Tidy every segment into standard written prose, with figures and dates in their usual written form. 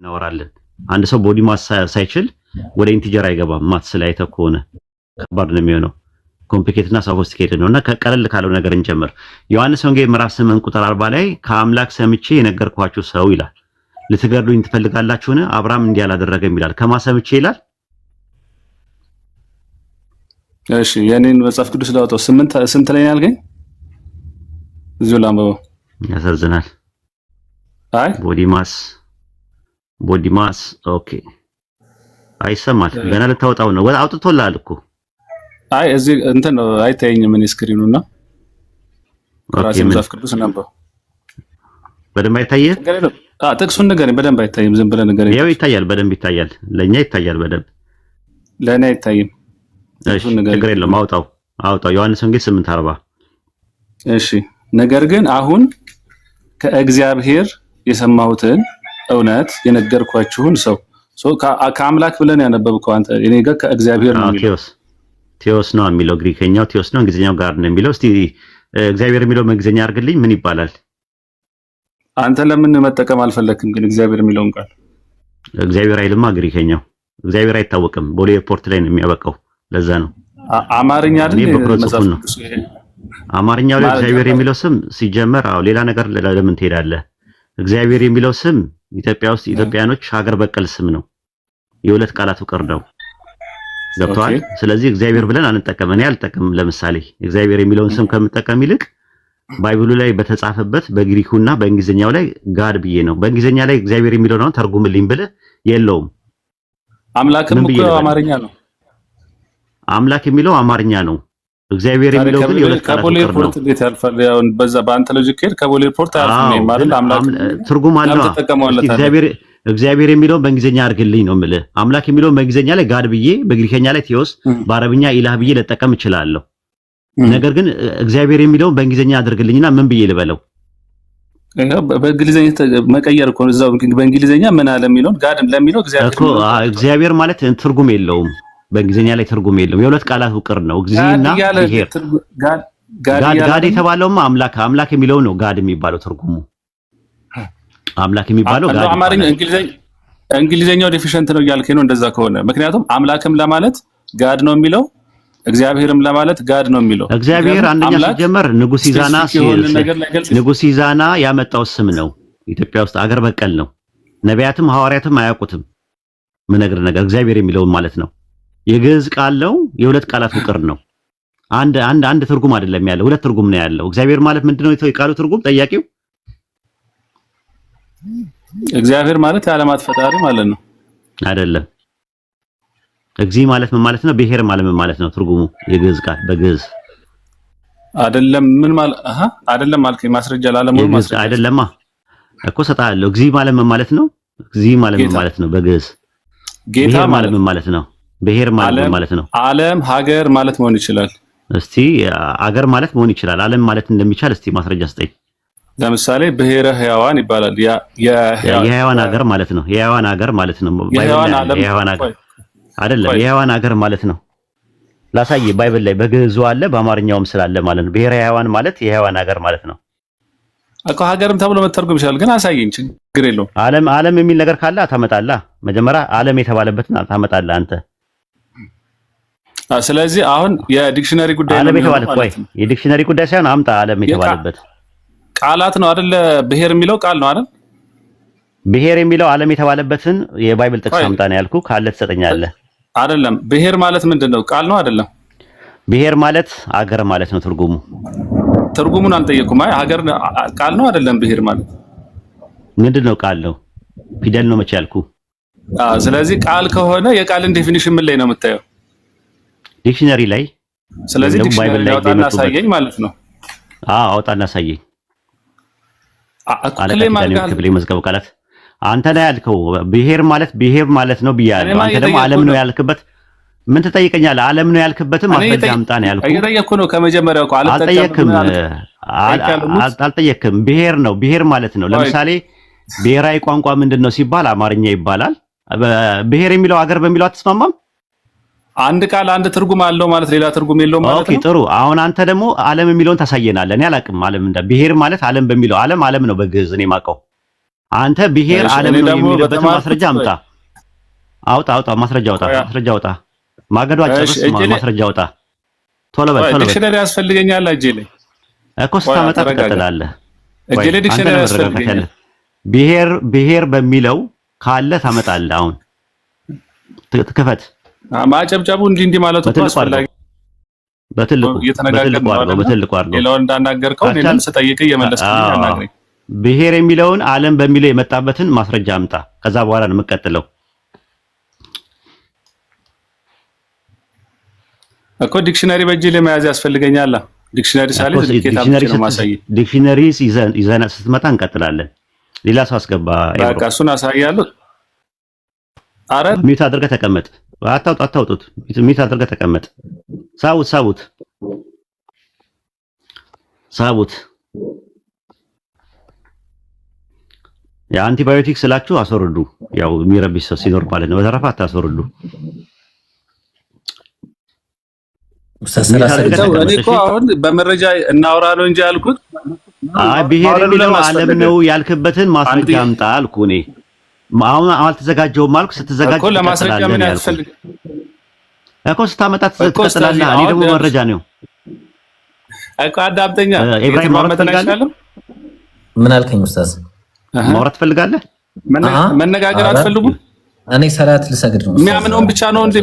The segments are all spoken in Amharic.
እናወራለን። አንድ ሰው ቦዲ ማስ ሳይችል ወደ ኢንቲጀር አይገባም። ማትስ ላይ ተኮነ ከባድ ነው የሚሆነው። ኮምፕሊኬት እና ሶፊስቲኬትድ ነውና ከቀለል ካለው ነገር እንጀምር። ዮሐንስ ወንጌል ምዕራፍ 8 ቁጥር 40 ላይ ከአምላክ ሰምቼ የነገርኳችሁ ሰው ይላል። ልትገድሉኝ ትፈልጋላችሁን? አብርሃም እንዲህ አላደረገም ይላል። ከማሰምቼ ይላል። እሺ የኔን መጽሐፍ ቅዱስ ላውጣው። ስንት ላይ ያልከኝ? እዚሁ ላምበው። ያሳዝናል። አይ ቦዲ ማስ ኦኬ። አይሰማል። ገና ልታወጣው ነው። አውጥቶልሃል እኮ። አይ እዚህ እንትን ነው አይታየኝም። ምን ስክሪኑና ራሴ መጽሐፍ ቅዱስ ነበር። በደንብ አይታየም። ጥቅሱን ንገረኝ። በደንብ አይታየም። ዝም ብለህ ንገረኝ። ያው ይታያል፣ በደንብ ይታያል። ለኛ ይታያል በደንብ። ለኔ አይታይም። እሺ ችግር የለውም። አውጣው። ዮሐንስ ወንጌል 8:40። እሺ ነገር ግን አሁን ከእግዚአብሔር የሰማሁትን እውነት የነገርኳችሁን ሰው ከአምላክ ብለን ያነበብከው አንተ እኔ ጋር ከእግዚአብሔር ነው የሚለው። ቴዎስ ነው የሚለው ግሪከኛው፣ ቴዎስ ነው እንግሊዘኛው ጋር ነው የሚለው። እስቲ እግዚአብሔር የሚለው በእንግሊዘኛ አድርግልኝ። ምን ይባላል? አንተ ለምን መጠቀም አልፈለክም? ግን እግዚአብሔር የሚለውን ቃል እግዚአብሔር አይልማ ግሪከኛው። እግዚአብሔር አይታወቅም። ቦሌ ኤርፖርት ላይ ነው የሚያበቃው። ለዛ ነው አማርኛ አይደል መጽሐፍ ነው። አማርኛው ላይ እግዚአብሔር የሚለው ስም ሲጀመር ሌላ ነገር ለምን ትሄዳለህ? እግዚአብሔር የሚለው ስም ኢትዮጵያ ውስጥ ኢትዮጵያኖች ሀገር በቀል ስም ነው። የሁለት ቃላት ፍቅር ነው። ገብቷል? ስለዚህ እግዚአብሔር ብለን አንጠቀም። እኔ አልጠቀምም። ለምሳሌ እግዚአብሔር የሚለውን ስም ከምጠቀም ይልቅ ባይብሉ ላይ በተጻፈበት በግሪኩና በእንግሊዘኛው ላይ ጋድ ብዬ ነው። በእንግሊዘኛ ላይ እግዚአብሔር የሚለው ነው ተርጉምልኝ ብለህ የለውም። አምላክም እኮ አማርኛ ነው። አምላክ የሚለው አማርኛ ነው። እግዚአብሔር የሚለው ግን የሁለት ቃላት ፍቅር ነው። ከቦሌ ፖርት ያልፋል። ያው በዛ በአንተ ሎጂክ ሄድ ከቦሌ ፖርት አልፈም ማለት አምላክ ትርጉም አለው። እግዚአብሔር የሚለው በእንግሊዘኛ አድርግልኝ ነው የምልህ። አምላክ የሚለው በእንግሊዘኛ ላይ ጋድ ብዬ፣ በግሪከኛ ላይ ቴዎስ፣ በአረብኛ ኢላህ ብዬ ልጠቀም እችላለሁ። ነገር ግን እግዚአብሔር የሚለው በእንግሊዘኛ አድርግልኝና ምን ብዬ ልበለው? በእንግሊዘኛ መቀየር እኮ ነው። እዛው በእንግሊዘኛ ምን አለ የሚለው ጋድ ለሚለው እግዚአብሔር ማለት ትርጉም የለውም። በእንግሊዘኛ ላይ ትርጉም የለውም። የሁለት ቃላት ፍቅር ነው። እግዚአብሔርና ይሄር ጋድ የተባለውማ አምላክ የሚለው ነው ጋድ የሚባለው ትርጉሙ። አምላክ የሚባለው ጋድ አማርኛ እንግሊዘኛው ዲፊሸንት ነው እያልከኝ ነው እንደዛ ከሆነ? ምክንያቱም አምላክም ለማለት ጋድ ነው የሚለው፣ እግዚአብሔርም ለማለት ጋድ ነው የሚለው። እግዚአብሔር አንደኛ ሲጀመር ንጉስ ኢዛና ያመጣው ስም ነው። ኢትዮጵያ ውስጥ አገር በቀል ነው። ነቢያትም ሐዋርያትም አያውቁትም። ነገር እግዚአብሔር የሚለውን ማለት ነው። የግዕዝ ቃል ነው። የሁለት ቃላት ፍቅር ነው። አንድ ትርጉም አይደለም ያለው፣ ሁለት ትርጉም ነው ያለው። እግዚአብሔር ማለት ምንድነው የቃሉ ትርጉም? ጠያቂው እግዚአብሔር ማለት የዓለማት ፈጣሪ ማለት ነው አይደለም። እግዚእ ማለት ምን ማለት ነው? ብሔር ማለት ምን ማለት ነው? ትርጉሙ የግዕዝ ቃል በግዕዝ አይደለም። ምን ማለት አይደለም አልከኝ። ማስረጃ ላለመሆኑ ማስረጃ አይደለማ እኮ ሰጣለሁ። እግዚእ ማለት ምን ማለት ነው? እግዚእ ማለት ምን ማለት ነው? በግዕዝ ጌታ ማለት ምን ማለት ነው? ብሔር ማለት ማለት ነው። ዓለም ሀገር ማለት መሆን ይችላል። እስቲ አገር ማለት መሆን ይችላል። ዓለም ማለት እንደሚቻል እስቲ ማስረጃ ስጠኝ። ለምሳሌ ብሔረ ሕያዋን ይባላል። የሕያዋን ሀገር ማለት ነው። የሕያዋን ሀገር ማለት ነው። የሕያዋን ሀገር አይደለም። የሕያዋን ሀገር ማለት ነው። ላሳይ። ባይብል ላይ በግዕዙ አለ፣ በአማርኛውም ስላለ ማለት ነው። ብሔረ ሕያዋን ማለት የሕያዋን ሀገር ማለት ነው እኮ። ሀገርም ተብሎ መተርጎም ይችላል። ግን አሳየኝ፣ ችግር የለውም። ዓለም የሚል ነገር ካለ ታመጣለህ። መጀመሪያ ዓለም የተባለበትን ታመጣለህ አንተ። ስለዚህ አሁን የዲክሽነሪ ጉዳይ ዓለም የተባለበት ቆይ፣ የዲክሽነሪ ጉዳይ ሳይሆን አምጣ። ዓለም የተባለበት ቃላት ነው አይደል? ብሔር የሚለው ቃል ነው አይደል? ብሔር የሚለው ዓለም የተባለበትን የባይብል ጥቅስ አምጣ ነው ያልኩህ። ካለ ትሰጠኛለህ። አይደለም ብሔር ማለት ምንድነው? ቃል ነው አይደለም? ብሔር ማለት አገር ማለት ነው። ትርጉሙን አልጠየኩም። አይ ሀገር ቃል ነው አይደለም? ብሔር ማለት ምንድነው? ቃል ነው፣ ፊደል ነው መቼ ያልኩህ። ስለዚህ ቃል ከሆነ የቃልን ዴፊኒሽን ምን ላይ ነው የምታየው? ዲክሽነሪ ላይ። ስለዚህ ዲክሽነሪ ላይ አውጣና አሳየኝ ማለት ነው። አውጣና አሳየኝ። ክፍሌ መዝገብ ቃላት አንተ ላይ ያልከው ብሔር ማለት ነው ብያለሁ። አንተ ደግሞ ዓለም ነው ያልክበት። ምን ትጠይቀኛለህ? ዓለም ነው ያልክበትም ማስረጃ አምጣ ነው ያልኩህ። እየጠየቅኩ ነው ከመጀመሪያው እኮ አልጠየቅም። ብሔር ነው። ብሔር ማለት ነው። ለምሳሌ ብሔራዊ ቋንቋ ምንድነው ሲባል አማርኛ ይባላል። ብሔር የሚለው አገር በሚለው አትስማማም? አንድ ቃል አንድ ትርጉም አለው ማለት ሌላ ትርጉም የለውም ማለት ነው። ኦኬ ጥሩ። አሁን አንተ ደግሞ ዓለም የሚለውን ታሳየናለህ። እኔ አላውቅም። ዓለም ብሔር ማለት ዓለም በሚለው ዓለም ነው በግዕዝ እኔ የማውቀው። አንተ ብሔር ዓለም ነው የሚልበትን ማስረጃ አምጣ። አውጣ ማስረጃ አውጣ። ማገዶ አጨርስ። ማስረጃ አውጣ። ቶሎ በል። ዲክሽነሪ ያስፈልገኛል እጄ ላይ እኮ ስታመጣ ትቀጥላለህ። እጄ ላይ ዲክሽነሪ ያስፈልገኛል። ብሔር በሚለው ካለ ታመጣለህ። አሁን ትክፈት። ማጨብጨቡ እንዲህ ማለቱ አስፈላጊ በትልቁ አድርገው ሌላው እንዳናገርከው እኔንም ስጠይቅ እየመለስኩኝ አናግረኝ። ብሔር የሚለውን ዓለም በሚለው የመጣበትን ማስረጃ አምጣ። ከዛ በኋላ ነው የምቀጥለው እኮ ዲክሽነሪ በእጄ ላይ መያዝ ያስፈልገኛል። ዲክሽነሪ ሳይዝ ዲክሽነሪ ይዘና ስትመጣ እንቀጥላለን። ሌላ ሰው አስገባ። በቃ እሱን አሳያለሁ። አረ ሚት አድርገህ ተቀመጥ። አታውጡት። ሚት አድርገህ ተቀመጥ። ሳቡት የአንቲባዮቲክ ስላችሁ አስወርዱ። ያው የሚረብሽ ሰው ሲኖር ማለት ነው። በተረፈ አታስወርዱ። እኔ እኮ አሁን በመረጃ እናውራ ነው እንጂ ያልኩት። አይ ብሔር የሚለው ዓለም ነው ያልክበትን ማስረጃ አምጣ አልኩ። እኔ አሁን አልተዘጋጀውም አልኩ። ስትዘጋጅ እኮ ለማስረጃ ምን ያስፈልግ እኮ ስታመጣ ትቀጥላለህ። እኔ ደግሞ መረጃ ነው እኮ አዳምጠኛ። ኢብራሂም ማውራት ትፈልጋለህ? ምን አልከኝ ኡስታዝ? ማውራት ትፈልጋለህ? መነጋገር አትፈልጉም? እኔ ሰላት ልሰግድ ነው። የሚያምነውን ብቻ ነው እንዴ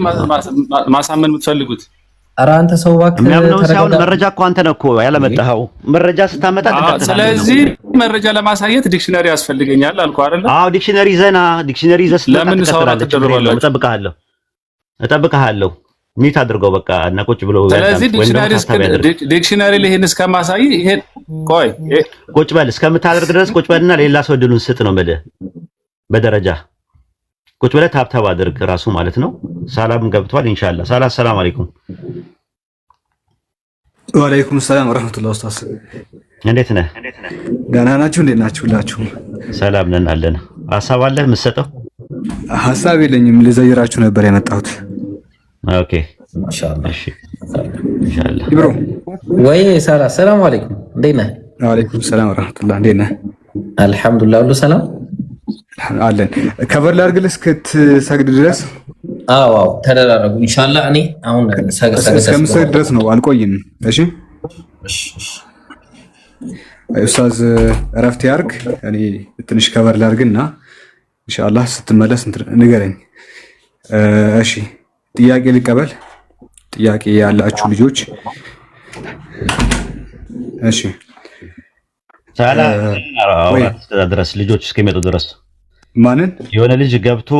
ማሳመን የምትፈልጉት? ኧረ አንተ ሰው እባክህ የሚያምነውን ሳይሆን መረጃ እኮ አንተ ነህ እኮ ያለመጣኸው። መረጃ ስታመጣ ትቀጥላለህ። ስለዚህ መረጃ ለማሳየት ዲክሽነሪ ያስፈልገኛል አልኩህ አይደል? አዎ ዲክሽነሪ ይዘህ ስትመጣ ትቀጥላለህ። እጠብቅሃለሁ። ሚት አድርገው በቃ እና ቁጭ ብሎ ስለዚህ ዲክሽነሪ ይሄን እስከማሳይ ይሄን ቁጭ በል እስከምታደርግ ድረስ ቁጭ በልና ሌላ ሰው እድሉን ስጥ ነው የምልህ። በደረጃ ቁጭ ብለህ ታብታብ አድርግ ራሱ ማለት ነው። ሰላም ገብቷል ኢንሻአላህ። ሰላም አለይኩም። ወአለይኩም ሰላም ወራህመቱላሂ ኡስታዝ እንዴት ነህ? ደህና ናችሁ? እንዴት ናችሁ ሁላችሁ? ሰላም ነን አለን። ሀሳብ አለህ የምትሰጠው? ሀሳብ የለኝም። ልዘይራችሁ ነበር የመጣሁት። ኦኬ ኢንሻአላህ። እሺ ኢንሻአላህ። ኢብሮ ወይ ሰላም አለይኩም። እንዴት ነህ? ወአለይኩም ሰላም ወራህመቱላህ። እንዴት ነህ? አልሐምዱሊላህ ሁሉ ሰላም አለን። ከበር ላድርግልህ እስክትሰግድ ድረስ? አዎ ተደራረጉ ኢንሻአላህ። እኔ አሁን እስከምሰግድ ድረስ ነው፣ አልቆይም። እሺ ኡስታዝ እረፍት ያርግ። እኔ ትንሽ ከበር ላድርግና ኢንሻአላህ ስትመለስ ንገረኝ። እሺ ጥያቄ ልቀበል። ጥያቄ ያላችሁ ልጆች እሺ። ድረስ ልጆች እስከሚመጡ ድረስ ማንን የሆነ ልጅ ገብቶ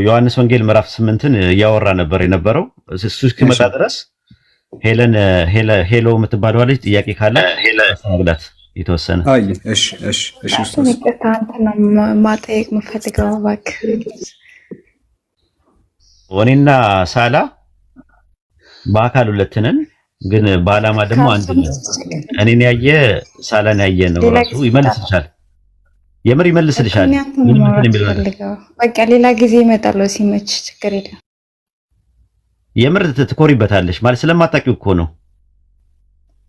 ዮሐንስ ወንጌል ምዕራፍ 8ን እያወራ ነበር የነበረው። እሱ እስኪመጣ ድረስ ሄሎ የምትባለው ልጅ ጥያቄ ካለ አስተናግዳት የተወሰነ። አይ እሺ ኡስታዝ አንተና ማጠየቅ የምፈልገው እባክህ። እኔና ሳላ በአካል ሁለት ነን፣ ግን በዓላማ ደግሞ አንድ ነን። እኔን ያየ ሳላን ያየ ነው ራሱ ይመልስልሻል። የምር ይመልስልሻል። በቃ ሌላ ጊዜ እመጣለሁ ሲመች፣ ችግር የለም። የምር ትኮሪበታለሽ ማለት ስለማታውቂው እኮ ነው።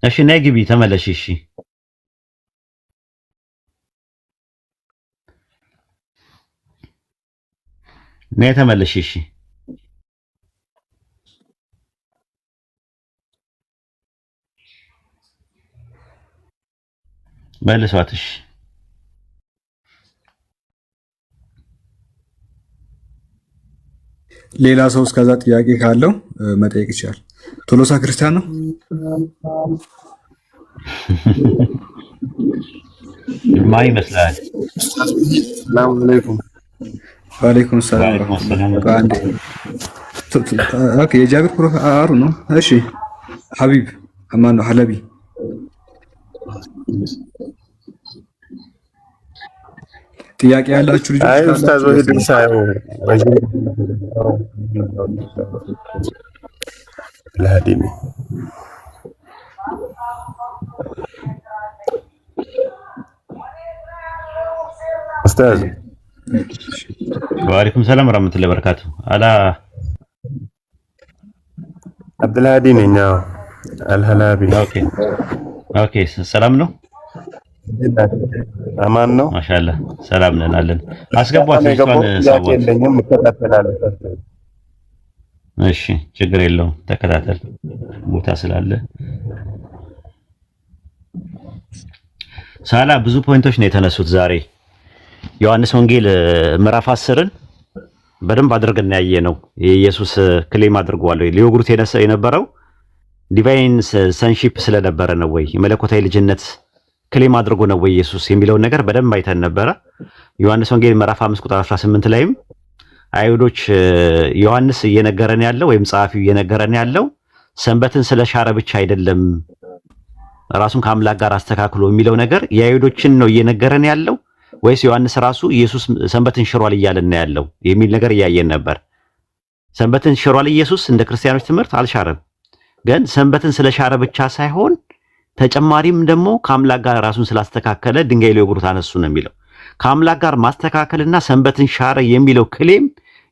እሺ ነይ ግቢ ተመለሽ። እሺ ነይ ተመለሽ። እሺ መልሷት። እሺ ሌላ ሰው እስከዛ ጥያቄ ካለው መጠየቅ ይችላል። ቶሎሳ ክርስቲያን ነው? ማን ይመስላል? ሰላም አለይኩም። ወአለይኩም ሰላም። ኦኬ የጃቢር ፕሮፋይል አሩ ነው። እሺ ሀቢብ አማን ነው ሐለቢ ጥያቄ ያላችሁ ልጆች አይ ኡስታዝ ወሂድ ሳይው ለሃዲሚ ኡስታዝ ወአለይኩም ሰላም ወራህመቱላሂ ወበረካቱ። አላ አብዱልሃዲ ነኝ። አልሐላቢ። ኦኬ ሰላም ነው። አማን ነው። ማሻአላህ ሰላም ነን አለን። አስገቧት ነው ልጅቷን ጥያቄ ሳቧት። የለኝም እከታተላለሁ። እሺ ችግር የለውም ተከታተል ቦታ ስላለ። ሳላ ብዙ ፖይንቶች ነው የተነሱት ዛሬ። ዮሐንስ ወንጌል ምዕራፍ 10ን በደንብ አድርገን ያየ ነው። የኢየሱስ ክሌም አድርጓል ወይ ሊወግሩት የነበረው ዲቫይን ሰንሺፕ ስለነበረ ነው ወይ የመለኮታዊ ልጅነት ክሌም አድርጎ ነው ወይ ኢየሱስ የሚለውን ነገር በደንብ አይተን ነበረ። ዮሐንስ ወንጌል ምዕራፍ 5 ቁጥር 18 ላይም አይሁዶች ዮሐንስ እየነገረን ያለው ወይም ጸሐፊው እየነገረን ያለው ሰንበትን ስለሻረ ብቻ አይደለም ራሱን ከአምላክ ጋር አስተካክሎ የሚለው ነገር የአይሁዶችን ነው እየነገረን ያለው ወይስ ዮሐንስ ራሱ ኢየሱስ ሰንበትን ሽሯል እያለን ያለው የሚል ነገር እያየን ነበር። ሰንበትን ሽሯል ኢየሱስ እንደ ክርስቲያኖች ትምህርት አልሻረም። ግን ሰንበትን ስለሻረ ብቻ ሳይሆን ተጨማሪም ደግሞ ከአምላክ ጋር ራሱን ስላስተካከለ ድንጋይ ሊወግሩት አነሱ ነው የሚለው። ከአምላክ ጋር ማስተካከልና ሰንበትን ሻረ የሚለው ክሌም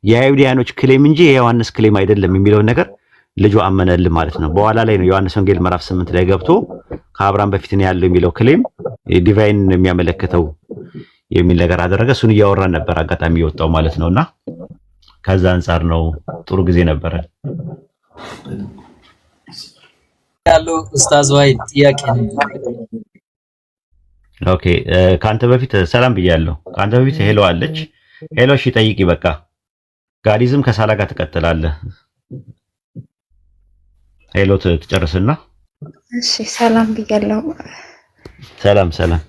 የአይሁዳኖች ክሌም እንጂ የዮሐንስ ክሌም አይደለም የሚለው ነገር ልጁ አመነልን ማለት ነው። በኋላ ላይ ነው ዮሐንስ ወንጌል ምዕራፍ 8 ላይ ገብቶ ከአብርሃም በፊት ነው ያለው የሚለው ክሌም ዲቫይን የሚያመለክተው የሚል ነገር አደረገ። እሱን እያወራን ነበር አጋጣሚ የወጣው ማለት ነውና ከዛ አንፃር ነው ጥሩ ጊዜ ነበረ ያለው ኡስታዝ ዋይ ጥያቄ ነው። ኦኬ ካንተ በፊት ሰላም ብያለሁ። ካንተ በፊት ሄሎ አለች። ሄሎ እሺ ጠይቂ በቃ ጋዲዝም ከሳላ ጋር ትቀጥላለህ። ሄሎ ትጨርስና እሺ ሰላም ብያለሁ። ሰላም ሰላም።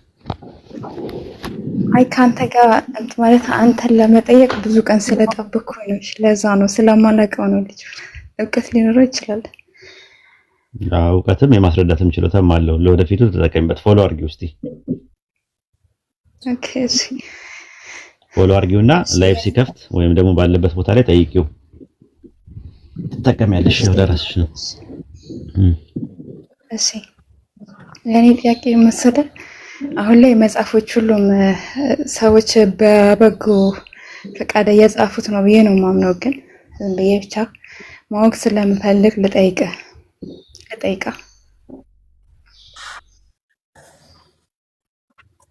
አይ ካንተ ጋር ማለት አንተን ለመጠየቅ ብዙ ቀን ስለጠበቅኩ ነው። ለዛ ነው ስለማላውቀው ነው። ልጅ እውቀት ሊኖረው ይችላል። እውቀትም የማስረዳትም ችሎታም አለው። ለወደፊቱ ተጠቀምበት። ፎሎ አድርጊው እስቲ። ኦኬ እሺ ፎሎ አድርጊውና ላይቭ ሲከፍት ወይም ደግሞ ባለበት ቦታ ላይ ጠይቂው። ትጠቀሚያለሽ ነው ለራስሽ ነው። እሺ ለኔ ጥያቄ መሰለ አሁን ላይ መጽሐፎች ሁሉም ሰዎች በበጎ ፈቃድ የጻፉት ነው ብዬ ነው የማምነው። ግን ዝም ብዬ ብቻ ማወቅ ስለምፈልግ ልጠይቃ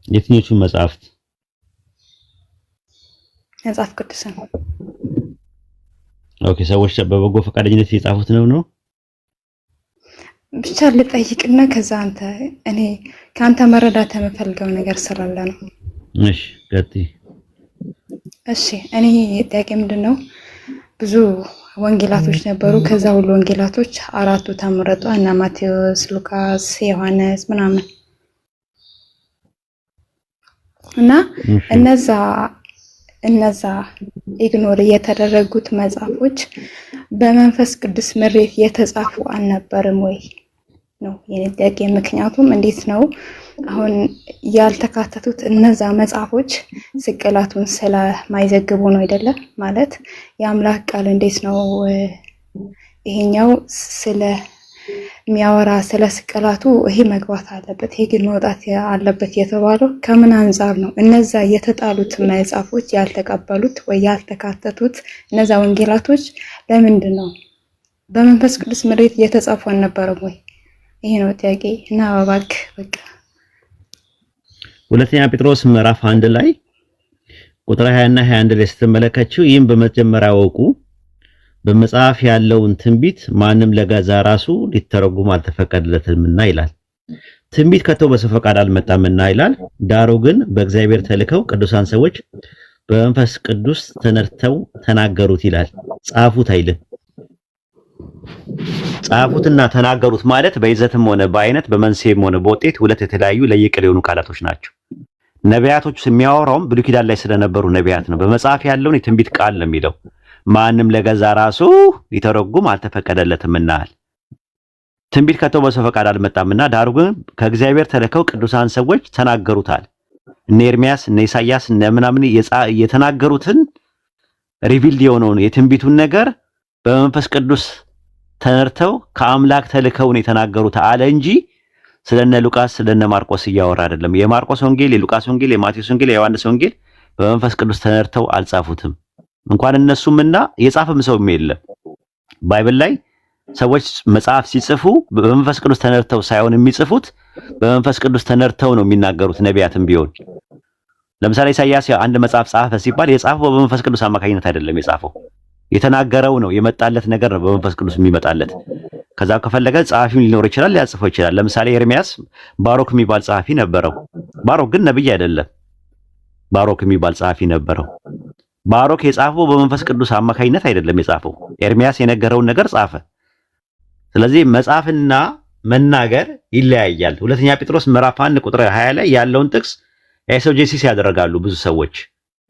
የትኞቹን መጽሐፍት? መጽሐፍ ቅዱስን። ኦኬ ሰዎች በበጎ ፈቃደኝነት የጻፉት ነው ብቻ ልጠይቅና ከዛ እኔ ካንተ መረዳት የምፈልገው ነገር ስላለ ነው። እሺ ቀጥይ። እሺ እኔ ጥያቄ ምንድነው ብዙ ወንጌላቶች ነበሩ። ከዛ ሁሉ ወንጌላቶች አራቱ ተመረጡ እና ማቴዎስ፣ ሉቃስ፣ ዮሐንስ ምናምን እና እነዛ ኢግኖር የተደረጉት መጽሐፎች በመንፈስ ቅዱስ ምሬት የተጻፉ አልነበረም ወይ ነው የኔ ጥያቄ። ምክንያቱም እንዴት ነው አሁን ያልተካተቱት እነዛ መጽሐፎች ስቅላቱን ስለማይዘግቡ ነው አይደለ? ማለት የአምላክ ቃል እንዴት ነው ይሄኛው ስለሚያወራ ስለ ስቅላቱ ይሄ መግባት አለበት፣ ይሄ ግን መውጣት አለበት የተባለው ከምን አንፃር ነው? እነዛ የተጣሉት መጽሐፎች ያልተቀበሉት ወይ ያልተካተቱት እነዛ ወንጌላቶች ለምንድን ነው በመንፈስ ቅዱስ ምሬት የተጻፉ አልነበረም ወይ? ይሄ ነው ጥያቄ። እና እባክህ በቃ ሁለተኛ ጴጥሮስ ምዕራፍ 1 ላይ ቁጥር 20 እና 21 ላይ ስትመለከቱ ይህም በመጀመሪያ ወቁ በመጽሐፍ ያለውን ትንቢት ማንም ለገዛ ራሱ ሊተረጉም አልተፈቀደለትምና ይላል። ትንቢት ከቶ በሰው ፈቃድ አልመጣምና ይላል። ዳሩ ግን በእግዚአብሔር ተልከው ቅዱሳን ሰዎች በመንፈስ ቅዱስ ተነድተው ተናገሩት ይላል። ጻፉት አይልም። ጻፉትና ተናገሩት ማለት በይዘትም ሆነ በአይነት በመንስኤም ሆነ በውጤት ሁለት የተለያዩ ለየቅል የሆኑ ቃላቶች ናቸው። ነቢያቶች የሚያወራውም ብሉይ ኪዳን ላይ ስለነበሩ ነቢያት ነው። በመጽሐፍ ያለውን የትንቢት ቃል ነው የሚለው። ማንም ለገዛ ራሱ ሊተረጉም አልተፈቀደለትምና ትንቢት ከቶ በሰው ፈቃድ አልመጣምና ዳሩ ግን ከእግዚአብሔር ተልከው ቅዱሳን ሰዎች ተናገሩታል። እነ ኤርሚያስ እነ ኢሳያስ እነ ምናምን የተናገሩትን ሪቪልድ የሆነውን የትንቢቱን ነገር በመንፈስ ቅዱስ ተነርተው ከአምላክ ተልከው ነው የተናገሩት አለ እንጂ ስለነ ሉቃስ ስለነ ማርቆስ እያወራ አይደለም። የማርቆስ ወንጌል፣ የሉቃስ ወንጌል፣ የማቴዎስ ወንጌል፣ የዮሐንስ ወንጌል በመንፈስ ቅዱስ ተነርተው አልጻፉትም። እንኳን እነሱምና የጻፈም ሰውም የለም። ባይብል ላይ ሰዎች መጽሐፍ ሲጽፉ በመንፈስ ቅዱስ ተነርተው ሳይሆን የሚጽፉት በመንፈስ ቅዱስ ተነርተው ነው የሚናገሩት። ነቢያትም ቢሆን ለምሳሌ ኢሳይያስ አንድ መጽሐፍ ጻፈ ሲባል የጻፈው በመንፈስ ቅዱስ አማካኝነት አይደለም። የጻፈው የተናገረው ነው፣ የመጣለት ነገር ነው በመንፈስ ቅዱስ የሚመጣለት። ከዛ ከፈለገ ጸሐፊውን ሊኖር ይችላል፣ ሊያጽፈው ይችላል። ለምሳሌ ኤርሚያስ ባሮክ የሚባል ጸሐፊ ነበረው። ባሮክ ግን ነብይ አይደለም። ባሮክ የሚባል ጸሐፊ ነበረው። ባሮክ የጻፈው በመንፈስ ቅዱስ አማካኝነት አይደለም የጻፈው። ኤርሚያስ የነገረውን ነገር ጻፈ። ስለዚህ መጻፍና መናገር ይለያያል። ሁለተኛ ጴጥሮስ ምዕራፍ 1 ቁጥር 20 ላይ ያለውን ጥቅስ ኤክሶጄሲስ ያደርጋሉ ብዙ ሰዎች።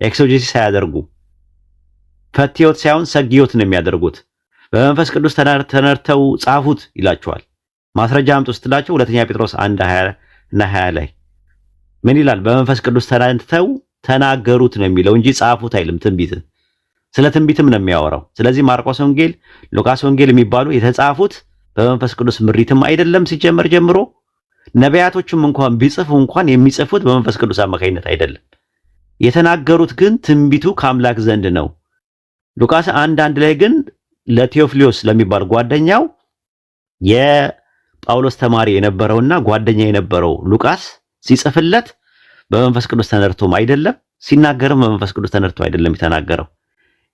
ኤክሶጄሲስ ሳያደርጉ ፈትዮት ሳይሆን ሰግዮት ነው የሚያደርጉት። በመንፈስ ቅዱስ ተነርተው ጻፉት ይላቸዋል። ማስረጃ አምጡ ስትላቸው ሁለተኛ ጴጥሮስ 1 20 እና 20 ላይ ምን ይላል? በመንፈስ ቅዱስ ተነርተው ተናገሩት ነው የሚለው እንጂ ጻፉት አይልም። ትንቢትን ስለ ትንቢትም ነው የሚያወራው። ስለዚህ ማርቆስ ወንጌል፣ ሉቃስ ወንጌል የሚባሉ የተጻፉት በመንፈስ ቅዱስ ምሪትም አይደለም። ሲጀመር ጀምሮ ነቢያቶችም እንኳን ቢጽፉ እንኳን የሚጽፉት በመንፈስ ቅዱስ አማካኝነት አይደለም። የተናገሩት ግን ትንቢቱ ከአምላክ ዘንድ ነው። ሉቃስ 1:1 ላይ ግን ለቴዎፍሊዮስ ለሚባል ጓደኛው የጳውሎስ ተማሪ የነበረውና ጓደኛ የነበረው ሉቃስ ሲጽፍለት በመንፈስ ቅዱስ ተነርቶም አይደለም፣ ሲናገርም በመንፈስ ቅዱስ ተነርቶ አይደለም የተናገረው።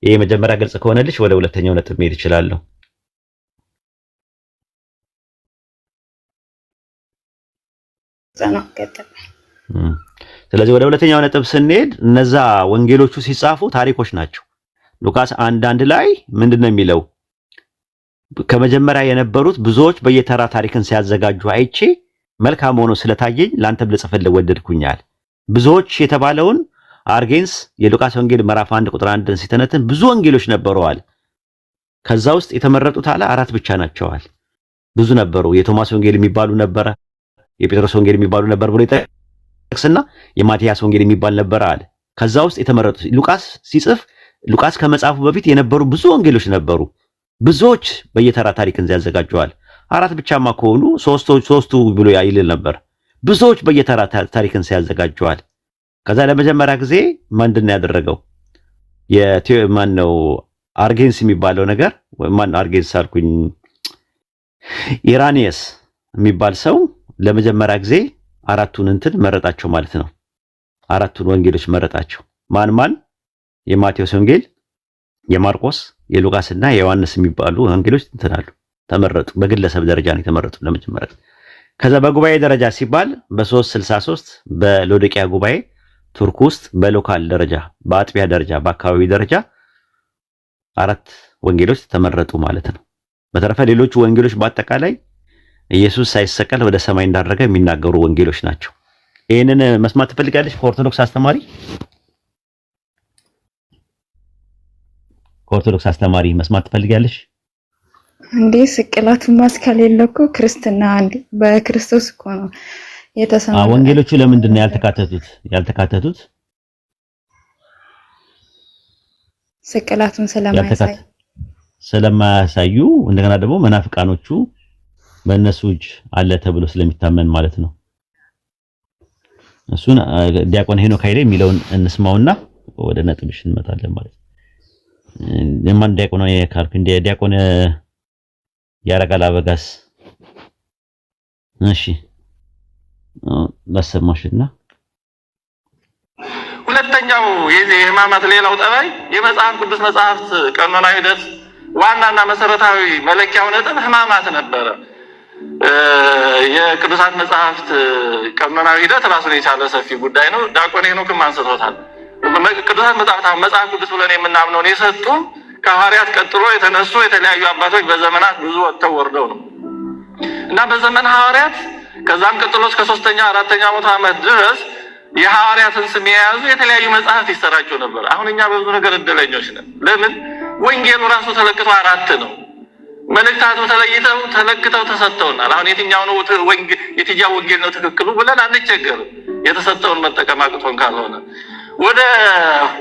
ይሄ መጀመሪያ ግልጽ ከሆነልሽ ወደ ሁለተኛው ነጥብ መሄድ እችላለሁ። ስለዚህ ወደ ሁለተኛው ነጥብ ስንሄድ እነዛ ወንጌሎቹ ሲጻፉ ታሪኮች ናቸው። ሉቃስ 1:1 ላይ ምንድነው የሚለው? ከመጀመሪያ የነበሩት ብዙዎች በየተራ ታሪክን ሲያዘጋጁ አይቼ መልካም ሆኖ ስለታየኝ ላንተም ልጽፍልህ ወደድኩኛል። ብዙዎች የተባለውን አርጌንስ የሉቃስ ወንጌል ምዕራፍ 1 ቁጥር 1 ሲተነትን ብዙ ወንጌሎች ነበረዋል። ከዛ ውስጥ የተመረጡት አለ 4 ብቻ ናቸዋል። ብዙ ነበሩ። የቶማስ ወንጌል የሚባሉ ነበረ፣ የጴጥሮስ ወንጌል የሚባሉ ነበር ብሎ ይጠቅስና የማቲያስ ወንጌል የሚባል ነበር አለ። ከዛ ውስጥ የተመረጡት ሉቃስ ሲጽፍ ሉቃስ ከመጻፉ በፊት የነበሩ ብዙ ወንጌሎች ነበሩ። ብዙዎች በየተራ ታሪክን ያዘጋጁዋል። 4 ብቻማ ከሆኑ ሶስቱ ብሎ ይል ነበር። ብዙዎች በየተራ ታሪክን ያዘጋጁዋል። ከዛ ለመጀመሪያ ጊዜ ምንድን ነው ያደረገው? ማነው አርጌንስ የሚባለው ነገር ማን አርጌንስ አልኩኝ፣ ኢራኒየስ የሚባል ሰው ለመጀመሪያ ጊዜ 4ቱን እንትን መረጣቸው ማለት ነው። 4ቱን ወንጌሎች መረጣቸው። ማን? የማቴዎስ ወንጌል፣ የማርቆስ፣ የሉቃስና የዮሐንስ የሚባሉ ወንጌሎች እንትናሉ ተመረጡ። በግለሰብ ደረጃ ነው የተመረጡ ለመጀመሪያ። ከዛ በጉባኤ ደረጃ ሲባል በ363 በሎዶቂያ ጉባኤ ቱርክ ውስጥ በሎካል ደረጃ፣ በአጥቢያ ደረጃ፣ በአካባቢ ደረጃ 4 ወንጌሎች ተመረጡ ማለት ነው። በተረፈ ሌሎቹ ወንጌሎች በአጠቃላይ ኢየሱስ ሳይሰቀል ወደ ሰማይ እንዳረገ የሚናገሩ ወንጌሎች ናቸው። ይሄንን መስማት ትፈልጋለች ከኦርቶዶክስ አስተማሪ? ከኦርቶዶክስ አስተማሪ መስማት ትፈልጋለች እንዴ? ስቅላቱ ማስከል የለኩ ክርስትና አንዴ በክርስቶስ እኮ ነው የተሰማው። ወንጌሎቹ ለምንድን ነው ያልተካተቱት? ስቅላቱን ስለማያሳዩ እንደገና ደግሞ መናፍቃኖቹ በእነሱ እጅ አለ ተብሎ ስለሚታመን ማለት ነው። እሱን ዲያቆን ሄኖክ ኃይሌ የሚለውን እንስማውና ወደ ነጥብሽ እንመጣለን ማለት ነው። የማን ዲያቆን ነው የካልኩ? እንደ ዲያቆን ያረጋል አበጋስ። እሺ በሰማሽና ሁለተኛው የሕማማት ሌላው ጠባይ የመጽሐፍ ቅዱስ መጽሐፍት ቀኖና ሂደት ዋናና መሰረታዊ መለኪያው ነጥብ ሕማማት ነበረ። የቅዱሳት መጽሐፍት ቀኖናዊ ሂደት ራሱን የቻለ ሰፊ ጉዳይ ነው። ዲያቆን ሄኖክም አንስቶታል። ቅዱሳት መጽሐፍ ቅዱስ ብለን የምናምነውን የሰጡ ከሐዋርያት ቀጥሎ የተነሱ የተለያዩ አባቶች በዘመናት ብዙ ወጥተው ወርደው ነው እና በዘመን ሐዋርያት ከዛም ቀጥሎ እስከ 3ኛ 4ኛ መቶ ዓመት ድረስ የሐዋርያትን ስም የያዙ የተለያዩ መጽሐፍት ይሰራጩ ነበር። አሁን እኛ በብዙ ነገር እድለኞች ነን። ለምን? ወንጌሉ ራሱ ተለክቶ 4 ነው። መልእክታቱ ተለክተው ተሰጥተውናል። አሁን የትኛው ወንጌል ነው ትክክሉ ብለን አንቸገርም፣ የተሰጠውን መጠቀም አቅቶን ካልሆነ። ወደ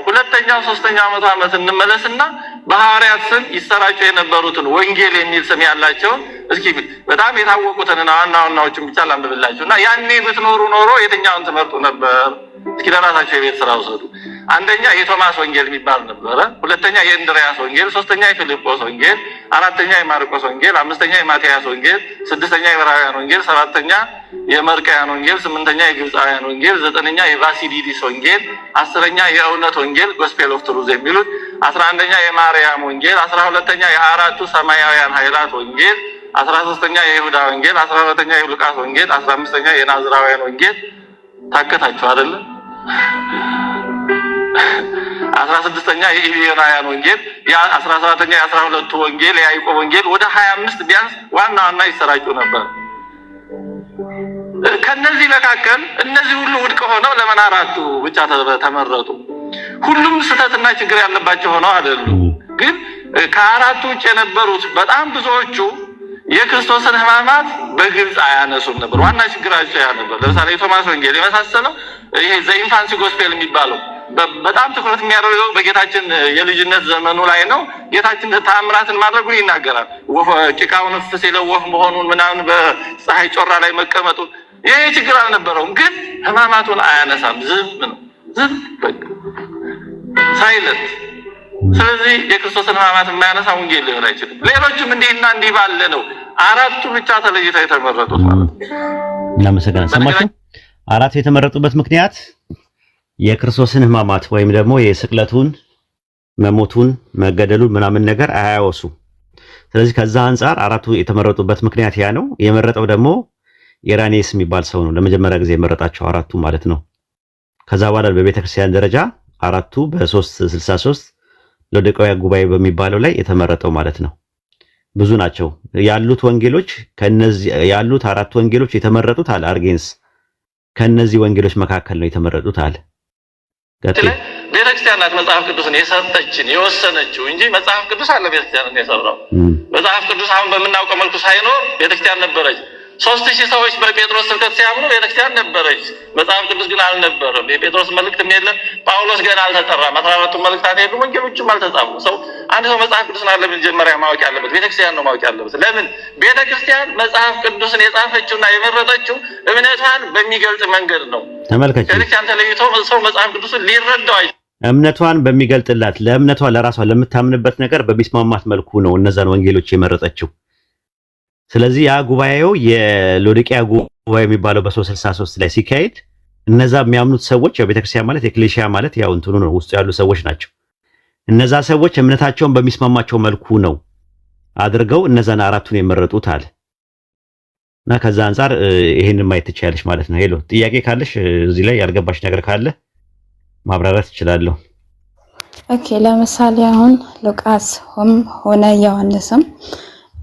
2ኛው 3ኛው መቶ ዓመት እንመለስና በሐዋርያት ስም ይሰራጩ የነበሩትን ወንጌል የሚል ስም ያላቸውን እስኪ በጣም የታወቁትን ዋናዎችን ብቻ ላንብብላችሁ እና ያኔ ብትኖሩ ኖሮ የትኛውን ትመርጡ ነበር? እስኪ ለራሳቸው የቤት ስራ ውሰዱ። አንደኛ የቶማስ ወንጌል የሚባል ነበረ። ሁለተኛ የእንድርያስ ወንጌል፣ ሶስተኛ የፊልጶስ ወንጌል፣ 4ኛ የማርቆስ ወንጌል፣ 5ኛ የማቴዎስ ወንጌል፣ 6ኛ የዕብራውያን ወንጌል፣ 7ኛ የመርቃያን ወንጌል፣ 8ኛ የግብፃውያን ወንጌል፣ 9ኛ የባሲዲዲስ ወንጌል፣ 10ኛ የእውነት ወንጌል ጎስፔል ኦፍ ትሩዝ የሚሉት፣ 11ኛ የማርያም ወንጌል፣ 12ኛ የአራቱ ሰማያውያን ኃይላት ወንጌል፣ 13ኛ የይሁዳ ወንጌል፣ 14ኛ የሉቃስ ወንጌል፣ 15ኛ የናዝራውያን ወንጌል ታከታቸው አይደለ? 16ኛ የኢዮናውያን ወንጌል፣ 17ኛ የ12ቱ ወንጌል፣ የያዕቆብ ወንጌል ወደ 25 ቢያንስ ዋና ዋና ይሰራጩ ነበር። ከነዚህ መካከል እነዚህ ሁሉ ውድቅ ሆነው ለምን አራቱ ብቻ ተመረጡ? ሁሉም ስህተትና ችግር ያለባቸው ሆነው አይደሉም። ግን ከአራቱ ውጭ የነበሩት በጣም ብዙዎቹ የክርስቶስን ሕማማት በግልጽ አያነሱም ነበር። ዋና ችግራቸው ያ ነበር። ለምሳሌ የቶማስ ወንጌል የመሳሰለው ይሄ ዘኢንፋንሲ ጎስፔል የሚባለው በጣም ትኩረት የሚያደርገው በጌታችን የልጅነት ዘመኑ ላይ ነው። ጌታችን ተአምራትን ማድረጉን ይናገራል። ጭቃውን እፍ ሲለው ወፍ መሆኑን ምናምን በፀሐይ ጮራ ላይ መቀመጡን ይሄ ችግር አልነበረውም። ግን ሕማማቱን አያነሳም። ዝም ነው፣ ዝም በቃ ሳይለንት። ስለዚህ የክርስቶስን ሕማማት የማያነሳ ወንጌል ሊሆን አይችልም። ሌሎችም እንዲህና እንዲህ ባለ ነው። አራቱ ብቻ ተለይተው የተመረጡት ማለት ነው። እናመሰግናለን። ሰማችሁ? አራቱ የተመረጡበት ምክንያት የክርስቶስን ሕማማት ወይም ደግሞ የስቅለቱን፣ መሞቱን፣ መገደሉን ምናምን ነገር አያወሱ። ስለዚህ ከዛ አንፃር አራቱ የተመረጡበት ምክንያት ያ ነው። የመረጠው ደግሞ ኢራኔስ የሚባል ሰው ነው። ለመጀመሪያ ጊዜ የመረጣቸው አራቱ ማለት ነው። ከዛ በኋላ በቤተክርስቲያን ደረጃ አራቱ በ363 ሎዶቅያ ጉባኤ በሚባለው ላይ የተመረጠው ማለት ነው። ብዙ ናቸው ያሉት ወንጌሎች። ከነዚህ ያሉት አራቱ ወንጌሎች የተመረጡት አለ አርጌንስ ከነዚህ ወንጌሎች መካከል ነው የተመረጡት አለ። ቤተክርስቲያን ናት መጽሐፍ ቅዱስን የሰጠችን የወሰነችው እንጂ መጽሐፍ ቅዱስ አለ ቤተክርስቲያንን የሰራው። መጽሐፍ ቅዱስ አሁን በምናውቀው መልኩ ሳይኖር ቤተክርስቲያን ነበረች። 3000 ሰዎች በጴጥሮስ ስብከት ሲያምኑ ቤተክርስቲያን ነበረች። መጽሐፍ ቅዱስ ግን አልነበረም። የጴጥሮስ መልእክትም የለም። ጳውሎስ ገና አልተጠራም። 14ቱ መልእክታት የሉም። ወንጌሎችም አልተጻፉም። አንድ ሰው መጽሐፍ ቅዱስን አለ መጀመሪያ ማወቅ ያለበት ቤተክርስቲያን ነው ማወቅ ያለበት። ለምን ቤተክርስቲያን መጽሐፍ ቅዱስን የጻፈችውና የመረጠችው እምነቷን በሚገልጽ መንገድ ነው። ተመልከቱ። ቤተክርስቲያን ተለይቶ ሰው መጽሐፍ ቅዱስን ሊረዳው እምነቷን በሚገልጥላት ለእምነቷ ለራሷ ለምታምንበት ነገር በሚስማማት መልኩ ነው እነዛን ወንጌሎች የመረጠችው። ስለዚህ ያ ጉባኤው የሎዶቅያ ጉባኤ የሚባለው በ363 ላይ ሲካሄድ እነዛ የሚያምኑት ሰዎች ያው ቤተክርስቲያን ማለት ኤክሌሲያ ማለት ያው እንትኑ ነው ውስጡ ያሉ ሰዎች ናቸው። እነዛ ሰዎች እምነታቸውን በሚስማማቸው መልኩ ነው አድርገው እነዛን አራቱን የመረጡት አለ እና ከዛ አንፃር ይሄንን ማየት ትችያለሽ ማለት ነው። ሄሎ ጥያቄ ካለሽ እዚህ ላይ ያልገባሽ ነገር ካለ ማብራራት እችላለሁ። ኦኬ ለምሳሌ አሁን ሉቃስ ሆነ ዮሐንስም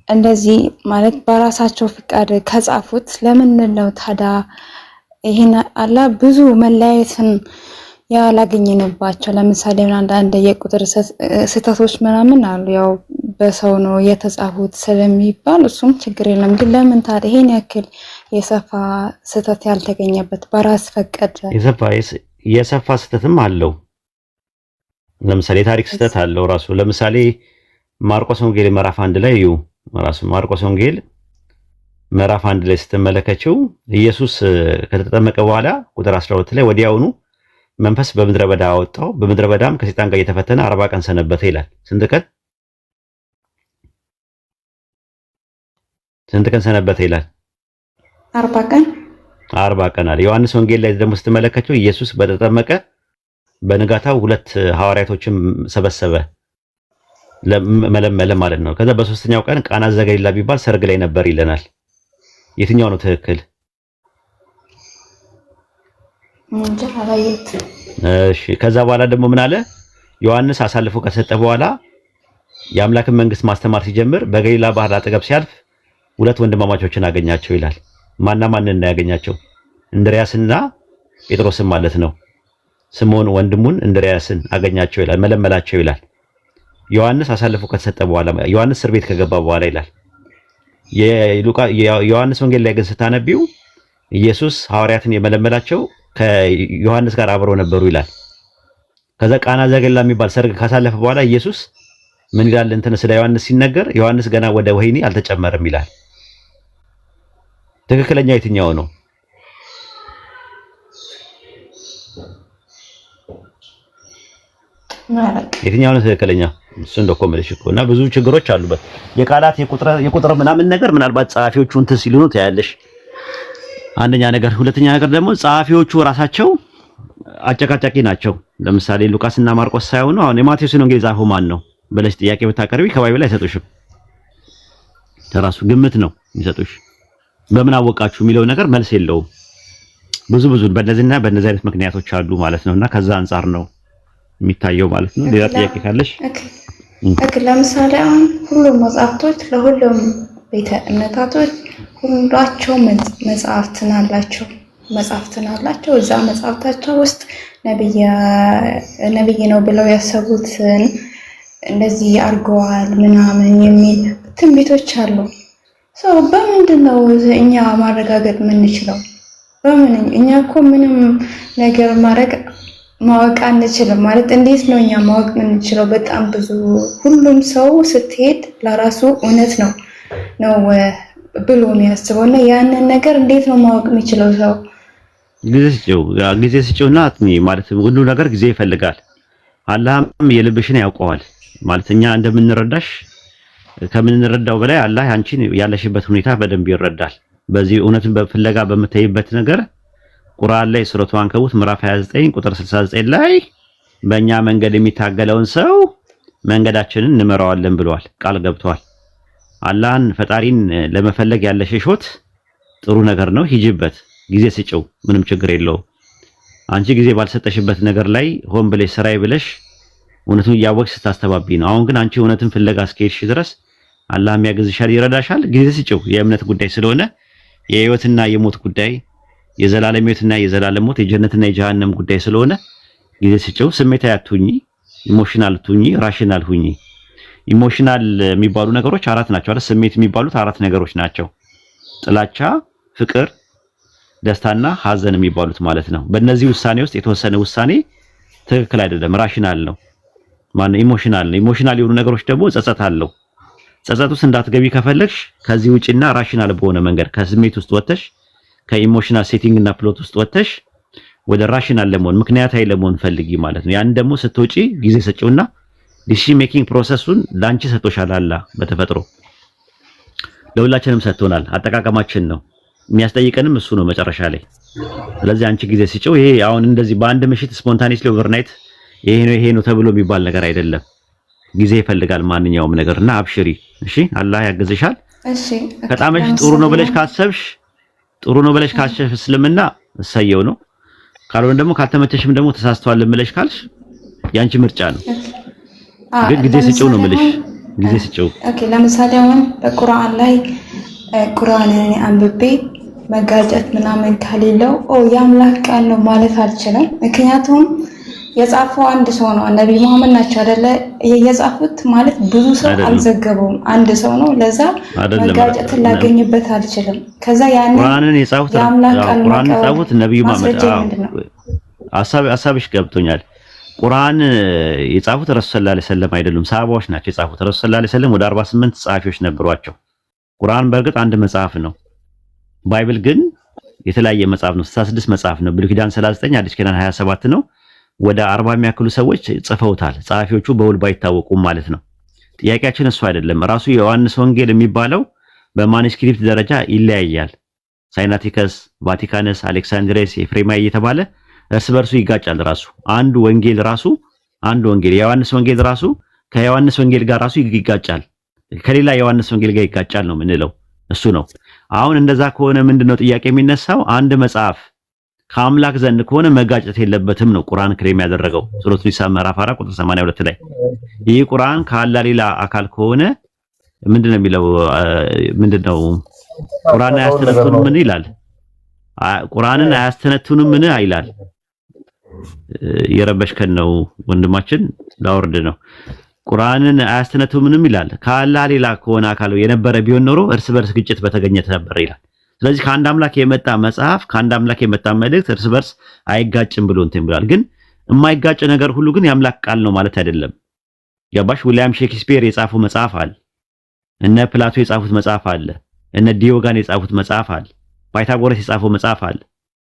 እንደዚህ ማለት በራሳቸው ፍቃድ ከጻፉት ለምን ነው ታዲያ ይሄን አላ ብዙ መለያየትን ያላገኘንባቸው? ለምሳሌ አንዳንድ የቁጥር ስህተቶች ምናምን አሉ። ያው በሰው ነው የተጻፉት ስለሚባል እሱም ችግር የለም። ግን ለምን ታዲያ ይሄን ያክል የሰፋ ስህተት ያልተገኘበት? በራስ ፈቃድ የሰፋ ስህተትም አለው። ለምሳሌ የታሪክ ስህተት አለው ራሱ። ለምሳሌ ማርቆስ ወንጌል ምዕራፍ 1 ላይ እዩ። ራሱ ማርቆስ ወንጌል ምዕራፍ 1 ላይ ስትመለከቱ ኢየሱስ ከተጠመቀ በኋላ ቁጥር 12 ላይ ወዲያውኑ መንፈስ በምድረ በዳ አወጣው፣ በምድረ በዳም ከሰይጣን ጋር እየተፈተነ 40 ቀን ሰነበተ ይላል። ስንት ቀን ሰነበተ ይላል? 40 ቀን አለ። ዮሐንስ ወንጌል ላይ ደግሞ ስትመለከቱ ኢየሱስ በተጠመቀ በንጋታው 2 ሐዋርያቶችን ሰበሰበ መለመለ ማለት ነው። ከዛ በሶስተኛው ቀን ቃና ዘገሊላ ቢባል ሰርግ ላይ ነበር ይለናል። የትኛው ነው ትክክል? እሺ ከዛ በኋላ ደግሞ ምን አለ? ዮሐንስ አሳልፎ ከሰጠ በኋላ የአምላክን መንግስት ማስተማር ሲጀምር በገሊላ ባህር አጠገብ ሲያልፍ 2 ወንድማማቾችን አገኛቸው ይላል። ማንን ያገኛቸው? እንድሪያስና ጴጥሮስን ማለት ነው። ስምዖን ወንድሙን እንድሪያስን አገኛቸው ይላል። መለመላቸው ይላል። ዮሐንስ አሳልፎ ከተሰጠ በኋላ ዮሐንስ እስር ቤት ከገባ በኋላ ይላል። የዮሐንስ ወንጌል ላይ ግን ስታነቢው ኢየሱስ ሐዋርያትን የመለመላቸው ከዮሐንስ ጋር አብረው ነበሩ ይላል። ከዛ ቃና ዘገሊላ የሚባል ሰርግ ካሳለፈ በኋላ ኢየሱስ ምን ይላል? እንትን ስለ ዮሐንስ ሲነገር ዮሐንስ ገና ወደ ወህኒ አልተጨመረም ይላል። ትክክለኛ የትኛው ነው? የትኛው ነው ትክክለኛ? እሱ እንደኮ መልሽ እኮ እና ብዙ ችግሮች አሉበት። የቃላት የቁጥር ምናምን ነገር ምናልባት ጸሐፊዎቹ እንትን ሲሉ ነው ታያለሽ። አንደኛ ነገር፣ ሁለተኛ ነገር ደግሞ ጸሐፊዎቹ ራሳቸው አጨቃጫቂ ናቸው። ለምሳሌ ሉቃስና ማርቆስ ሳይሆኑ አሁን የማቴዎስን ወንጌል ጻፈው ማን ነው ብለሽ ጥያቄ ብታቀርቢ ከባይብል አይሰጡሽም። ተራሱ ግምት ነው የሚሰጡሽ። በምን አወቃችሁ የሚለው ነገር መልስ የለውም። ብዙ በእነዚህና በእነዚህ አይነት ምክንያቶች አሉ ማለት ነውና ከዛ አንፃር ነው የሚታየው ማለት ነው። ሌላ ጥያቄ ካለሽ? ለምሳሌ አሁን ሁሉም መጽሐፍቶች ለሁሉም ቤተ እምነታቶች ሁላቸውም መጽሐፍትን አላቸው። እዛ መጽሐፍታቸው ውስጥ ነብይ ነው ብለው ያሰቡትን እንደዚህ አድርገዋል ምናምን የሚል ትንቢቶች አሉ። ሰው በምንድን ነው እኛ ማረጋገጥ የምንችለው? በምን? እኛ እኮ ምንም ነገር ማወቅ አንችልም። ማለት እንዴት ነው እኛ ማወቅ የምንችለው? በጣም ብዙ ሁሉም ሰው ስትሄድ ለራሱ እውነት ነው ብሎ የሚያስበው እና ያንን ነገር እንዴት ነው ማወቅ የሚችለው ሰው? ጊዜ ስጪውና አጥኚ ማለት ሁሉ ነገር ጊዜ ይፈልጋል። አላህም የልብሽን ያውቀዋል ማለት እኛ እንደምንረዳሽ ከምንረዳው በላይ አላህ አንቺን ያለሽበት ሁኔታ በደንብ ይረዳል። በዚህ እውነትን በፍለጋ በመተይበት ነገር ቁርአን ላይ ሱረቱ አንከቡት ምዕራፍ 29 ቁጥር 69 ላይ በእኛ መንገድ የሚታገለውን ሰው መንገዳችንን እንመራዋለን ብለዋል፣ ቃል ገብተዋል። አላህን ፈጣሪን ለመፈለግ ያለሽ ሾት ጥሩ ነገር ነው፣ ሂጂበት፣ ጊዜ ስጪው፣ ምንም ችግር የለውም። አንቺ ጊዜ ባልሰጠሽበት ነገር ላይ ሆን ብለሽ ስራይ ብለሽ እውነቱን እያወቅሽ ስታስተባቢ ነው። አሁን ግን አንቺ እውነትን ፍለጋ እስከሄድሽ ድረስ አላህም ያግዝሻል፣ ይረዳሻል። ጊዜ ስጪው። የእምነት ጉዳይ ስለሆነ የህይወትና የሞት ጉዳይ፣ የዘላለም ህይወትና የዘላለም ሞት፣ የጀነትና የጀሃነም ጉዳይ ስለሆነ ጊዜ ስጪው። ስሜታዊ አትሁኚ፣ ኢሞሽናል አትሁኚ፣ ራሽናል ሁኚ። ኢሞሽናል የሚባሉ ነገሮች አራት ናቸው አይደል? ስሜት የሚባሉት አራት ነገሮች ናቸው። ጥላቻ፣ ፍቅር፣ ደስታና ሀዘን የሚባሉት ማለት ነው። በእነዚህ ውሳኔ ውስጥ የተወሰነ ውሳኔ ትክክል አይደለም፣ ራሽናል ነው። ማን ኢሞሽናል ነው። ኢሞሽናል የሆኑ ነገሮች ደግሞ ጸጸት አለው። ጸጸት ውስጥ እንዳትገቢ ከፈለግሽ ከዚህ ውጪና ራሽናል በሆነ መንገድ ከስሜት ውስጥ ወጥተሽ ከኢሞሽናል ሴቲንግ እና ፕሎት ውስጥ ወጥተሽ ወደ ራሽናል ለመሆን ምክንያታዊ ለመሆን ፈልጊ ማለት ነው። ያን ደግሞ ስትወጪ ጊዜ ሰጪውና ዲሲሽን ሜኪንግ ፕሮሰሱን ላንቺ ሰጥቶሻል አላህ በተፈጥሮ ለሁላችንም ሰጥቶናል። አጠቃቀማችን ነው የሚያስጠይቀንም እሱ ነው መጨረሻ ላይ። ስለዚህ አንቺ ጊዜ ስጪው። ይሄ አሁን እንደዚህ በአንድ ምሽት ስፖንታኒስሊ ኦቨርናይት ይሄ ነው ተብሎ የሚባል ነገር አይደለም። ጊዜ ይፈልጋል ማንኛውም ነገርና አብሽሪ። እሺ አላህ ያግዝሻል። እሺ ከጣመሽ ጥሩ ነው ብለሽ ካሰብሽ እስልምና እሰየው ነው። ካልሆነ ደግሞ ካልተመቸሽም ደግሞ ተሳስተዋል ብለሽ ካልሽ ያንቺ ምርጫ ነው። ግን ጊዜ ስጪው ነው የምልሽ። ጊዜ ስጪው። ኦኬ ለምሳሌ አሁን በቁርአን ላይ ቁርአንን አንብቤ መጋጨት ምናምን ከሌለው የአምላክ ቃል ነው ማለት አልችልም። ምክንያቱም የጻፈው አንድ ሰው ነው፣ ነብይ መሐመድ ናቸው አይደለ? የጻፉት ማለት ብዙ ሰው አልዘገበውም፣ አንድ ሰው ነው። ለዛ መጋጨትን ላገኝበት አልችልም። ከዛ ያንን ቁርአንን የጻፉት ነብዩ መሐመድ ሐሳብሽ ገብቶኛል። ቁርአን የጻፉት ረሱል ሰለላሁ ዐለይሂ ወሰለም አይደሉም፣ ሰሃባዎች ናቸው የጻፉት። ረሱል ሰለላሁ ዐለይሂ ወሰለም ወደ 48 ጸሐፊዎች ነበሯቸው። ቁርአን በእርግጥ አንድ መጽሐፍ ነው። ባይብል ግን የተለያየ መጽሐፍ ነው። 66 መጽሐፍ ነው። ብሉይ ኪዳን 39፣ አዲስ ኪዳን 27 ነው። ወደ 40 የሚያክሉ ሰዎች ጽፈውታል። ጸሐፊዎቹ በውል ባይታወቁም ማለት ነው። ጥያቄያችን እሱ አይደለም። ራሱ የዮሐንስ ወንጌል የሚባለው በማኑስክሪፕት ደረጃ ይለያያል። ሳይናቲከስ፣ ቫቲካንስ፣ አሌክሳንድሪያስ፣ ኤፍሬማይ እየተባለ እርስ በርሱ ይጋጫል። ራሱ አንዱ ወንጌል የዮሐንስ ወንጌል ራሱ ከዮሐንስ ወንጌል ጋር ራሱ ይጋጫል። ከሌላ ዮሐንስ ወንጌል ጋር ይጋጫል ነው የምንለው። እሱ ነው። አሁን እንደዛ ከሆነ ምንድነው ጥያቄ የሚነሳው? አንድ መጽሐፍ ከአምላክ ዘንድ ከሆነ መጋጨት የለበትም ነው ቁርአን ክሬም ያደረገው ሱረቱ ኒሳ ምዕራፍ 4 ቁጥር 82 ላይ። ይህ ቁርአን ከአላህ ሌላ አካል ከሆነ ምንድነው የሚለው? ምንድነው ቁርአን አያስተነትኑም ምን ይላል? ቁርአንን አያስተነትኑም ምን ይላል? የረበሽከን ነው ወንድማችን፣ ላወርድ ነው። ቁርአንን አያስተነትኑም ይላል። ከአላህ ሌላ ከሆነ አካል የነበረ ቢሆን ኖሮ እርስ በርስ ግጭት በተገኘ ነበር ይላል። ስለዚህ ከአንድ አምላክ የመጣ መጽሐፍ ከአንድ አምላክ የመጣ መልእክት እርስ በርስ አይጋጭም ብሎ እንትን ብሏል። ግን የማይጋጭ ነገር ሁሉ ግን የአምላክ ቃል ነው ማለት አይደለም። ገባሽ? ዊሊያም ሼክስፒር የጻፈው መጽሐፍ አለ። እነ ፕላቶ የጻፉት መጽሐፍ አለ። እነ ዲዮጋን የጻፉት መጽሐፍ አለ። ፓይታጎረስ የጻፈው መጽሐፍ አለ።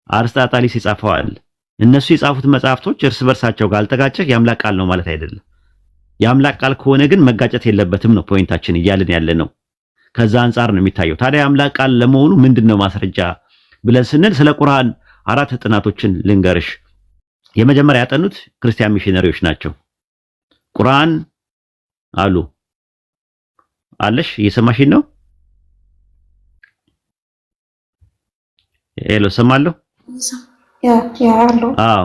አርስጣጣሊስ የጻፈው አለ። እነሱ የጻፉት መጽሐፍቶች እርስ በርሳቸው ካልተጋጨህ የአምላክ ቃል ነው ማለት አይደለም። የአምላክ ቃል ከሆነ ግን መጋጨት የለበትም ነው ፖይንታችን እያልን ያለ ነው። ከዛ አንጻር ነው የሚታየው። ታዲያ የአምላክ ቃል ለመሆኑ ምንድነው ማስረጃ ብለን ስንል ስለ ቁርአን 4 ጥናቶችን ልንገርሽ። የመጀመሪያ ያጠኑት ክርስቲያን ሚሽነሪዎች ናቸው። ቁርአን አሉ አለሽ እየሰማሽኝ ነው? ሄሎ ሰማለሁ። አዎ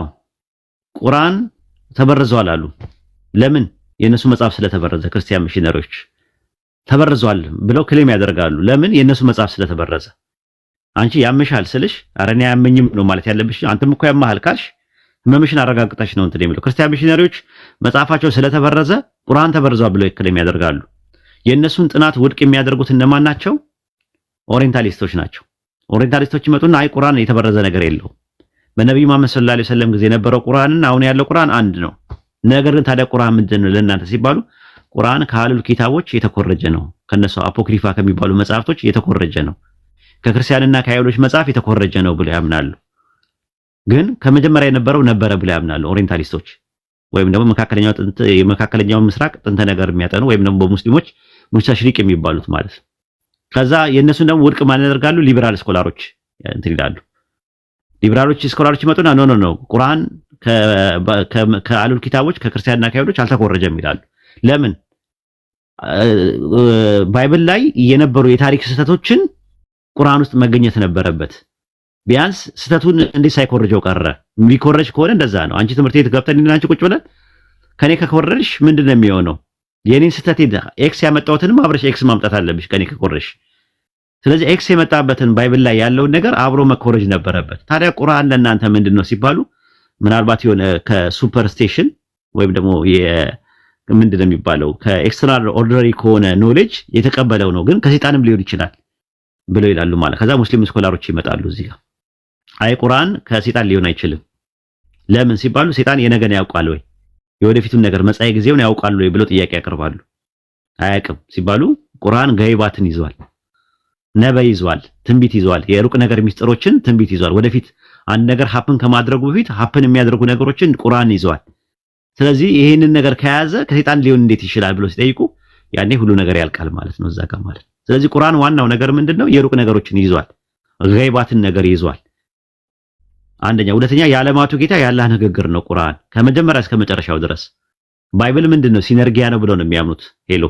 ቁርአን ተበርዟል አሉ። ለምን? የነሱ መጽሐፍ ስለተበረዘ። ክርስቲያን ሚሽነሪዎች ተበርዟል ብለው ክሌም ያደርጋሉ። ለምን? የነሱ መጽሐፍ ስለተበረዘ። አንቺ ያምሻል ስልሽ ኧረ እኔ አያመኝም ነው ማለት ያለብሽ። አንተም እኮ ያማሃል ካልሽ ህመምሽን አረጋግጠሽ ነው እንትን የሚለው። ክርስቲያን ሚሽነሪዎች መጽሐፋቸው ስለተበረዘ ቁርአን ተበርዟል ብለው ክሌም ያደርጋሉ። የነሱን ጥናት ውድቅ የሚያደርጉት እነማን ናቸው? ኦሪየንታሊስቶች ናቸው። ኦሪየንታሊስቶች ይመጡና አይ ቁርአን የተበረዘ ነገር የለውም፣ በነብዩ መሐመድ ሰለላሁ ዐለይሂ ወሰለም ጊዜ የነበረው ቁርአንና አሁን ያለው ቁርአን አንድ ነው። ነገር ግን ታዲያ ቁርአን ምንድነው ለእናንተ ሲባሉ ቁርአን ከአህሉል ኪታቦች የተኮረጀ ነው፣ ከነሱ አፖክሪፋ ከሚባሉ መጽሐፍቶች የተኮረጀ ነው፣ ከክርስቲያንና ከአይሁዶች መጽሐፍ የተኮረጀ ነው ብለው ያምናሉ። ግን ከመጀመሪያ የነበረው ነበረ ብለው ያምናሉ ኦሪየንታሊስቶች፣ ወይም ደግሞ የመካከለኛው ምስራቅ ጥንተ ነገር የሚያጠኑ ወይም ደግሞ በሙስሊሞች ሙስተሽሪቅ የሚባሉት ማለት ነው። ከዛ የነሱን ደግሞ ውድቅ ማን ያደርጋሉ? ሊበራል ስኮላሮች እንትን ይላሉ። ሊበራሎች ስኮላሮች ይመጡና ኖ ቁርአን ከአህሉል ኪታቦች ከክርስቲያንና ከአይሁዶች አልተኮረጀም ይላሉ። ለምን? ባይብል ላይ የነበሩ የታሪክ ስህተቶችን ቁርአን ውስጥ መገኘት ነበረበት። ቢያንስ ስህተቱን እንዴት ሳይኮረጀው ቀረ? የሚኮረጅ ከሆነ እንደዛ ነው። አንቺ ትምህርት ቤት ገብተን አንቺ ቁጭ ብለን ከኔ ከኮረጅሽ ምንድነው የሚሆነው? የኔን ስህተት ኤክስ ያመጣሁትንም አብረሽ ኤክስ ማምጣት አለብሽ ከኔ ከኮረጅሽ። ስለዚህ ኤክስ የመጣበትን ባይብል ላይ ያለውን ነገር አብሮ መኮረጅ ነበረበት። ታዲያ ቁርአን ለእናንተ ምንድነው ሲባሉ ምናልባት የሆነ ከሱፐርስቴሽን ወይም ደግሞ ምንድነው የሚባለው ከኤክስትራ ኦርዲነሪ ከሆነ ኖሌጅ የተቀበለው ነው፣ ግን ከሰይጣንም ሊሆን ይችላል ብለው ይላሉ ማለት። ከዛ ሙስሊም ስኮላሮች ይመጣሉ እዚህ ጋር አይ ቁርአን ከሰይጣን ሊሆን አይችልም። ለምን ሲባሉ ሰይጣን የነገን ያውቃል ወይ የወደፊቱን ነገር መጻኢ ጊዜውን ያውቃል ወይ ብለው ጥያቄ ያቀርባሉ። አያውቅም ሲባሉ ቁርአን ገይባትን ይዟል፣ ነበይ ይዟል፣ ትንቢት ይዟል፣ የሩቅ ነገር ሚስጥሮችን ትንቢት ይዟል። ወደፊት አንድ ነገር ሀፕን ከማድረጉ በፊት ሀፕን የሚያደርጉ ነገሮችን ቁርአን ይዟል። ስለዚህ ይሄንን ነገር ከያዘ ከሰይጣን ሊሆን እንዴት ይችላል ብለው ሲጠይቁ ያኔ ሁሉ ነገር ያልቃል ማለት ነው እዛ ጋር ማለት። ስለዚህ ቁርአን ዋናው ነገር ምንድነው? የሩቅ ነገሮችን ይዟል፣ ገይባትን ነገር ይዟል። አንደኛ። ሁለተኛ የዓለማቱ ጌታ የአላህ ንግግር ነው ቁርአን ከመጀመሪያ እስከ መጨረሻው ድረስ። ባይብል ምንድነው? ሲነርጊያ ነው ብለው ነው የሚያምኑት። ሄሎ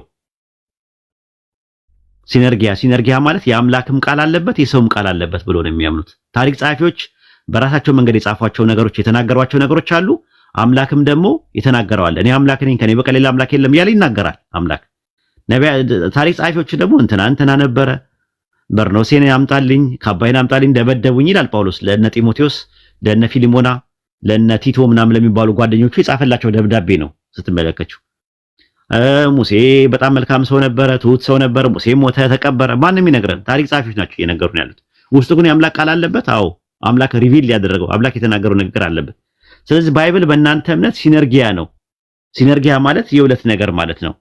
ሲነርጊያ ማለት የአምላክም ቃል አለበት የሰውም ቃል አለበት ብለው ነው የሚያምኑት። ታሪክ ጸሐፊዎች በራሳቸው መንገድ የጻፏቸው ነገሮች የተናገሯቸው ነገሮች አሉ። አምላክም ደግሞ የተናገረው አለ። እኔ አምላክ ነኝ ከኔ በቀር ሌላ አምላክ የለም እያለ ይናገራል አምላክ። ታሪክ ጸሐፊዎች ደግሞ እንትና ነበረ በርኖሴን ያምጣልኝ ካባይን አምጣልኝ ደበደቡኝ ይላል ጳውሎስ ለእነ ጢሞቴዎስ ለእነ ፊሊሞና ለእነ ቲቶ ምናምን ለሚባሉ ጓደኞቹ የጻፈላቸው ደብዳቤ ነው ስትመለከቱ። ሙሴ በጣም መልካም ሰው ነበረ፣ ትሁት ሰው ነበረ፣ ሙሴ ሞተ ተቀበረ። ማንም ይነግረን ታሪክ ጸሐፊዎች ናቸው እየነገሩን ያሉት። ውስጡ ግን የአምላክ ቃል አለበት። አዎ አምላክ ሪቪል ያደረገው አምላክ የተናገረው ንግግር አለበት። ስለዚህ ባይብል በእናንተ እምነት ሲነርጊያ ነው። ሲነርጊያ ማለት የሁለት ነገር ማለት ነው።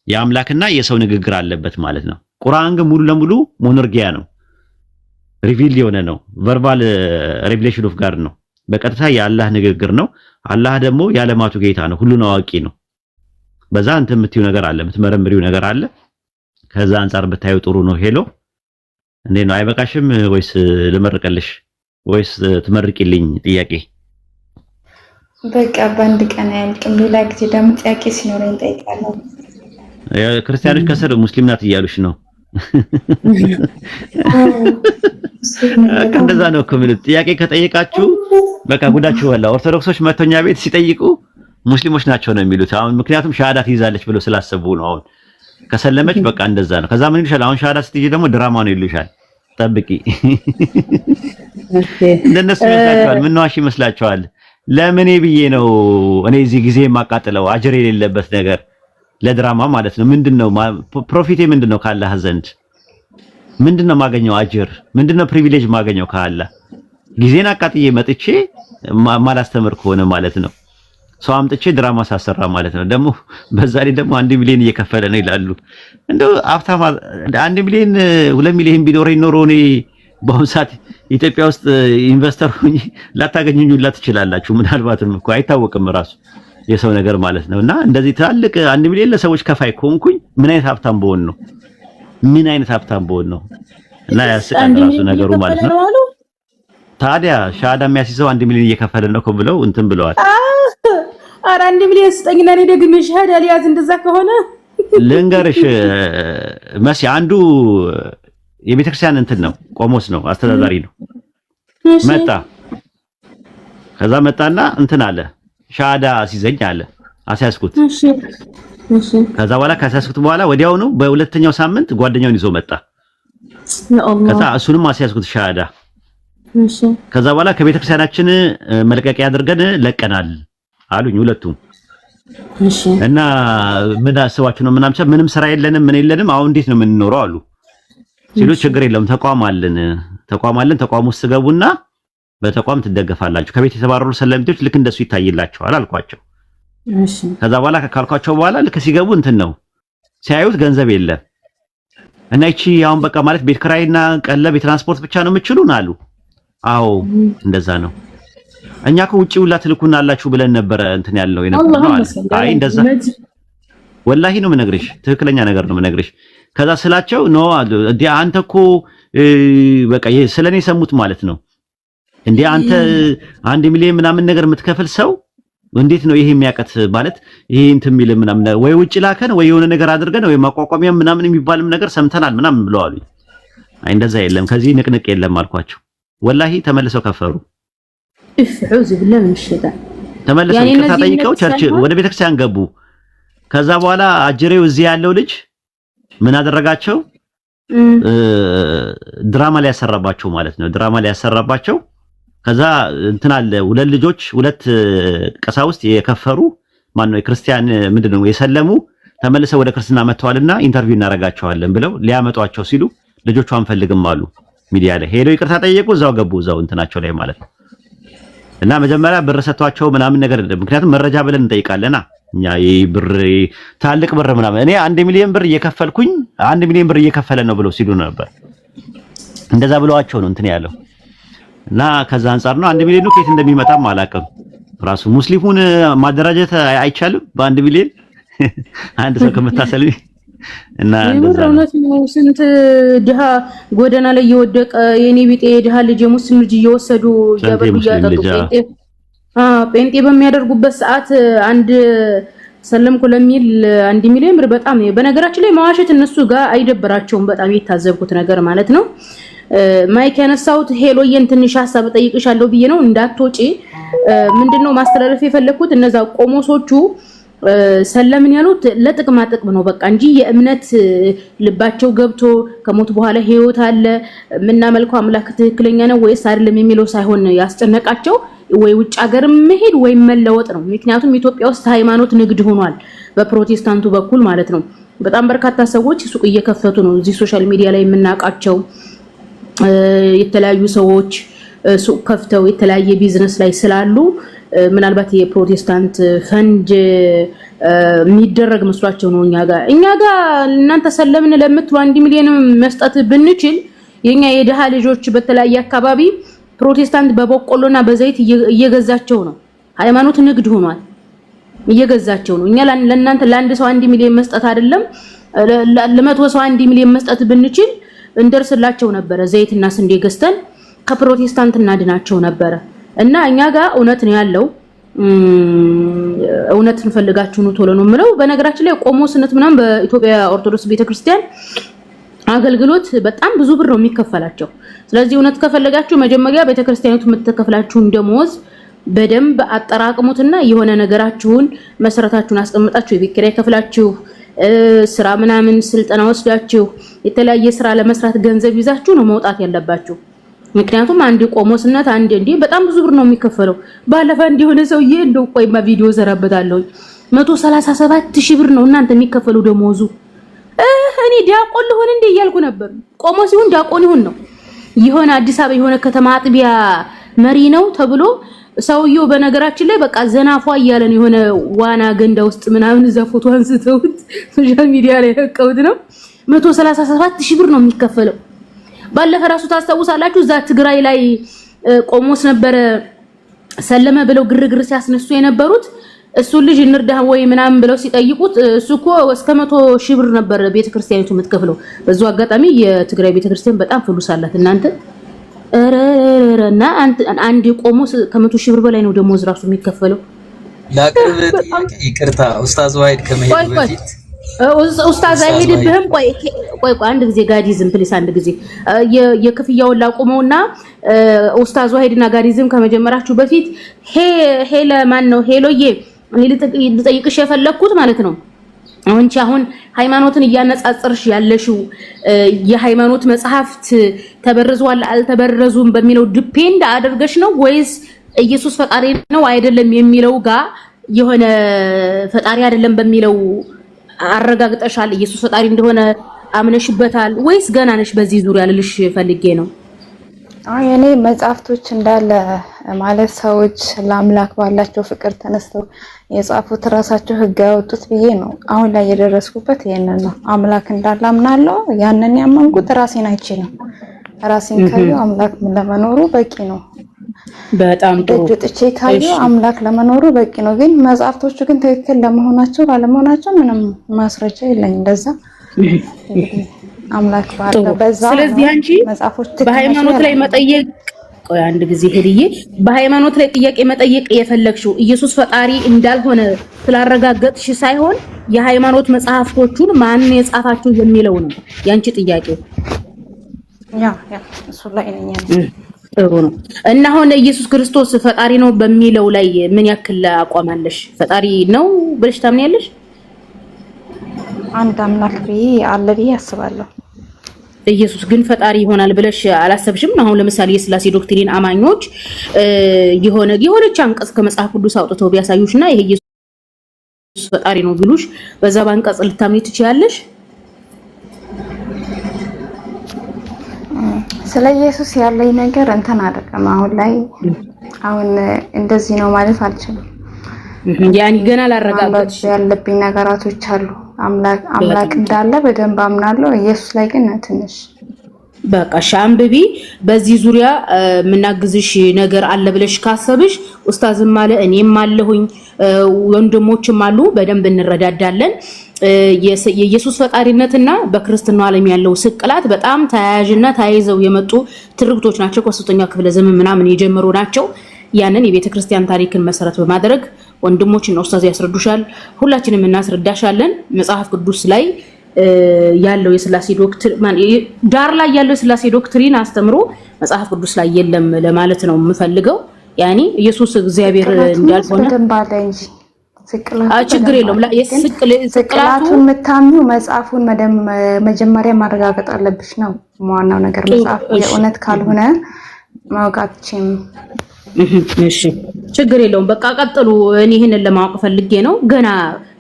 የአምላክና የሰው ንግግር አለበት ማለት ነው። ቁርአን ግን ሙሉ ለሙሉ ሞኖርጊያ ነው። ሪቪል የሆነ ነው። ቨርባል ሬቪሌሽን ኦፍ ጋድ ነው። በቀጥታ የአላህ ንግግር ነው። አላህ ደግሞ የዓለማቱ ጌታ ነው፣ ሁሉን አዋቂ ነው። በዛ አንተ የምትዩ ነገር አለ፣ የምትመረምሪው ነገር አለ። ከዛ አንፃር ብታዩ ጥሩ ነው። ሄሎ እንዴ ነው? አይበቃሽም ወይስ ልመርቅልሽ ወይስ ትመርቂልኝ? ጥያቄ በቃ በአንድ ቀን አያልቅም። ሌላ ጊዜ ደግሞ ጥያቄ ሲኖረኝ እጠይቃለሁ። ክርስቲያኖች ከስር ሙስሊም ናት እያሉሽ ነው። እንደዛ ነው እኮ የምልህ። ጥያቄ ከጠየቃችሁ በቃ ጉዳችሁ ወላ። ኦርቶዶክሶች መተኛ ቤት ሲጠይቁ ሙስሊሞች ናቸው ነው የሚሉት። አሁን ምክንያቱም ሻሃዳ ትይዛለች ብለው ስላሰቡ ነው። አሁን ከሰለመች በቃ እንደዛ ነው። ከዛ ምን ይልሻል? አሁን ሻሃዳ ስትይጂ ደግሞ ድራማ ነው ይልሻል። ጠብቂ። እንደነሱ ይመስላችኋል? ምን ዋሽ ይመስላችኋል? ለምን ብዬ ነው እኔ እዚህ ጊዜ የማቃጥለው አጅር የሌለበት ነገር ለድራማ ማለት ነው። ምንድነው ፕሮፊቴ? ምንድነው ካላህ ዘንድ ምንድነው ማገኘው አጅር? ምንድነው ፕሪቪሌጅ ማገኘው ካላህ? ጊዜን አቃጥዬ መጥቼ ማላስተምር ከሆነ ማለት ነው። ሰው አምጥቼ ድራማ ሳሰራ ማለት ነው። ደግሞ በዛ ላይ ደግሞ 1 ሚሊዮን እየከፈለ ነው ይላሉ። እንደው አፍታማ 1 ሚሊዮን 2 ሚሊዮን ቢኖር እኔ በአሁኑ ሰዓት ኢትዮጵያ ውስጥ ኢንቨስተር ሆኜ ላታገኙኝላ ትችላላችሁ። ምናልባትም እኮ አይታወቅም ራሱ የሰው ነገር ማለት ነውና እንደዚህ ትላልቅ 1 ሚሊዮን ለሰዎች ከፋይ ከሆንኩኝ ምን አይነት ሀብታም በሆን ነው? ምን አይነት ሀብታም በሆን ነው? እና ያስቃል ራሱ ነገሩ ማለት ነው። ታዲያ ሻሃዳ የሚያስይዘው 1 ሚሊዮን እየከፈለ ነው ብለው እንትን ብለዋል። ኧረ 1 ሚሊዮን ስጠኝና እኔ ደግሜ ሻሃዳ ሊያዝ እንደዛ ከሆነ ልንገርሽ መሲ አንዱ የቤተክርስቲያን እንትን ነው፣ ቆሞስ ነው፣ አስተዳዳሪ ነው። መጣ ከዛ መጣና እንትን አለ ሻሃዳ አስይዘኝ አለ። አስያዝኩት። እሺ ከዛ በኋላ ካስያዝኩት በኋላ ወዲያውኑ በሁለተኛው ሳምንት ጓደኛውን ይዞ መጣ። ከዛ እሱንም አስያዝኩት ሻሃዳ። እሺ ከዛ በኋላ ከቤተክርስቲያናችን መልቀቂያ አድርገን ለቀናል አሉኝ ሁለቱም። እሺ እና ምን አስባችሁ ነው? ምንም ስራ የለንም ምን የለንም አሁን እንዴት ነው የምንኖረው አሉ። ሲሉ ችግር የለውም ተቋም አለን ተቋም ውስጥ ገቡና በተቋም ትደገፋላችሁ። ከቤት የተባረሩ ሰለምቴዎች ልክ እንደሱ ይታይላቸዋል አልኳቸው። እሺ ከዛ በኋላ ካልኳቸው በኋላ ልክ ሲገቡ እንትን ነው ሲያዩት ገንዘብ የለም እና እቺ አሁን በቃ ማለት ቤት ኪራይና ቀለብ የትራንስፖርት ብቻ ነው የምትችሉን አሉ። አዎ እንደዛ ነው። እኛ ከውጪ ሁላ ትልኩናላችሁ ብለን ነበረ እንትን ያለው የነበረው አለ። አይ እንደዛ ወላሂ ነው የምነግርሽ፣ ትክክለኛ ነገር ነው የምነግርሽ። ከዛ ስላቸው ኖ እንዴ አንተ እኮ በቃ ስለኔ ሰሙት ማለት ነው እንዴ አንተ 1 ሚሊዮን ምናምን ነገር የምትከፍል ሰው እንዴት ነው ይሄ የሚያቀት ማለት ይሄ እንትን የሚል ምናምን ወይ ውጪ ላከን ወይ የሆነ ነገር አድርገን ወይ ማቋቋሚያ ምናምን የሚባልም ነገር ሰምተናል ምናምን ብለዋል። አይ እንደዛ የለም ከዚህ ንቅንቅ የለም አልኳቸው። ወላሂ ተመልሰው ከፈሩ። እፍዑዝ ቢላህ ምን ሸይጣን ተመልሰው ከተጠይቀው ቸርች ወደ ቤተክርስቲያን ገቡ። ከዛ በኋላ አጅሬው እዚህ ያለው ልጅ ምን አደረጋቸው? ድራማ ላይ ያሰራባቸው ማለት ነው። ድራማ ላይ ያሰራባቸው። ከዛ እንትን አለ ሁለት ቀሳውስት የከፈሩ ማን ነው የክርስቲያን ምንድነው የሰለሙ ተመልሰው ወደ ክርስትና መጥተዋልና ኢንተርቪው እናረጋቸዋለን ብለው ሊያመጧቸው ሲሉ ልጆቹ አንፈልግም አሉ። ሚዲያ ላይ ሄደው ይቅርታ ጠየቁ። እዛው ገቡ እዛው እንትናቸው ላይ ማለት ነው። እና መጀመሪያ ብር ሰጥቷቸው ምናምን ነገር ምክንያቱም መረጃ ብለን እንጠይቃለና እኛ ብር ታልቅ ብር ምናምን እኔ 1 ሚሊዮን ብር እየከፈልኩኝ 1 ሚሊዮን ብር እየከፈለ ነው ብለው ሲሉ ነበር። እንደዛ ብለዋቸው ነው እንትን ያለው እና ከዛ አንፃር ነው 1 ሚሊዮን ከየት እንደሚመጣም አላውቅም። ራሱ ሙስሊሙን ማደራጀት አይቻልም በ1 ሚሊዮን አንድ ሰው ከመታሰልኝ እና እንደዛ ነው። ስንት ድሃ ጎዳና ላይ የወደቀ የኔ ቢጤ ድሃ ልጅ የሙስሊም ልጅ እየወሰዱ ያበቁያጠቁ ጴንጤ በሚያደርጉበት ሰዓት አንድ ሰለምኩ ለሚል 1 ሚሊዮን ብር በጣም በነገራችን ላይ መዋሸት እነሱ ጋር አይደብራቸውም። በጣም የታዘብኩት ነገር ማለት ነው። ማይክ ያነሳውት ሄሎየን ትንሽ ሐሳብ ጠይቅሻለሁ ብዬ ነው እንዳትወጪ። ምንድነው ማስተላለፍ የፈለኩት እነዛ ቆሞሶቹ ሰለምን ያሉት ለጥቅማ ጥቅም ነው በቃ እንጂ የእምነት ልባቸው ገብቶ ከሞት በኋላ ህይወት አለ ምናመልከው አምላክ ትክክለኛ ነው ወይስ አይደለም የሚለው ሳይሆን ያስጨነቃቸው ወይ ውጭ ሀገር መሄድ ወይ መለወጥ ነው። ምክንያቱም ኢትዮጵያ ውስጥ ሃይማኖት ንግድ ሆኗል በፕሮቴስታንቱ በኩል ማለት ነው። በጣም በርካታ ሰዎች ሱቅ እየከፈቱ ነው። እዚህ ሶሻል ሚዲያ ላይ የምናውቃቸው የተለያዩ ሰዎች ሱቅ ከፍተው የተለያየ ቢዝነስ ላይ ስላሉ ምናልባት የፕሮቴስታንት ፈንድ የሚደረግ መስሏቸው ነው እኛ ጋር እናንተ ሰለምን ለምትሉ 1 ሚሊዮን መስጠት ብንችል የኛ የደሃ ልጆች በተለያየ አካባቢ ፕሮቴስታንት በበቆሎና በዘይት እየገዛቸው ነው። ሃይማኖት ንግድ ሆኗል እየገዛቸው ነው። እኛ ለእናንተ ለአንድ ሰው 1 ሚሊዮን መስጠት አይደለም ለመቶ ሰው 1 ሚሊዮን መስጠት ብንችል እንደርስላቸው ነበር። ዘይትና ስንዴ ገዝተን ከፕሮቴስታንት እናድናቸው ነበር። እና እኛ ጋር እውነት ነው ያለው። እውነት እንፈልጋችሁ ነው ቶሎ ነው የምለው። በነገራችን ላይ ቆሞስነት ምናምን በኢትዮጵያ ኦርቶዶክስ ቤተክርስቲያን አገልግሎት በጣም ብዙ ብር ነው የሚከፈላቸው። ስለዚህ እውነት ከፈለጋችሁ መጀመሪያ ቤተክርስቲያኒቱ የምትከፍላችሁን ደሞዝ በደንብ አጠራቅሙትና የሆነ ነገራችሁን መሰረታችሁን አስቀምጣችሁ የቤት ኪራይ ከፍላችሁ ስራ ምናምን ስልጠና ወስዳችሁ የተለያየ ስራ ለመስራት ገንዘብ ይዛችሁ ነው መውጣት ያለባችሁ። ምክንያቱም አንድ ቆሞስነት አንድ እንዴ በጣም ብዙ ብር ነው የሚከፈለው። ባለፈ እንደሆነ ሰውዬ እንደው ቆይማ ቪዲዮ ዘራበታለሁ 137,000 ብር ነው እናንተ የሚከፈለው ደሞዙ። እኔ ዲያቆን ልሆን እንዴ እያልኩ ነበር። ቆሞስ ይሁን ዲያቆን ይሁን ነው የሆነ አዲስ አበባ የሆነ ከተማ አጥቢያ መሪ ነው ተብሎ ሰውየው በነገራችን ላይ በቃ ዘናፏ እያለን የሆነ ዋና ገንዳ ውስጥ ምናምን እዛ ፎቶ አንስተውት ሶሻል ሚዲያ ላይ ያቀውት ነው 137,000 ብር ነው የሚከፈለው። ባለፈ ራሱ ታስታውሳላችሁ እዛ ትግራይ ላይ ቆሞስ ነበረ ሰለመ ብለው ግርግር ሲያስነሱ የነበሩት እሱ ልጅ እንርዳህ ወይ ምናምን ብለው ሲጠይቁት እሱ እኮ እስከ 100,000 ብር ነበር ቤተክርስቲያኒቱ የምትከፍለው። በዛው አጋጣሚ የትግራይ ቤተክርስቲያን በጣም ፍሉስ አላት እናንተ እና አንድ ቆሞስ ከ100,000 ብር በላይ ነው ደሞዝ ራሱ የሚከፈለው። ላቅርብ ጥያቄ ይቅርታ ኡስታዝ ዋሂድ ከመሄድ በፊት ኡስታዝ አይሄድብህም። ቆይ አንድ ጊዜ ጋዲዝም ፕሊስ አንድ ጊዜ የክፍያውን ላቆመውና ኡስታዝ ዋሂድና ጋዲዝም ከመጀመራችሁ በፊት ሄለ ማን ነው ሄሎዬ እኔ ልጠይቅሽ የፈለኩት ማለት ነው አሁን ሃይማኖትን እያነጻጸርሽ ያለሽው የሃይማኖት መጽሐፍት ተበረዟል አልተበረዙም በሚለው ዲፔንድ አድርገሽ ነው ወይስ ኢየሱስ ፈጣሪ ነው አይደለም የሚለው ጋር የሆነ ፈጣሪ አይደለም በሚለው አረጋግጠሻል ኢየሱስ ፈጣሪ እንደሆነ አምነሽበታል ወይስ ገና ነሽ በዚህ ዙሪያ ልልሽ ፈልጌ ነው? እኔ መጽሐፍቶች እንዳለ ማለት ሰዎች ለአምላክ ባላቸው ፍቅር ተነስተው የጻፉት ራሳቸው ህግ ያወጡት ብዬ ነው አሁን ላይ የደረስኩበት ይሄንን ነው። አምላክ እንዳለ አምናለሁ። ያንን ያመንኩት ራሴን አይቼ ነው። ራሴን ካየሁ አምላክ ለመኖሩ በቂ ነው። በጣም ጥሩ ጥቼ ካየሁ አምላክ ለመኖሩ በቂ ነው። ግን መጽሐፍቶቹ ግን ትክክል ለመሆናቸው ባለመሆናቸው ምንም ማስረጃ የለኝም። እንደዛ አምላክ ባለው በዛ ስለዚህ አንቺ በሃይማኖት ላይ መጠየቅ ቆይ አንድ ጊዜ ሄድዬ በሃይማኖት ላይ ጥያቄ መጠየቅ የፈለግሽው ኢየሱስ ፈጣሪ እንዳልሆነ ስላረጋገጥሽ ሳይሆን የሃይማኖት መጽሐፍቶቹን ማን የጻፋቸው የሚለው ነው ያንቺ ጥያቄ። ያ እሱ ላይ ነኝ ጥሩ ነው። እና አሁን ኢየሱስ ክርስቶስ ፈጣሪ ነው በሚለው ላይ ምን ያክል አቋም አለሽ? ፈጣሪ ነው ብለሽ ታምኛለሽ? አንድ አምላክ አለ ብዬ አስባለሁ። ኢየሱስ ግን ፈጣሪ ይሆናል ብለሽ አላሰብሽም? አሁን ለምሳሌ የሥላሴ ዶክትሪን አማኞች የሆነች አንቀጽ ከመጽሐፍ ቅዱስ አውጥተው ቢያሳዩሽና ይሄ ኢየሱስ ፈጣሪ ነው ቢሉሽ በዛ ባንቀጽ ልታምኚ ትችያለሽ? ስለ ኢየሱስ ያለኝ ነገር እንትን አይደለም። አሁን እንደዚህ ነው ማለት አልችልም። ያኒ ገና ላረጋግጥሽ ያለብኝ ነገራቶች አሉ። አምላክ እንዳለ በደንብ አምናለሁ። ኢየሱስ ላይ ግን ትንሽ በቃ ሻምብቢ በዚህ ዙሪያ ምናግዝሽ ነገር አለ ብለሽ ካሰብሽ ኡስታዝም አለ እኔም አለሁኝ ወንድሞችም አሉ በደንብ እንረዳዳለን። የኢየሱስ ፈጣሪነትና በክርስትናው ዓለም ያለው ስቅላት በጣም ተያያዥና ተያይዘው የመጡ ትርክቶች ናቸው። ከ3ኛው ክፍለ ዘመን ምናምን የጀመሩ ናቸው። ያንን የቤተክርስቲያን ታሪክን መሰረት በማድረግ ወንድሞችና ኡስታዝ ያስረዱሻል፣ ሁላችንም እናስረዳሻለን። መጽሐፍ ቅዱስ ላይ ያለው የሥላሴ ዶክትሪን ዳር ላይ ያለው የሥላሴ ዶክትሪን አስተምሮ መጽሐፍ ቅዱስ ላይ የለም ለማለት ነው የምፈልገው። ያኒ ኢየሱስ እግዚአብሔር እንዳልሆነ ደንባለ እንጂ ችግር የለውም። ስቅላቱን የምታምኚው መጽሐፉን መጀመሪያ ማረጋገጥ አለብሽ ነው ዋናው ነገር። መጽሐፉ የእውነት ካልሆነ ማውቃትችም እሺ ችግር የለውም። በቃ ቀጥሉ። እኔ ይሄንን ለማወቅ ፈልጌ ነው። ገና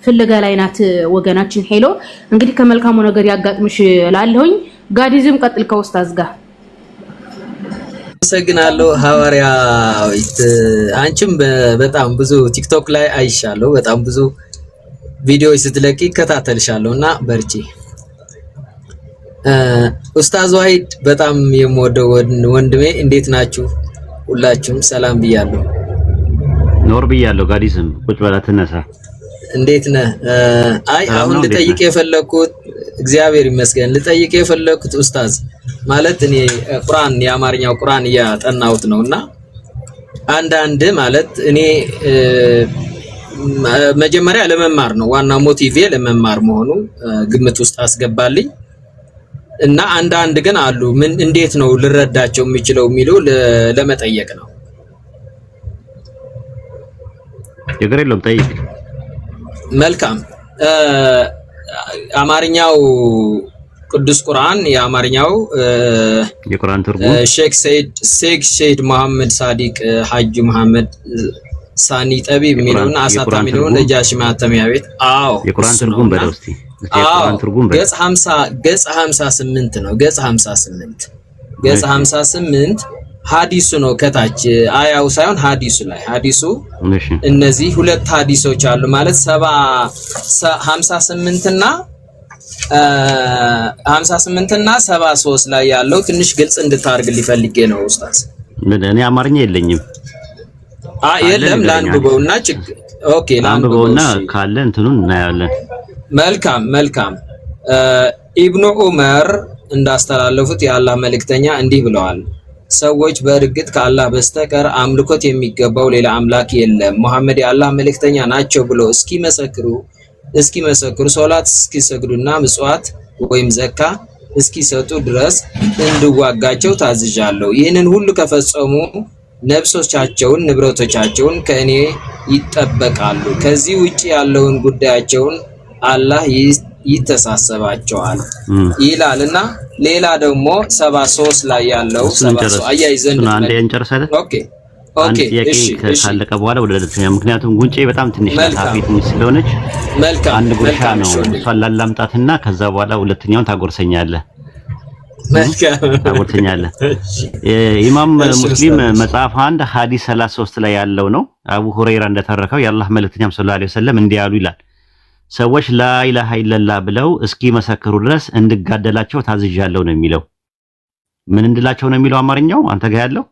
ፍለጋ ላይ ናት ወገናችን። ሄሎ እንግዲህ ከመልካሙ ነገር ያጋጥምሽ እላለሁኝ። ጋዲዝም ቀጥል ከኡስታዝ ጋር። አመሰግናለሁ ሐዋርያዊት። አንቺም በጣም ብዙ ቲክቶክ ላይ አይሻለሁ፣ በጣም ብዙ ቪዲዮዎች ስትለቂ እከታተልሻለሁና በርቺ። ኡስታዝ ዋሂድ በጣም የምወደው ወንድሜ እንዴት ናችሁ? ሁላችሁም ሰላም ብያለሁ። ኖር ብያለሁ። ጋዲዝም ቁጭ በላ ተነሳ። እንዴት ነህ? አይ አሁን ልጠይቅ የፈለኩት እግዚአብሔር ይመስገን ልጠይቅ የፈለኩት ኡስታዝ ማለት እኔ ቁርአን የአማርኛው ቁርአን ያጠናሁት ነውና አንዳንድ ማለት እኔ መጀመሪያ ለመማር ነው ዋና ሞቲቬ ለመማር መሆኑ ግምት ውስጥ አስገባልኝ እና አንዳንድ ግን አሉ ምን እንዴት ነው ልረዳቸው የሚችለው የሚለው ለመጠየቅ ነው። ችግር የለውም ጠይቅ። መልካም አማርኛው ቅዱስ ቁርአን የአማርኛው የቁርአን ትርጉም ሼክ ሰይድ መሐመድ ሳዲቅ ሐጂ መሐመድ ሳኒ ጠቢብ የሚለውና አሳታሚ ነው ነጃሺ ማተሚያ ቤት። አዎ የቁርአን ትርጉም በለው እስቲ። የቁርአን ትርጉም ገጽ 58 ነው። ገጽ 58 ሐዲሱ ነው ከታች አያው ሳይሆን ሐዲሱ ላይ ሐዲሱ እነዚህ ሁለት ሐዲሶች አሉ ማለት 58 እና 58 እና 73 ላይ ያለው ትንሽ ግልጽ እንድታርግልኝ ፈልጌ ነው ኡስታዝ። እኔ አማርኛ የለኝም። የለም ላንብበውና ኦኬ ላንብበውና ካለ እንትኑን እናያለን። መልካም ኢብኑ ዑመር እንዳስተላለፉት የአላህ መልእክተኛ እንዲህ ብለዋል። ሰዎች በእርግጥ ከአላህ በስተቀር አምልኮት የሚገባው ሌላ አምላክ የለም፣ መሐመድ የአላህ መልእክተኛ ናቸው ብሎ እስኪመሰክሩ ሶላት እስኪሰግዱና ምጽዋት ወይም ዘካ እስኪሰጡ ድረስ እንድዋጋቸው ታዝዣለሁ። ይህንን ሁሉ ከፈጸሙ ነፍሶቻቸውን ንብረቶቻቸውን ከእኔ ይጠበቃሉ። ከዚህ ውጪ ያለውን ጉዳያቸውን አላህ ይተሳሰባቸዋል ይላልና ሌላ ደግሞ 73 ላይ ያለው 73 አያይዘን አንዴ እንጨርሳለን። ኦኬ እሺ ካለቀ በኋላ ወደ ለተኛ ምክንያቱም ጉንጬ በጣም ትንሽ ታፊት ስለሆነች አንድ ጉርሻ ነው እሷን ላላምጣትና ከዛ በኋላ ሁለተኛውን ታጎርሰኛለህ። ታጎርሰኛለህ። ኢማም ሙስሊም መጽሐፍ 1 ሐዲስ 33 ላይ ያለው ነው። አቡ ሁረይራ እንደተረከው የአላህ መልእክተኛም ሰለላሁ ዐለይሂ ወሰለም እንዲህ ያሉ ይላል። ሰዎች ላኢላሃ ኢለላህ ብለው እስኪ መሰክሩ ድረስ እንድጋደላቸው ታዝዣለሁ ነው የሚለው። ምን እንድላቸው ነው የሚለው አማርኛው አንተ ጋር ያለው?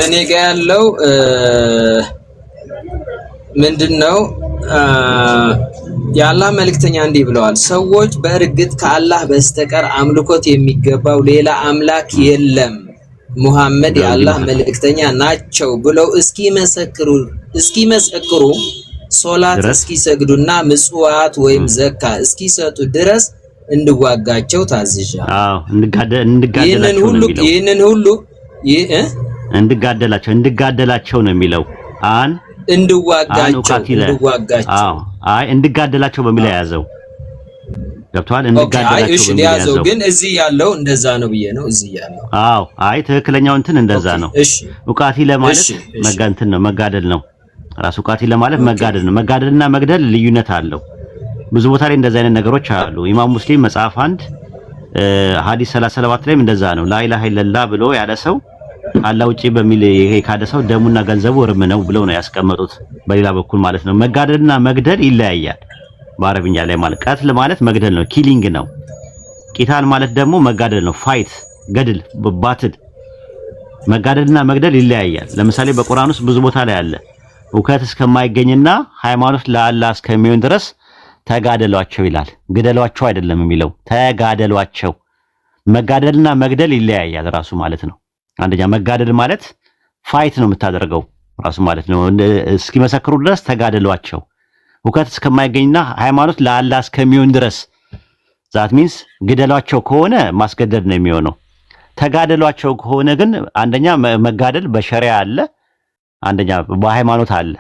እኔ ጋር ያለው ምንድነው? የአላህ መልእክተኛ እንዲህ ብለዋል። ሰዎች በእርግጥ ከአላህ በስተቀር አምልኮት የሚገባው ሌላ አምላክ የለም፣ ሙሐመድ የአላህ መልእክተኛ ናቸው ብለው እስኪመሰክሩ ሶላት እስኪሰግዱና ምጽዋት ወይም ዘካ እስኪሰጡ ድረስ እንድዋጋቸው ታዝዣለሁ። ይህንን ሁሉ እንድጋደላቸው ነው የሚለው። እንድጋደላቸው በሚለው ያዘው ገብቷል። እንድጋደላቸው በሚለው ያዘው ግን እዚህ ያለው እንደዛ ነው ብዬ ነው እዚህ ያለው። ትክክለኛው እንትን እንደዛ ነው። ኡቃቲ ለማለት መጋንትን ነው መጋደል ነው። ራሱ ኡቃቲ ለማለት መጋደል ነው። መጋደልና መግደል ልዩነት አለው። ብዙ ቦታ ላይ እንደዛ አይነት ነገሮች አሉ። ኢማም ሙስሊም መጽሐፍ 1 ሐዲስ 37 ላይም እንደዛ ነው። ላኢላሃ ኢለላህ ብሎ ያለ ሰው አላህ ውጪ በሚል ይሄ ካደ ሰው ደሙና ገንዘቡ እርም ነው ብለው ነው ያስቀመጡት። በሌላ በኩል ማለት ነው መጋደልና መግደል ይለያያል። በአረብኛ ላይ ማለት ቀትል ማለት መግደል ነው፣ ኪሊንግ ነው። ቂታል ማለት ደግሞ መጋደል ነው፣ ፋይት ገድል ባትል። መጋደልና መግደል ይለያያል። ለምሳሌ በቁርአን ውስጥ ብዙ ቦታ ላይ አለ ውከት እስከማይገኝና ሃይማኖት ለአላህ እስከሚሆን ድረስ ተጋደሏቸው ይላል። ግደሏቸው አይደለም የሚለው ተጋደሏቸው። መጋደልና መግደል ይለያያል ራሱ ማለት ነው። አንደኛ መጋደል ማለት ፋይት ነው የምታደርገው ራሱ ማለት ነው። እስኪመሰክሩ ድረስ ተጋደሏቸው። ውከት እስከማይገኝና ሃይማኖት ለአላህ እስከሚሆን ድረስ ዛት ሚንስ ግደሏቸው ከሆነ ማስገደድ ነው የሚሆነው። ተጋደሏቸው ከሆነ ግን አንደኛ መጋደል በሸሪዓ አለ፣ አንደኛ በሃይማኖት አለ።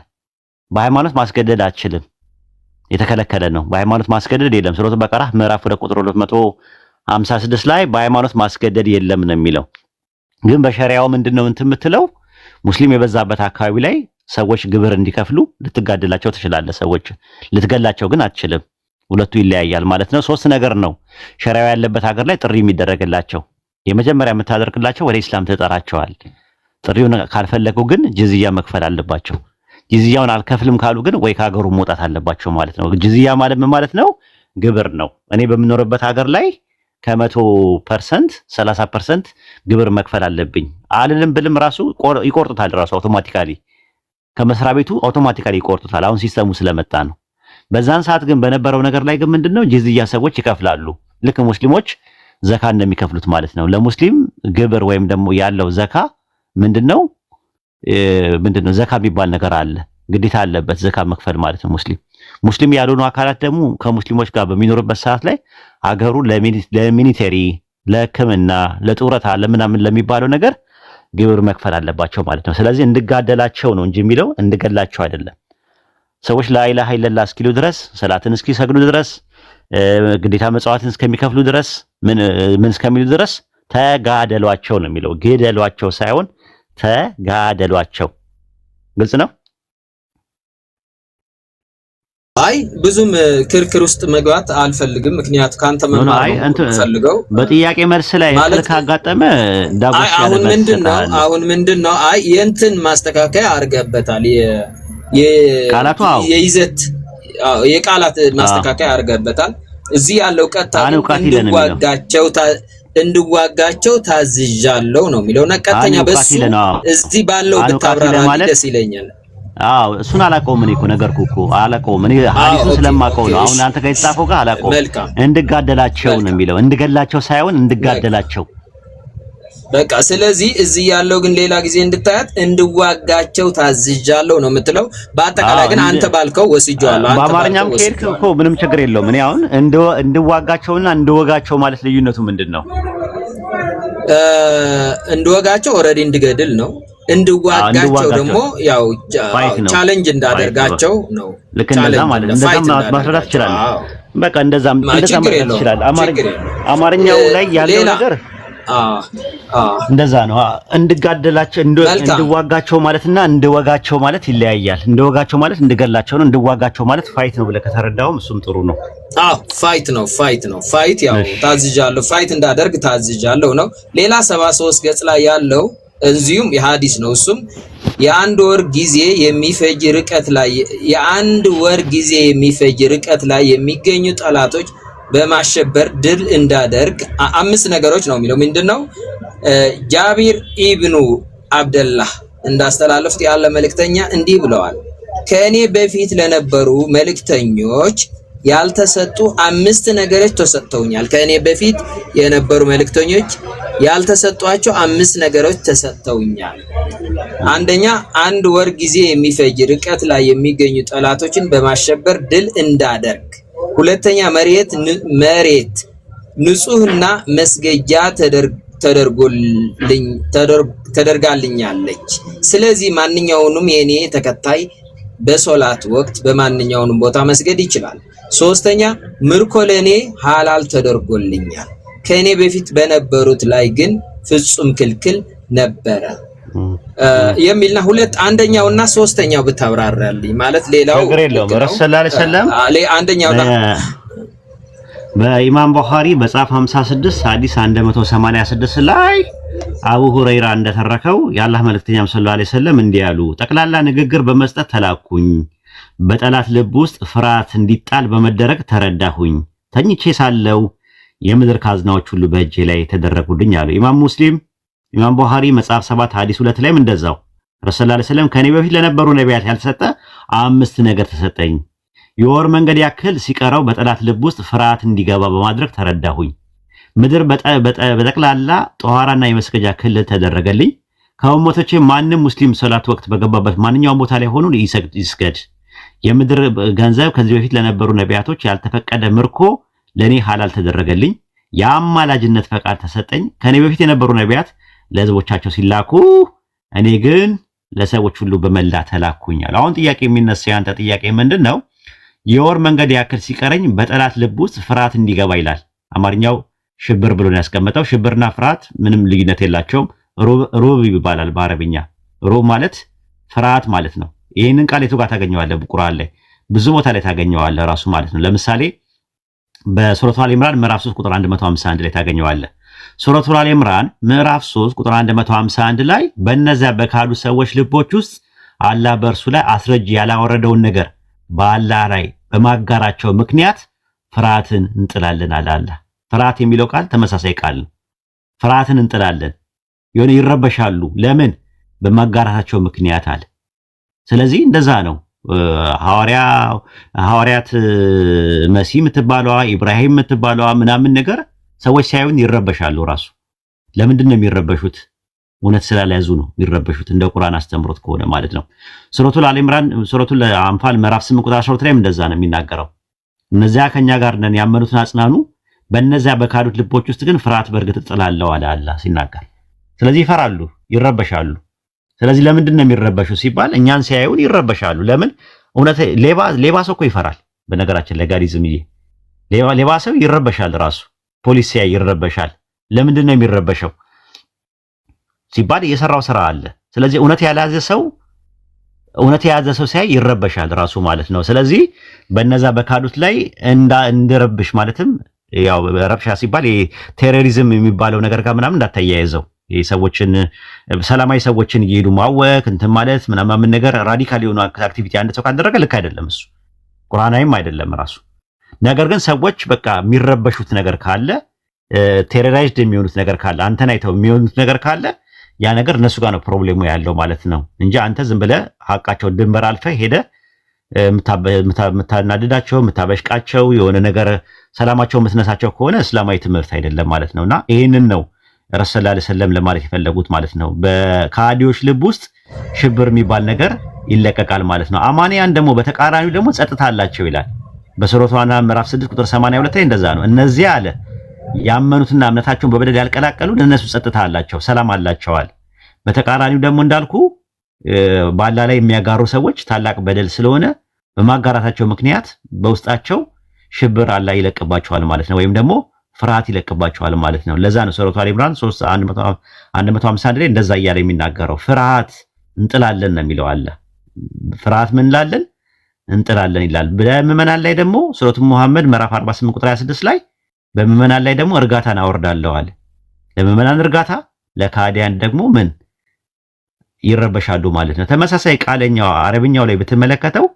በሃይማኖት ማስገደድ አትችልም፣ የተከለከለ ነው። በሃይማኖት ማስገደድ የለም። ሱረቱ በቀራ ምዕራፍ 2 ቁጥር 256 ላይ በሃይማኖት ማስገደድ የለም ነው የሚለው። ግን በሸሪዓው ምንድነው እንትን የምትለው? ሙስሊም የበዛበት አካባቢ ላይ ሰዎች ግብር እንዲከፍሉ ልትጋደላቸው ትችላለህ። ሰዎች ልትገላቸው ግን አትችልም። ሁለቱ ይለያያል ማለት ነው። 3 ነገር ነው ሸሪዓው ያለበት ሀገር ላይ ጥሪ የሚደረግላቸው። የመጀመሪያ የምታደርግላቸው ወደ ኢስላም ትጠራቸዋል። ጥሪውን ካልፈለጉ ግን ጅዝያ መክፈል አለባቸው። ጅዝያውን አልከፍልም ካሉ ግን ወይ ከሀገሩ መውጣት አለባቸው ማለት ነው። ጅዝያ ማለት ምን ማለት ነው? ግብር ነው። እኔ በምኖርበት ሀገር ላይ ከ100% 30% ግብር መክፈል አለብኝ አልልም ብልም ራሱ ይቆርጡታል። ራሱ አውቶማቲካሊ ከመስሪያ ቤቱ አውቶማቲካሊ ይቆርጡታል። አሁን ሲስተሙ ስለመጣ ነው። በዛን ሰዓት ግን በነበረው ነገር ላይ ግን ምንድነው ጅዝያ ሰዎች ይከፍላሉ። ልክ ሙስሊሞች ዘካ እንደሚከፍሉት ማለት ነው። ለሙስሊም ግብር ወይም ደግሞ ያለው ዘካ ምንድነው ዘካ የሚባል ነገር አለ። ግዴታ አለበት ዘካ መክፈል ማለት ነው። ሙስሊም ያልሆኑ አካላት ደግሞ ከሙስሊሞች ጋር በሚኖርበት ሰዓት ላይ ሀገሩ ለሚሊተሪ፣ ለሕክምና፣ ለጡረታ፣ ለምናምን ለሚባለው ነገር ግብር መክፈል አለባቸው ማለት ነው። ስለዚህ እንድጋደላቸው ነው እንጂ የሚለው እንድገላቸው አይደለም። ሰዎች ላኢላሃ ኢለላህ እስኪሉ ድረስ፣ ሰላትን እስኪሰግዱ ድረስ፣ ግዴታ መጽዋዕትን እስከሚከፍሉ ድረስ፣ ምን እስከሚሉ ድረስ ተጋደሏቸው ነው የሚለው። ግደሏቸው ሳይሆን ተጋደሏቸው። ግልጽ ነው። አይ ብዙም ክርክር ውስጥ መግባት አልፈልግም። ምክንያት ካንተ መማር ፈልገው በጥያቄ መልስ ላይ ካጋጠመ ዳጎስ ያለ አሁን ምንድነው አይ የእንትን ማስተካከያ አድርገበታል። ቃላቱ የይዘት የቃላት ማስተካከያ አድርገበታል። እዚህ ያለው ቀጥታ እንድዋጋቸው ታዝዣለሁ ነው የሚለውና ቀጥተኛ በሱ እዚህ ባለው ብታብራራ ደስ ይለኛል። አዎ እሱን አላውቀውም እኔ እኮ ነገርኩ እኮ አላውቀውም። እኔ ሐዲሱን ስለማውቀው ነው። አሁን አንተ ጋር የተጻፈው ጋር አላውቀውም። እንድጋደላቸው ነው የሚለው፣ እንድገላቸው ሳይሆን እንድጋደላቸው። በቃ ስለዚህ እዚህ ያለው ግን ሌላ ጊዜ እንድታያት እንድዋጋቸው ታዝዣለሁ ነው የምትለው። በአጠቃላይ ግን አንተ ባልከው ወስጄዋለሁ። በአማርኛም ከሄድክ እኮ ምንም ችግር የለውም። እኔ አሁን እንድዋጋቸውና እንድወጋቸው ማለት ልዩነቱ ምንድነው? እንድወጋቸው ኦልሬዲ እንድገድል ነው። እንድዋጋቸው ደግሞ ያው ቻሌንጅ እንዳደርጋቸው ነው። ልክ እንደዛ ማለት ነው። እንደዛ ማስረዳት ይችላል። በቃ እንደዛም ማለት ይችላል። አማርኛው ላይ ያለው ነገር እንደዛ ነው። እንድጋደላቸው እንድዋጋቸው ማለትና እንድወጋቸው ማለት ይለያያል። እንድወጋቸው ማለት እንድገላቸው ነው። እንድዋጋቸው ማለት ፋይት ነው ብለህ ከተረዳውም እሱም ጥሩ ነው። ፋይት ነው። ፋይት ያው ታዝዣለሁ፣ ፋይት እንዳደርግ ታዝዣለሁ ነው። ሌላ 73 ገጽ ላይ ያለው እዚሁም የሐዲስ ነው። እሱም የአንድ ወር ጊዜ የሚፈጅ ርቀት ላይ የሚገኙ ጠላቶች በማሸበር ድል እንዳደርግ 5 ነገሮች ነው የሚለው። ምንድነው? ጃቢር ኢብኑ አብደላህ እንዳስተላለፉት ያለ መልእክተኛ እንዲህ ብለዋል። ከእኔ በፊት ለነበሩ መልእክተኞች ያልተሰጡ 5 ነገሮች ተሰጥተውኛል። ከእኔ በፊት የነበሩ መልእክተኞች ያልተሰጧቸው 5 ነገሮች ተሰጥተውኛል። አንደኛ 1 ወር ጊዜ የሚፈጅ ርቀት ላይ የሚገኙ ጠላቶችን በማሸበር ድል እንዳደርግ። ሁለተኛ መሬት ንጹህና መስገጃ ተደርጋልኛለች። ስለዚህ ማንኛውንም የኔ ተከታይ በሶላት ወቅት በማንኛውንም ቦታ መስገድ ይችላል። ሶስተኛ ምርኮ ለኔ ሐላል ተደርጎልኛል። ከኔ በፊት በነበሩት ላይ ግን ፍጹም ክልክል ነበረ የሚልና አንደኛውና ሶስተኛው ብታብራራልኝ ማለት ሌላው ችግር የለውም። ረሱል ሰለላሁ ዐለይሂ ወሰለም አንደኛውና በኢማም ቡኻሪ መጽሐፍ 56 ሐዲስ 186 ላይ አቡ ሁረይራ እንደተረከው የአላህ መልእክተኛም ሰለላሁ ዐለይሂ ወሰለም እንዲህ ያሉ፣ ጠቅላላ ንግግር በመስጠት ተላኩኝ፣ በጠላት ልብ ውስጥ ፍርሃት እንዲጣል በመደረግ ተረዳሁኝ፣ ተኝቼ ሳለው የምድር ካዝናዎች ሁሉ በእጄ ላይ ተደረጉልኝ አሉ። ኢማም ቡኻሪ መጽሐፍ 7 ሐዲስ 2 ላይም እንደዛው ረሱል ሰለላሁ ዐለይሂ ወሰለም ከኔ በፊት ለነበሩ ነቢያት ያልተሰጠ 5 ነገር ተሰጠኝ። የወር መንገድ ያክል ሲቀረው በጠላት ልብ ውስጥ ፍርሃት እንዲገባ በማድረግ ተረዳሁኝ። ምድር በጠቅላላ ጧሃራና የመስገጃ ክልል ተደረገልኝ። ከኡመቶቼ ማንም ሙስሊም ሶላት ወቅት በገባበት ማንኛውም ቦታ ላይ ሆኖ ይስገድ። የምድር ገንዘብ ከዚህ በፊት ለነበሩ ነቢያቶች ያልተፈቀደ ምርኮ ለኔ ሐላል ተደረገልኝ። የአማላጅነት ፈቃድ ተሰጠኝ። ከኔ በፊት የነበሩ ነቢያት ለህዝቦቻቸው ሲላኩ እኔ ግን ለሰዎች ሁሉ በመላ ተላኩኛል። አሁን ጥያቄ የሚነሳው ያንተ ጥያቄ ምንድነው? የወር መንገድ ያክል ሲቀረኝ በጠላት ልብ ውስጥ ፍርሃት እንዲገባ ይላል። አማርኛው ሽብር ብሎ ነው ያስቀመጠው። ሽብርና ፍርሃት ምንም ልዩነት የላቸውም። ሩብ ይባላል በአረብኛ። ሩብ ማለት ፍርሃት ማለት ነው። ይሄንን ቃል የቱ ጋር ታገኘዋለህ? በቁርአን ላይ ብዙ ቦታ ላይ ታገኘዋለህ ራሱ ማለት ነው። ለምሳሌ በሱረቱ አል ኢምራን ምዕራፍ 3 ቁጥር 151 ላይ ታገኘዋለህ። ሱረቱ አል ኢምራን ምዕራፍ 3 ቁጥር 151 ላይ በእነዚያ በካዱ ሰዎች ልቦች ውስጥ አላህ በእርሱ ላይ አስረጅ ያላወረደውን ነገር በአላህ ላይ በማጋራቸው ምክንያት ፍርሃትን እንጥላለን አለ አላህ። ፍርሃት የሚለው ቃል ተመሳሳይ ቃል ነው። ፍርሃትን እንጥላለን የሆነ ይረበሻሉ። ለምን? በማጋራታቸው ምክንያት አለ። ስለዚህ እንደዛ ነው። ሐዋርያት መሲህ የምትባለዋ ኢብራሂም የምትባለዋ ምናምን ነገር ሰዎች ሳይሆን ይረበሻሉ። ራሱ ለምንድን ነው የሚረበሹት? እውነት ስላልያዙ ነው የሚረበሹት፣ እንደ ቁርአን አስተምሮት ከሆነ ማለት ነው። ሱረቱል አል ኢምራን ሱረቱል አንፋል ምዕራፍ 8 ቁጥር 12 ላይ እንደዛ ነው የሚናገረው። እነዚያ ከኛ ጋር ነን ያመኑትን አጽናኑ፣ በእነዚያ በካዱት ልቦች ውስጥ ግን ፍርሃት በእርግጥ እጥላለሁ አለ አላህ ሲናገር። ስለዚህ ይፈራሉ፣ ይረበሻሉ። ስለዚህ ለምንድን ነው የሚረበሹ ሲባል እኛን ሲያዩን ይረበሻሉ። ለምን? እውነት ሌባ ሰው እኮ ይፈራል። በነገራችን ላይ ጋሪዝም ሌባ ሰው ይረበሻል። ራሱ ፖሊስ ሲያይ ይረበሻል። ለምንድን ነው የሚረበሸው ሲባል የሰራው ስራ አለ። ስለዚህ እውነት የያዘ ሰው ሲያይ ይረበሻል ራሱ ማለት ነው። ስለዚህ በነዛ በካዱት ላይ እንድረብሽ ማለትም ያው ረብሻ ሲባል ቴሮሪዝም የሚባለው ነገር ጋር ምናምን እንዳታያይዘው። ሰዎችን ሰላማዊ ሰዎችን እየሄዱ ማወክ እንትን ማለት ምናምን ነገር ራዲካል የሆኑ አክቲቪቲ አንድ ሰው ካደረገ ልክ አይደለም እሱ። ቁርአናዊም አይደለም ራሱ። ነገር ግን ሰዎች በቃ የሚረበሹት ነገር ካለ ቴሮራይዝድ የሚሆኑት ነገር ካለ አንተን አይተው የሚሆኑት ነገር ካለ ያ ነገር እነሱ ጋር ነው ፕሮብሌሙ ያለው ማለት ነው እንጂ አንተ ዝም ብለህ ሐቃቸው ድንበር አልፈህ ሄደህ የምታናድዳቸው የምታበሽቃቸው የሆነ ነገር ሰላማቸው የምትነሳቸው ከሆነ እስላማዊ ትምህርት አይደለም ማለት ነውና ይሄንን ነው ረሱል ሰለላሁ ዐለይሂ ወሰለም ለማለት የፈለጉት ማለት ነው። በካዲዎች ልብ ውስጥ ሽብር የሚባል ነገር ይለቀቃል ማለት ነው። አማንያን ደግሞ በተቃራኒው ደግሞ ጸጥታ አላቸው ይላል በሱረቱ አናም ምዕራፍ 6 ቁጥር 82 ላይ እንደዛ ነው። እነዚህ አለ ያመኑትና እምነታቸውን በበደል ያልቀላቀሉ ለነሱ ጸጥታ አላቸው ሰላም አላቸዋል። በተቃራኒው ደግሞ እንዳልኩ ባላ ላይ የሚያጋሩ ሰዎች ታላቅ በደል ስለሆነ በማጋራታቸው ምክንያት በውስጣቸው ሽብር አላህ ይለቅባቸዋል ማለት ነው ወይም ደግሞ ፍርሃት ይለቅባቸዋል ማለት ነው። ለዛ ነው ሱረቱ አሊ ኢምራን 3:151 ላይ እንደዛ እያለ የሚናገረው ፍርሃት እንጥላለን ነው የሚለው አለ። ፍርሃት ምን እንላለን እንጥላለን ይላል። በምዕመናን ላይ ደግሞ ሱረቱ ሙሐመድ ምዕራፍ 48 ቁጥር 26 ላይ በምዕመናን ላይ ደግሞ እርጋታን አወርዳለሁ አለ። ለምዕመናን እርጋታ ለካዲያን ደግሞ ምን ይረበሻሉ ማለት ነው። ተመሳሳይ ቃለኛው አረብኛው ላይ በተመለከተው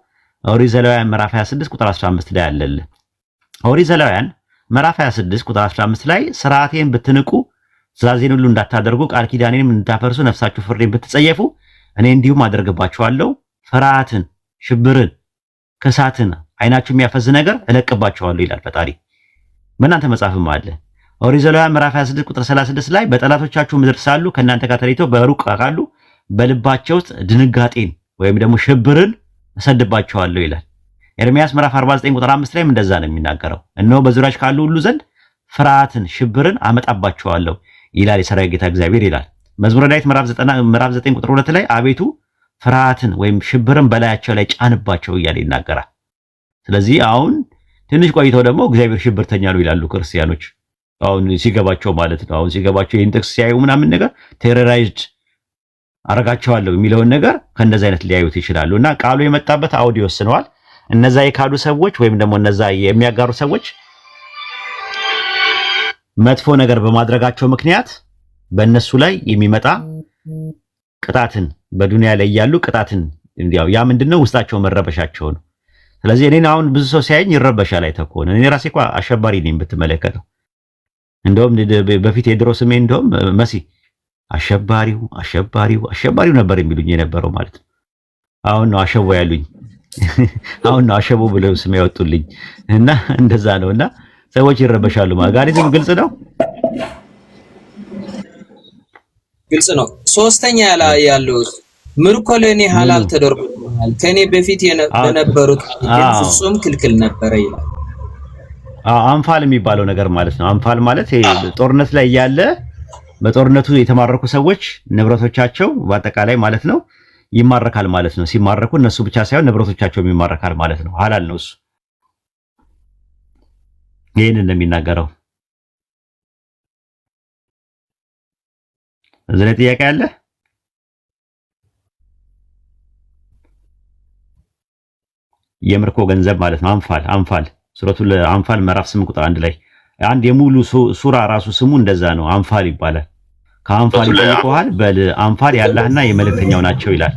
ኦሪት ዘሌዋውያን ምዕራፍ 26 ቁጥር 15 ላይ አለለ። ኦሪት ዘሌዋውያን ምዕራፍ 26 ቁጥር 15 ላይ ስርዓቴን ብትንቁ ትእዛዜን ሁሉ እንዳታደርጉ ቃል ኪዳኔንም እንዳታፈርሱ ነፍሳችሁ ፍርዴን ብትጸየፉ እኔ እንዲሁም አደርግባችኋለሁ ፍርሃትን ሽብርን ክሳትን አይናችሁ የሚያፈዝ ነገር እለቅባችኋለሁ ይላል ፈጣሪ። በእናንተ መጽሐፍም አለ ኦሪት ዘሌዋውያን ምዕራፍ 26 ቁጥር 36 ላይ በጠላቶቻችሁ ምድር ሳሉ ከእናንተ ጋር ተለይተው በሩቅ ካሉ በልባቸው ውስጥ ድንጋጤን ወይም ደግሞ ሽብርን እሰድባቸዋለሁ ይላል። ኤርሚያስ ምዕራፍ 49 ቁጥር 5 ላይም እንደዛ ነው የሚናገረው። እነሆ በዙሪያችሁ ካሉ ሁሉ ዘንድ ፍርሃትን ሽብርን አመጣባቸዋለሁ ይላል የሠራዊት ጌታ እግዚአብሔር ይላል። መዝሙረ ዳዊት ምዕራፍ 9 ቁጥር 2 ላይ አቤቱ ፍርሃትን ወይም ሽብርን በላያቸው ላይ ጫንባቸው እያለ ይናገራል። ስለዚህ አሁን ትንሽ ቆይተው ደግሞ እግዚአብሔር ሽብርተኛ ነው ይላሉ ክርስቲያኖች። አሁን ሲገባቸው ማለት ነው። አሁን ሲገባቸው ይህን ጥቅስ ሲያዩ ምናምን ነገር ቴሮራይዝድ አረጋቸዋለሁ የሚለውን ነገር ከእንደዚህ አይነት ሊያዩት ይችላሉ። እና ቃሉ የመጣበት አውድ ይወስነዋል። እነዛ የካዱ ሰዎች ወይም ደግሞ እነዛ የሚያጋሩ ሰዎች መጥፎ ነገር በማድረጋቸው ምክንያት በእነሱ ላይ የሚመጣ ቅጣትን በዱንያ ላይ ያሉ ቅጣትን እንዲያው ያ ምንድነው ውስጣቸው መረበሻቸው ነው። ስለዚህ እኔን አሁን ብዙ ሰው ሲያየኝ ይረበሻል አይተኮነ እኔ ራሴ እንኳን አሸባሪ ነኝ ብትመለከተው። እንደውም በፊት የድሮ ስሜ እንደውም መሲ አሸባሪው ነበር የሚሉኝ የነበረው ማለት ነው። አሁን ነው አሸቦ ያሉኝ። አሁን ነው አሸቦ ብለው ስም ያወጡልኝ እና እንደዛ ነውና ሰዎች ይረበሻሉ ማለት ጋሪዝም ግልጽ ነው። ግልጽ ነው። ሶስተኛ ያለው ምርኮ ለኔ ሐላል ተደርጎልኛል ከኔ በፊት የነበሩት ፍጹም ክልክል ነበር ይላል። አንፋል የሚባለው ነገር ማለት ነው። አንፋል ማለት ጦርነት ላይ ያለ በጦርነቱ የተማረኩ ሰዎች ንብረቶቻቸው በአጠቃላይ ማለት ነው ይማረካል ማለት ነው። ሲማረኩ እነሱ ብቻ ሳይሆን ንብረቶቻቸውም ይማረካል ማለት ነው። ሐላል ነው እሱ። ይሄንን ነው የሚናገረው። እዚህ ላይ ጥያቄ አለ? የምርኮ ገንዘብ ማለት ነው። አንፋል ሱረቱል አንፋል ምዕራፍ 8 ቁጥር 1 ላይ አንድ የሙሉ ሱራ ራሱ ስሙ እንደዛ ነው፣ አንፋል ይባላል። ከአንፋል ይጠይቀዋል በል አንፋል ያላህና የመልእክተኛው ናቸው ይላል።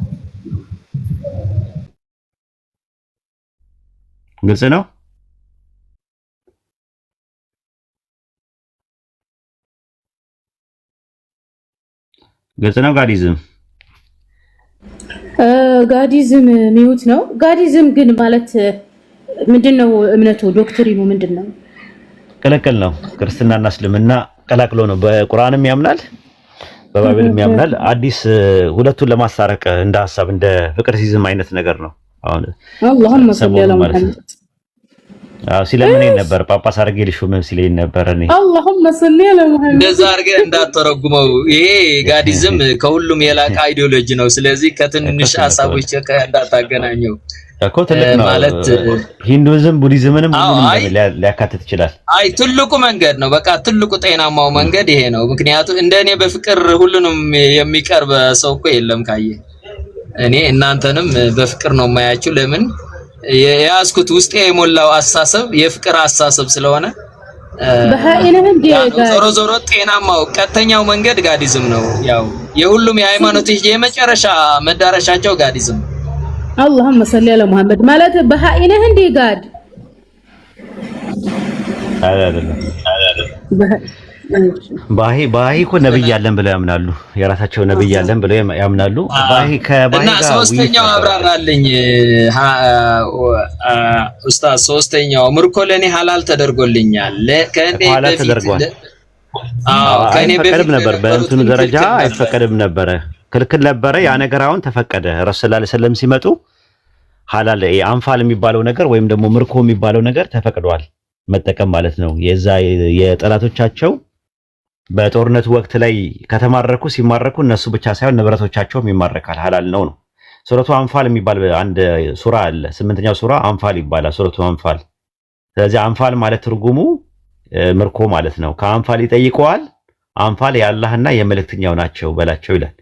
ግልጽ ነው። ግልጽ ነው። ጋዲዝም ሚውት ነው። ጋዲዝም ግን ማለት ምንድነው? እምነቱ ዶክትሪኑ ምንድነው? ቅልቅል ነው። ክርስትናና እስልምና ቀላቅሎ ነው። በቁርአንም ያምናል በባይብልም ያምናል። አዲስ ሁለቱን ለማስታረቅ እንደ ሐሳብ እንደ ፍቅር ሲዝም አይነት ነገር ነው። አሁን አላሁመ ሰለላሁ ዐለይሂ ወሰለም ሲለምን ነበር ጳጳስ አድርጌ ልሾመም ሲለኝ ነበር። እኔ አላሁመ ሰለላሁ ዐለይሂ ወሰለም እንደዛ አድርገህ እንዳተረጉመው። ይሄ ጋዲዝም ከሁሉም የላቀ አይዲዮሎጂ ነው። ስለዚህ ከትንንሽ ሐሳቦች እንዳታገናኘው እኮ ትልቅ ነው ማለት ሂንዱይዝም ቡዲዝምንም ሁሉንም ሊያካትት ይችላል። አይ ትልቁ መንገድ ነው። በቃ ትልቁ ጤናማው መንገድ ይሄ ነው። ምክንያቱም እንደኔ በፍቅር ሁሉንም የሚቀርብ ሰው እኮ የለም። ካየ እኔ እናንተንም በፍቅር ነው የማያችሁ። ለምን የያዝኩት ውስጤ የሞላው አሳሰብ የፍቅር አሳሰብ ስለሆነ ዞሮ ጤናማው ቀጥተኛው መንገድ ጋዲዝም ነው። ያው የሁሉም የሃይማኖቶች የመጨረሻ መዳረሻቸው ጋዲዝም اللهم صل على محمد ማለት በሃኢነህ እንዴ ጋድ አይደለም ባሂ እኮ ነብይ ያለን ብለው ያምናሉ። የራሳቸው ነብይ ያለን ብለው ያምናሉ። ባሂ ከባሂ ጋር ሶስተኛው አብራራልኝ ኡስታዝ። ሶስተኛው ምርኮ ለኔ ሐላል ተደርጎልኛል ከኔ በፊት ከኔ በፊት ነበር። በእንትኑ ደረጃ አይፈቀድም ነበር፣ ክልክል ነበረ። ያ ነገር አሁን ተፈቀደ። ረሱል ሰለላሁ ዐለይሂ ወሰለም ሲመጡ ሐላል አንፋል የሚባለው ነገር ወይም ደግሞ ምርኮ የሚባለው ነገር ተፈቅዷል መጠቀም ማለት ነው። የዛ የጠላቶቻቸው በጦርነቱ ወቅት ላይ ከተማረኩ ሲማረኩ እነሱ ብቻ ሳይሆን ንብረቶቻቸውም ይማረካል። ሐላል ነው። ሱረቱ አንፋል የሚባል አንድ ሱራ አለ። 8ኛው ሱራ አንፋል ይባላል። ሱረቱ አንፋል። ስለዚህ አንፋል ማለት ትርጉሙ ምርኮ ማለት ነው። ከአንፋል ይጠይቀዋል። አንፋል የአላህና የመልእክተኛው ናቸው በላቸው ይላል።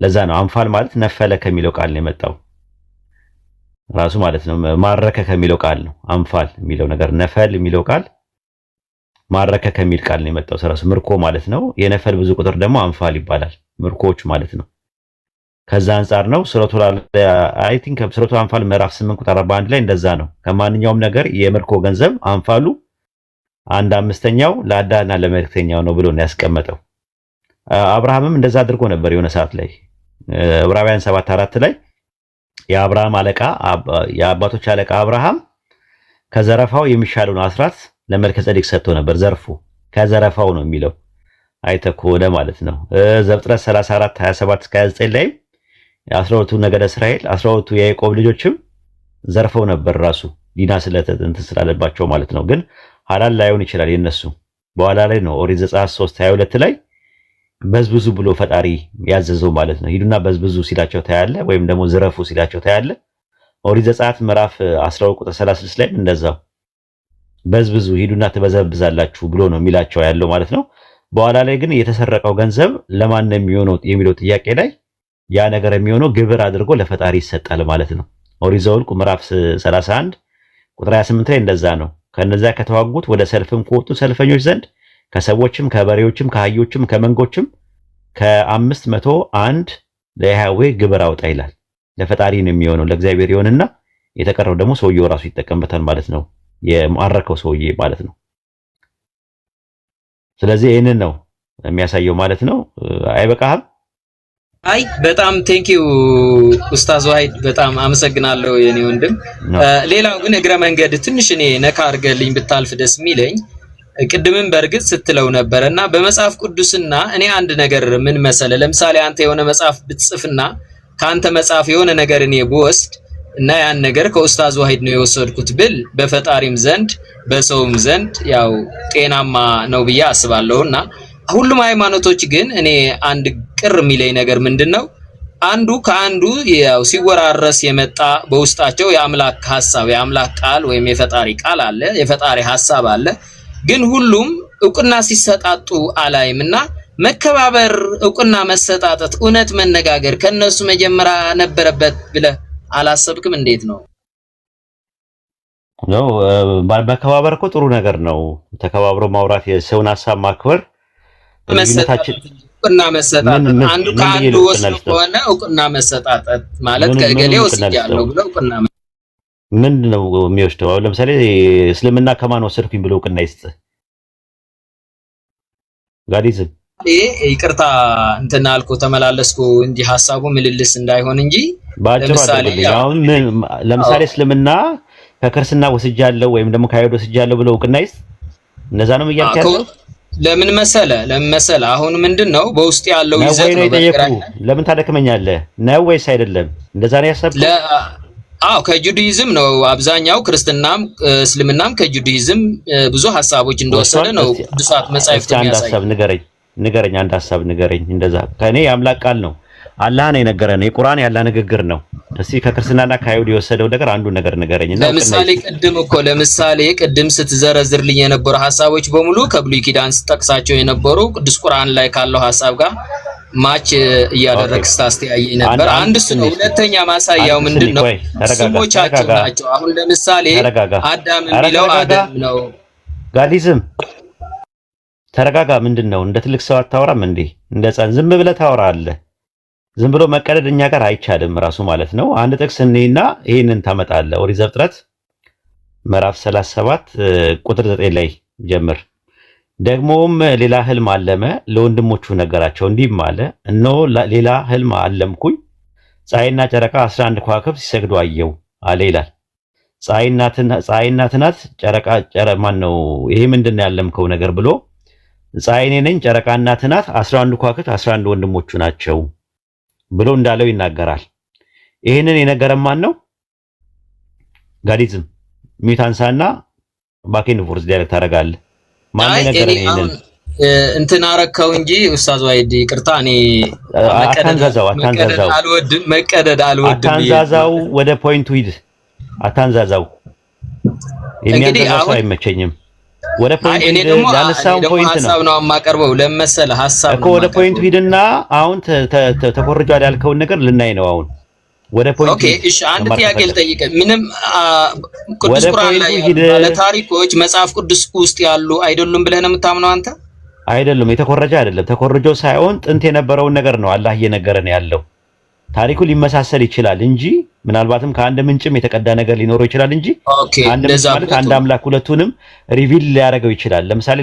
ለዛ ነው አንፋል ማለት ነፈለ ከሚለው ቃል ነው የመጣው ራሱ ማለት ነው። ማረከ ከሚለው ቃል ነው አንፋል የሚለው ነገር። ነፈል የሚለው ቃል ማረከ ከሚል ቃል ነው የመጣው። ሰራሱ ምርኮ ማለት ነው። የነፈል ብዙ ቁጥር ደግሞ አንፋል ይባላል። ምርኮች ማለት ነው። ከዛ አንፃር ነው ሱረቱ አይ ቲንክ ሱረቱ አንፋል ምዕራፍ 8 ቁጥር 41 ላይ እንደዛ ነው። ከማንኛውም ነገር የምርኮ ገንዘብ አንፋሉ 1/5ኛው ለአዳና ለመልእክተኛው ነው ብሎ ነው ያስቀመጠው። አብርሃምም እንደዛ አድርጎ ነበር የሆነ ሰዓት ላይ ዕብራውያን 7:4 ላይ የአብርሃም አለቃ የአባቶች አለቃ አብርሃም ከዘረፋው የሚሻለውን አስራት ለመልከጼዴቅ ሰጥቶ ነበር። ዘርፉ ከዘረፋው ነው የሚለው አይተኮደ ማለት ነው። ዘፍጥረት 34:27-29 ላይ 12ቱ ነገደ እስራኤል 12ቱ የያዕቆብ ልጆችም ዘርፈው ነበር ራሱ ዲና ስለተንተ ስላለባቸው ማለት ነው። ግን ሐላል ላይሆን ይችላል የነሱ። በኋላ ላይ ነው ኦሪት ዘጸአት 3:22 ላይ በዝብዙ ብሎ ፈጣሪ ያዘዘው ማለት ነው። ሂዱና በዝብዙ ሲላቸው ታያለ፣ ወይም ደግሞ ዝረፉ ሲላቸው ታያለ። ኦሪት ዘጸአት ምዕራፍ 12 ቁጥር 36 ላይ እንደዛው በዝብዙ ሂዱና ትበዘብዛላችሁ ብሎ ነው የሚላቸው ያለው ማለት ነው። በኋላ ላይ ግን የተሰረቀው ገንዘብ ለማን ነው የሚሆነው የሚለው ጥያቄ ላይ ያ ነገር የሚሆነው ግብር አድርጎ ለፈጣሪ ይሰጣል ማለት ነው። ኦሪት ዘኍልቍ ምዕራፍ 31 ቁጥር 28 ላይ እንደዛ ነው። ከነዛ ከተዋጉት ወደ ሰልፍም ከወጡ ሰልፈኞች ዘንድ ከሰዎችም ከበሬዎችም ከአህዮችም ከመንጎችም ከ501 ለያህዌ ግብር አውጣ ይላል። ለፈጣሪ ነው የሚሆነው ለእግዚአብሔር ይሆንና የተቀረው ደግሞ ሰውየው ራሱ ይጠቀምበታል ማለት ነው። የማረከው ሰውዬ ማለት ነው። ስለዚህ ይሄንን ነው የሚያሳየው ማለት ነው። አይበቃህም? አይ በጣም ቴንኪው ኡስታዝ ዋሂድ በጣም አመሰግናለሁ የኔ ወንድም። ሌላው ግን እግረ መንገድ ትንሽ እኔ ነካ አድርገልኝ ብታልፍ ደስ የሚለኝ ቅድምም በእርግጥ ስትለው ነበርና በመጽሐፍ ቅዱስና እኔ አንድ ነገር ምን መሰለ፣ ለምሳሌ አንተ የሆነ መጽሐፍ ብትጽፍና ካንተ መጽሐፍ የሆነ ነገር እኔ ብወስድ እና ያን ነገር ከኡስታዝ ዋሂድ ነው የወሰድኩት ብል በፈጣሪም ዘንድ በሰውም ዘንድ ያው ጤናማ ነው ብዬ አስባለሁና ሁሉም ሃይማኖቶች ግን እኔ አንድ ቅር የሚለኝ ነገር ምንድነው አንዱ ከአንዱ ያው ሲወራረስ የመጣ በውስጣቸው የአምላክ ሐሳብ የአምላክ ቃል ወይም የፈጣሪ ቃል አለ፣ የፈጣሪ ሐሳብ አለ። ግን ሁሉም ዕውቅና ሲሰጣጡ አላይምና መከባበር፣ ዕውቅና መሰጣጠት፣ እውነት መነጋገር ከነሱ መጀመሪያ ነበረበት ብለህ አላሰብክም? እንዴት ነው ነው መከባበር እኮ ጥሩ ነገር ነው። ተከባብሮ ማውራት፣ የሰውን ሐሳብ ማክበር፣ መሰጣጠት፣ ዕውቅና መሰጣጠት አንዱ ከአንዱ ወስዶ ከሆነ ዕውቅና መሰጣጠት ማለት ከገሌ ወስጃለሁ ብለው ዕውቅና ምንድን ነው የሚወስደው? አሁን ለምሳሌ እስልምና ከማን ወሰድኩኝ ብሎ ዕውቅና ይስጥ ጋዲዝም ይቅርታ እንትና አልኩ ተመላለስኩ እንጂ ሐሳቡ ምልልስ እንዳይሆን እንጂ ለምሳሌ እስልምና ከክርስትና ወስጃለሁ ወይም ደግሞ ከአይሁድ ወስጃለሁ ብሎ ዕውቅና ይስጥ። እነዛ ነው እያልክ ያለው። ለምን መሰለ አሁን ምንድነው በውስጥ ያለው ይዘት ነው። ለምን ታደክመኛለህ ነው ወይስ አይደለም? እንደዛ ነው ያሰብኩት። ከጁዳይዝም ነው አብዛኛው፣ ክርስትናም እስልምናም ከጁዳይዝም ብዙ ሐሳቦች እንደወሰደ ነው ቅዱሳት መጻሕፍት የሚያሳይ። ንገረኝ አንድ ሐሳብ ንገረኝ። እንደዛ ከኔ የአምላክ ቃል ነው አላህ ነው የነገረን፣ የቁርአን ያለ ንግግር ነው። እስቲ ከክርስትናና ከአይሁድ የወሰደው ነገር አንዱን ነገር ንገረኝ። ለምሳሌ ቅድም ስትዘረዝርልኝ የነበሩ ሐሳቦች በሙሉ ከብሉይ ኪዳን ስጠቅሳቸው የነበሩ ቅዱስ ቁርአን ላይ ካለው ሐሳብ ጋር ማች እያደረግህ ስታስተያየኝ ነበር። አንድ እሱ ነው። ሁለተኛ ማሳያው ምንድነው? ስሞቻቸው ናቸው። አሁን ለምሳሌ አዳም የሚለው አዳም ነው። ጋዲዝም ተረጋጋ። ምንድነው? እንደ ትልቅ ሰው አታወራም እንዴ? እንደ ሕፃን ዝም ብለህ ታወራለህ። ዝም ብሎ መቀደድ እኛ ጋር አይቻልም ራሱ ማለት ነው። አንድ ጥቅስ እኔና ይሄንን ታመጣለህ። ኦሪት ዘፍጥረት ምዕራፍ 37 ቁጥር 9 ላይ ጀምር። ደግሞም ሌላ ህልም አለመ፣ ለወንድሞቹ ነገራቸው፣ እንዲህም አለ፣ እነሆ ሌላ ህልም አለምኩኝ፣ ፀሐይና ጨረቃ 11 ከዋክብት ሲሰግዱ አየው አለ ይላል። ፀሐይና ትናት ጨረቃ ማን ነው? ይሄ ምንድነው ያለምከው ነገር ብሎ ፀሐይ እኔ ነኝ፣ ጨረቃና ትናት 11 ከዋክብት 11 ወንድሞቹ ናቸው ብሎ እንዳለው ይናገራል። ይሄንን የነገረን ማን ነው? ጋዲዝም ሚታንሳና ባኬን ፎርስ ዳይሬክት አደርጋለህ። ማን ነገረን? ይሄንን እንትን አረከው እንጂ ኡስታዝ ዋይድ ይቅርታ፣ እኔ አታንዛዛው አልወድም፣ መቀደድ አልወድም። አታንዛዛው፣ ወደ ፖይንቱ ሂድ። አታንዛዛው፣ የሚያንዛዛው አይመቸኝም። ወደ ፖይንቱ ሂድ። ያነሳው ፖይንት ነው። ሐሳብ ነው የማቀርበው። ለመሰለ ሐሳብ እኮ ወደ ፖይንቱ ሂድና አሁን ተኮርጇል ያልከውን ነገር ልናይ ነው አሁን። ወደ ፖይንቱ ኦኬ፣ እሺ፣ አንድ ጥያቄ ልጠይቅ። ምንም ቅዱስ ቁርአን ላይ ያለ ታሪኮች መጽሐፍ ቅዱስ ውስጥ ያሉ አይደሉም ብለህ ነው የምታምነው አንተ? አይደለም፣ የተኮረጀ አይደለም። ተኮርጆ ሳይሆን ጥንት የነበረውን ነገር ነው አላህ እየነገረን ያለው። ታሪኩ ሊመሳሰል ይችላል እንጂ ምናልባትም ከአንድ ምንጭም የተቀዳ ነገር ሊኖረው ይችላል እንጂ አንድ ማለት አንድ አምላክ ሁለቱንም ሪቪል ሊያደርገው ይችላል። ለምሳሌ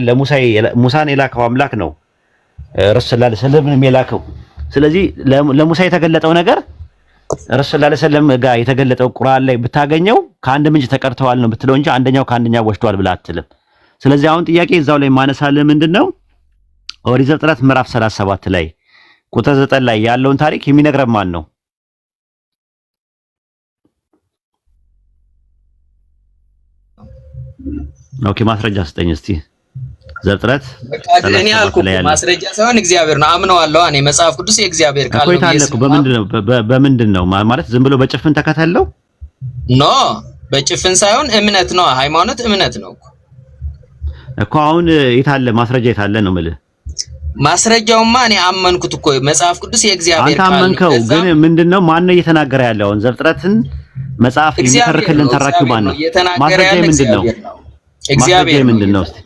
ሙሳን የላከው አምላክ ነው ረሱል ሰለላሁ ዐለይሂ ወሰለም የላከው። ስለዚህ ለሙሳ የተገለጠው ነገር ረሱል ሰለላሁ ዐለይሂ ወሰለም ጋር የተገለጠው ቁርአን ላይ ብታገኘው ከአንድ ምንጭ ተቀርተዋል ነው ብትለው እንጂ አንደኛው ከአንደኛው ወስዷል ብለህ አትልም። ስለዚህ አሁን ጥያቄ እዛው ላይ ማነሳልህ ምንድነው ኦሪት ዘፍጥረት ምዕራፍ 37 ላይ ቁጥር 9 ላይ ያለውን ታሪክ የሚነግረን ማን ነው? ኦኬ፣ ማስረጃ ስጠኝ እስቲ። ዘፍጥረት እኔ አልኩህ ማስረጃ ሳይሆን እግዚአብሔር ነው አምነዋለሁ። እኔ መጽሐፍ ቅዱስ የእግዚአብሔር ቃል ነው። ታለኩ በምንድን ነው ማለት ዝም ብሎ በጭፍን ተከተለው? ኖ በጭፍን ሳይሆን እምነት ነው። ሃይማኖት እምነት ነው እኮ። አሁን የታለ ማስረጃ የታለ ነው የምልህ። ማስረጃውማ እኔ አመንኩት እኮ መጽሐፍ ቅዱስ የእግዚአብሔር ቃል ነው። አንተ አመንከው፣ ግን ምንድነው ማን ነው እየተናገረ ያለው? ዘፍጥረትን መጽሐፍ የሚተርክልን ተራኪው ማን ነው? ማስረጃ ምንድነው? እግዚአብሔር ምንድነው? እስቲ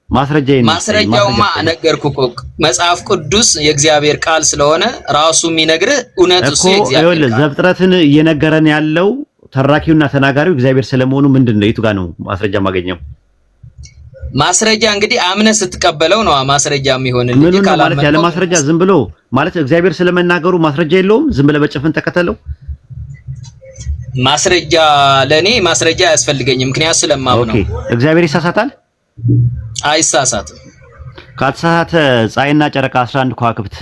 ማስረጃውማ ነገርኩህ እኮ መጽሐፍ ቅዱስ የእግዚአብሔር ቃል ስለሆነ ራሱ የሚነግርህ እውነት እሱ የእግዚአብሔር ቃል። ዘፍጥረትን እየነገረን ያለው ተራኪውና ተናጋሪው እግዚአብሔር ስለመሆኑ ምንድነው? የቱ ጋር ነው ማስረጃ ማገኘው? ማስረጃ እንግዲህ አምነህ ስትቀበለው ነው ማስረጃ የሚሆንልህ። ምን ማለት ያለ ማስረጃ ዝም ብሎ ማለት እግዚአብሔር ስለመናገሩ ማስረጃ የለውም? ዝም ብለህ በጭፍን ተከተለው? ማስረጃ ለኔ ማስረጃ አያስፈልገኝም፣ ምክንያቱም ስለማምነው። ኦኬ፣ እግዚአብሔር ይሳሳታል? አይሳሳትም። ከተሳሳተ ፀሐይና ጨረቃ 11 ከዋክብት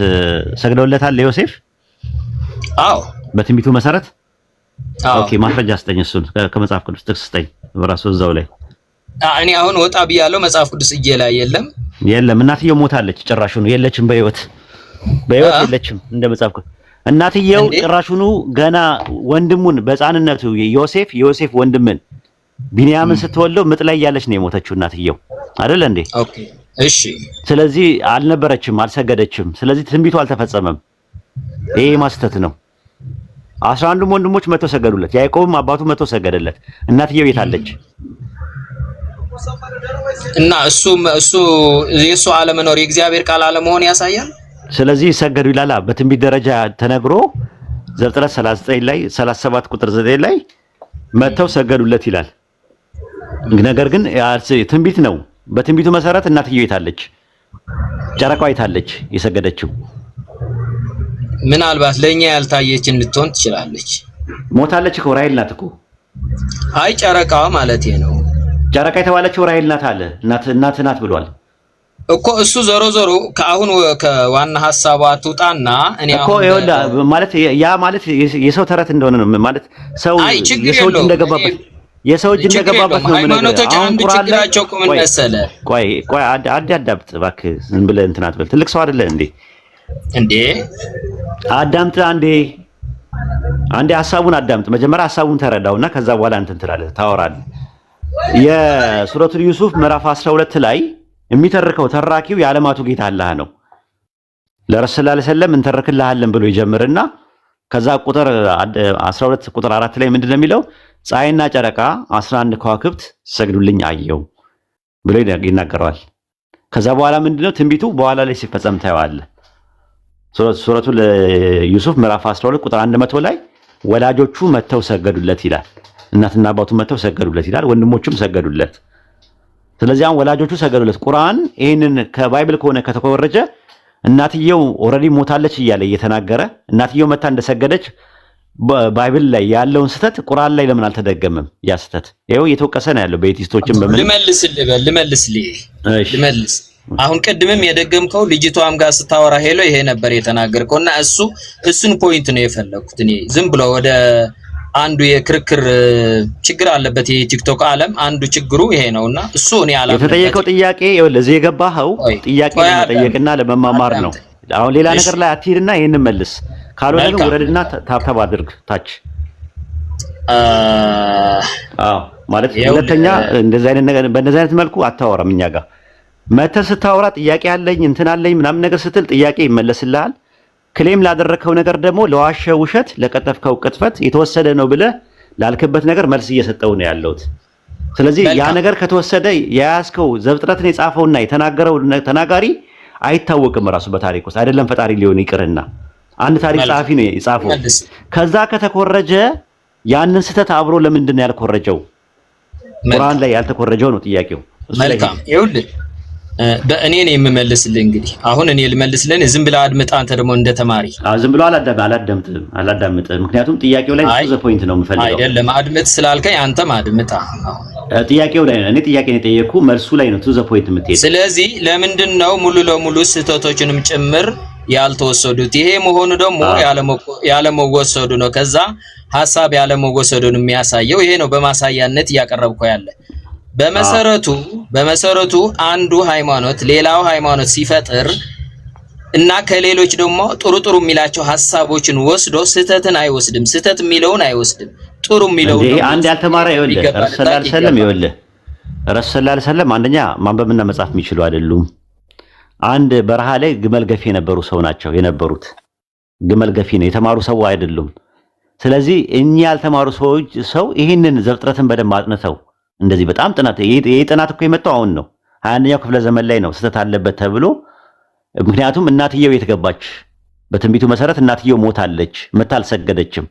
ሰግደውለታል ለዮሴፍ? አዎ፣ በትንቢቱ መሰረት። አዎ። ኦኬ፣ ማስረጃ ስጠኝ፣ እሱን ከመጽሐፍ ቅዱስ ጥቅስ ስጠኝ በራሱ እዛው ላይ። እኔ አሁን ወጣ ብያለሁ፣ መጽሐፍ ቅዱስ እጄ ላይ የለም። እናትየው ሞታለች፣ ጭራሹኑ የለችም፣ በህይወት የለችም። እንደ መጽሐፍ ቅዱስ እናትየው ጭራሹኑ ገና ወንድሙን በሕፃንነቱ ዮሴፍ ወንድምን ቢንያምን ስትወልደው ምጥ ላይ ያለች ነው የሞተችው እናትየው አይደል እንዴ? ኦኬ፣ እሺ። ስለዚህ አልነበረችም፣ አልሰገደችም። ስለዚህ ትንቢቱ አልተፈጸመም። ይሄ ማስተት ነው። 11ዱም ወንድሞች መተው ሰገዱለት። ያዕቆብም አባቱ መተው ሰገደለት። እናትየው የታለች? እና እሱ የሱ አለመኖር የእግዚአብሔር ቃል አለመሆን ያሳያል። ስለዚህ ሰገዱ ይላል። በትንቢት ደረጃ ተነግሮ ዘፍጥረት 39 ላይ 37 ቁጥር 9 ላይ መተው ሰገዱለት ይላል። ነገር ግን ትንቢት ነው። በትንቢቱ መሰረት እናትየው የታለች? ጨረቃው የታለች የሰገደችው? ምናልባት ለኛ ያልታየች እንድትሆን ትችላለች። ሞታለች እኮ ራሔል ናት እኮ። አይ ጨረቃዋ ማለት ነው። ጨረቃ የተባለችው ራሔል ናት አለ። እናት ናት ብሏል እኮ እሱ። ዞሮ ከአሁን ከዋና ሐሳቧ ትውጣና እኔ እኮ ማለት ያ ማለት የሰው ተረት እንደሆነ ነው ማለት ሰው የሰው እጅ እንደገባበት ነው። ሃይማኖቶች አንዱ ችግራቸው እኮ ምን መሰለህ? ቆይ አዳምጥ እባክህ፣ ዝም ብለህ እንትን አትበል። ትልቅ ሰው አይደለህ እንዴ? አዳምጥ አንዴ ሐሳቡን አዳምጥ። መጀመሪያ ሐሳቡን ተረዳውና ከዛ በኋላ እንትን ትላለህ፣ ታወራለህ። የሱረቱል ዩሱፍ ምዕራፍ 12 ላይ የሚተርከው ተራኪው የዓለማቱ ጌታ አላህ ነው። ለረሱል ሰለላሁ ዐለይሂ ወሰለም እንተርክልሃለን ብሎ ይጀምርና ከዛ ቁጥር 12 ቁጥር 4 ላይ ምንድነው የሚለው? ፀሐይና ጨረቃ 11 ከዋክብት ሰግዱልኝ አየው ብሎ ይናገረዋል። ከዛ በኋላ ምንድነው ትንቢቱ በኋላ ላይ ሲፈጸም ታየዋለህ። ሱረቱ ዩሱፍ ምዕራፍ 12 ቁጥር 100 ላይ ወላጆቹ መተው ሰገዱለት ይላል። እናትና አባቱ መተው ሰገዱለት ይላል። ወንድሞቹም ሰገዱለት። ስለዚህ አሁን ወላጆቹ ሰገዱለት። ቁርአን ይሄንን ከባይብል ከሆነ ከተኮረጀ እናትየው ኦልሬዲ ሞታለች እያለ እየተናገረ እናትየው መታ እንደሰገደች ባይብል ላይ ያለውን ስተት ቁርአን ላይ ለምን አልተደገመም? ያ ስተት ይሄው እየተወቀሰ ነው ያለው በኤቲስቶችም በምን ልመልስ አሁን ቅድምም የደገምከው ልጅቷም ጋር ስታወራ ሄሎ ይሄ ነበር የተናገርከውና እሱን ፖይንት ነው የፈለኩት እኔ ዝም ብሎ ወደ አንዱ የክርክር ችግር አለበት የቲክቶክ ዓለም አንዱ ችግሩ ይሄ ነውና እሱ እኔ አላም የተጠየቀው ጥያቄ ለዚህ የገባኸው ጥያቄ ለመጠየቅና ለመማማር ነው። አሁን ሌላ ነገር ላይ አትሂድና ይሄንን መልስ ካልሆነ ግን ወረድና ታብታብ አድርግ ታች ማለት ሁለተኛ እንደዚህ አይነት ነገር በእንደዚህ አይነት መልኩ አታወራም። እኛ ጋር መተህ ስታወራ ጥያቄ አለኝ እንትን አለኝ ምናምን ነገር ስትል ጥያቄ ይመለስልሃል። ክሌም ላደረከው ነገር ደግሞ ለዋሸው ውሸት ለቀጠፍከው ቅጥፈት የተወሰደ ነው ብለህ ላልክበት ነገር መልስ እየሰጠው ነው ያለውት። ስለዚህ ያ ነገር ከተወሰደ የያዝከው ዘፍጥረትን የጻፈውና የተናገረው ተናጋሪ አይታወቅም ራሱ በታሪክ ውስጥ አይደለም ፈጣሪ ሊሆን ይቅርና አንድ ታሪክ ጸሐፊ ነው የጻፈው። ከዛ ከተኮረጀ ያንን ስተት አብሮ ለምንድን ነው ያልኮረጀው? ቁርአን ላይ ያልተኮረጀው ነው ጥያቄው። መልካም ይኸውልህ በእኔ ነው የምመልስልህ። እንግዲህ አሁን እኔ ልመልስልህ ዝም ብለህ አድምጣ። አንተ ደግሞ እንደ ተማሪ ዝም ብሎ አላዳምጥም። ምክንያቱም ጥያቄው ላይ ዘ ፖይንት ነው የምፈልገው። አይደለም አድምጥ ስላልከኝ አንተም አድምጣ። ጥያቄው ላይ እኔ ጥያቄ ነው የጠየቅኩ መልሱ ላይ ነው ዘ ፖይንት የምትሄድ። ስለዚህ ለምንድን ነው ሙሉ ለሙሉ ስህተቶችንም ጭምር ያልተወሰዱት? ይሄ መሆኑ ደግሞ ያለመወሰዱ ነው። ከዛ ሐሳብ ያለመወሰዱን የሚያሳየው ይሄ ነው በማሳያነት እያቀረብከው ያለ። በመሰረቱ አንዱ ሃይማኖት ሌላው ሃይማኖት ሲፈጥር እና ከሌሎች ደግሞ ጥሩ የሚላቸው ሐሳቦችን ወስዶ ስህተትን አይወስድም። ስህተት የሚለውን አይወስድም። ጥሩ የሚለውን ነው። አንድ ያልተማረ ይኸውልህ ረሱል ሰለላሁ ዐለይሂ ወሰለም አንደኛ ማንበብና መጻፍ የሚችሉ አይደሉም። አንድ በረሃ ላይ ግመል ገፊ የነበሩ ሰው ናቸው የነበሩት። ግመል ገፊ ነው የተማሩ ሰው አይደሉም። ስለዚህ እኛ ያልተማሩ ሰው ይህንን ዘፍጥረትን በደንብ አጥንተው እንደዚህ በጣም ጥናት ይሄ ጥናት እኮ የመጣው አሁን ነው 21ኛው ክፍለ ዘመን ላይ ነው ስህተት አለበት ተብሎ። ምክንያቱም እናትየው የተገባች በትንቢቱ መሰረት እናትየው ሞታለች፣ መታ አልሰገደችም።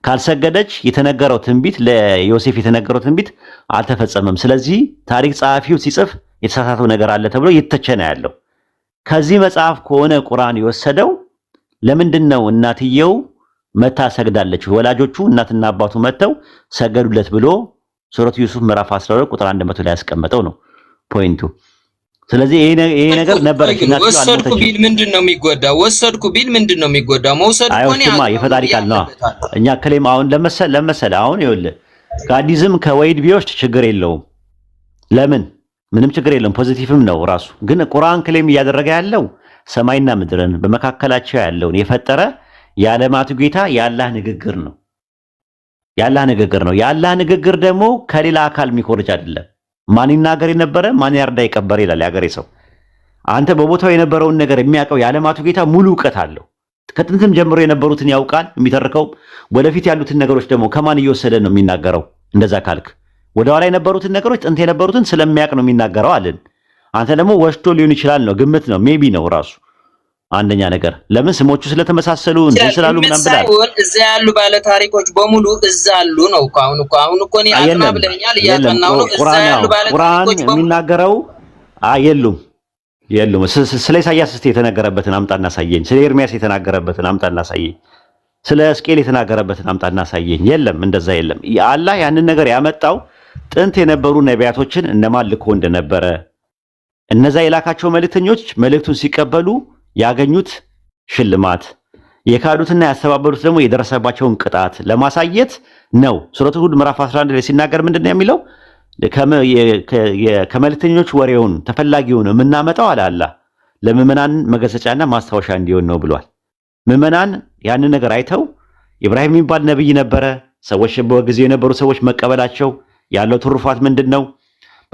ካልሰገደች የተነገረው ትንቢት ለዮሴፍ የተነገረው ትንቢት አልተፈጸመም። ስለዚህ ታሪክ ጸሐፊው ሲጽፍ የተሳሳተው ነገር አለ ተብሎ እየተቸነ ያለው ከዚህ መጽሐፍ ከሆነ ቁርአን የወሰደው ለምንድን ነው እናትየው መታ ሰግዳለች ወላጆቹ እናትና አባቱ መተው ሰገዱለት ብሎ ሱረቱ ዩሱፍ ምዕራፍ 12 ቁጥር 100 ላይ ያስቀመጠው ነው ፖይንቱ። ስለዚህ ይሄ ነገር ነበር ወሰድኩ ቢል ምንድነው የሚጎዳው? ወሰድኩ ቢል ምንድነው የሚጎዳው? መውሰድ ኮኔ የፈጣሪ ቃል ነው። እኛ ክሌም አሁን ለመሰለ አሁን ይኸውልህ ከአዲዝም ከወይድ ቢወስድ ችግር የለውም። ለምን ምንም ችግር የለውም። ፖዚቲቭም ነው ራሱ። ግን ቁርአን ክሌም እያደረገ ያለው ሰማይና ምድርን በመካከላቸው ያለውን የፈጠረ የዓለማቱ ጌታ የአላህ ንግግር ነው። የአላህ ንግግር ደግሞ ከሌላ አካል የሚኮርጅ አይደለም። ማን ይናገር የነበረ ማን ያርዳ ይቀበር ይላል ያገሬ ሰው። አንተ በቦታው የነበረውን ነገር የሚያውቀው የዓለማቱ ጌታ ሙሉ ዕውቀት አለው። ከጥንትም ጀምሮ የነበሩትን ያውቃል የሚተርከው። ወደፊት ያሉትን ነገሮች ደግሞ ከማን እየወሰደ ነው የሚናገረው? እንደዛ ካልክ ወደኋላ የነበሩትን ነገሮች ጥንት የነበሩትን ስለሚያውቅ ነው የሚናገረው አለን። አንተ ደግሞ ወሽቶ ሊሆን ይችላል ነው፣ ግምት ነው፣ ሜቢ ነው ራሱ። አንደኛ ነገር ለምን ስሞቹ ስለተመሳሰሉ እንትን ስላሉ ምናምን ብላ እዛ ያሉ ባለ ታሪኮች በሙሉ እዛ አሉ ነው። አሁን እኮ እኔ አጥና ብለኛል እያጠናው ነው። እዛ ያሉ ባለ ታሪኮች የሚናገረው የሉም። ስለ ኢሳያስ የተነገረበትን አምጣና ሳየኝ። ስለ ኤርሚያስ የተናገረበትን አምጣና ሳየኝ። ስለ ሕዝቅኤል የተናገረበትን አምጣና ሳየኝ። የለም፣ እንደዛ የለም። አላህ ያንን ነገር ያመጣው ጥንት የነበሩ ነቢያቶችን እነማን ልኮ እንደነበረ እነዛ የላካቸው መልእክተኞች መልእክቱን ሲቀበሉ ያገኙት ሽልማት የካዱትና ያስተባበሉት ደግሞ የደረሰባቸውን ቅጣት ለማሳየት ነው። ሱረቱ ሁድ ምዕራፍ 11 ላይ ሲናገር ምንድነው የሚለው? ከመልእክተኞች ወሬውን ተፈላጊውን የምናመጣው አለ አላህ ለምዕመናን መገሰጫና ማስታወሻ እንዲሆን ነው ብሏል። ምዕመናን ያንን ነገር አይተው ኢብራሂም የሚባል ነብይ ነበረ፣ ሰዎች በጊዜው የነበሩ ሰዎች መቀበላቸው ያለው ትሩፋት ምንድነው፣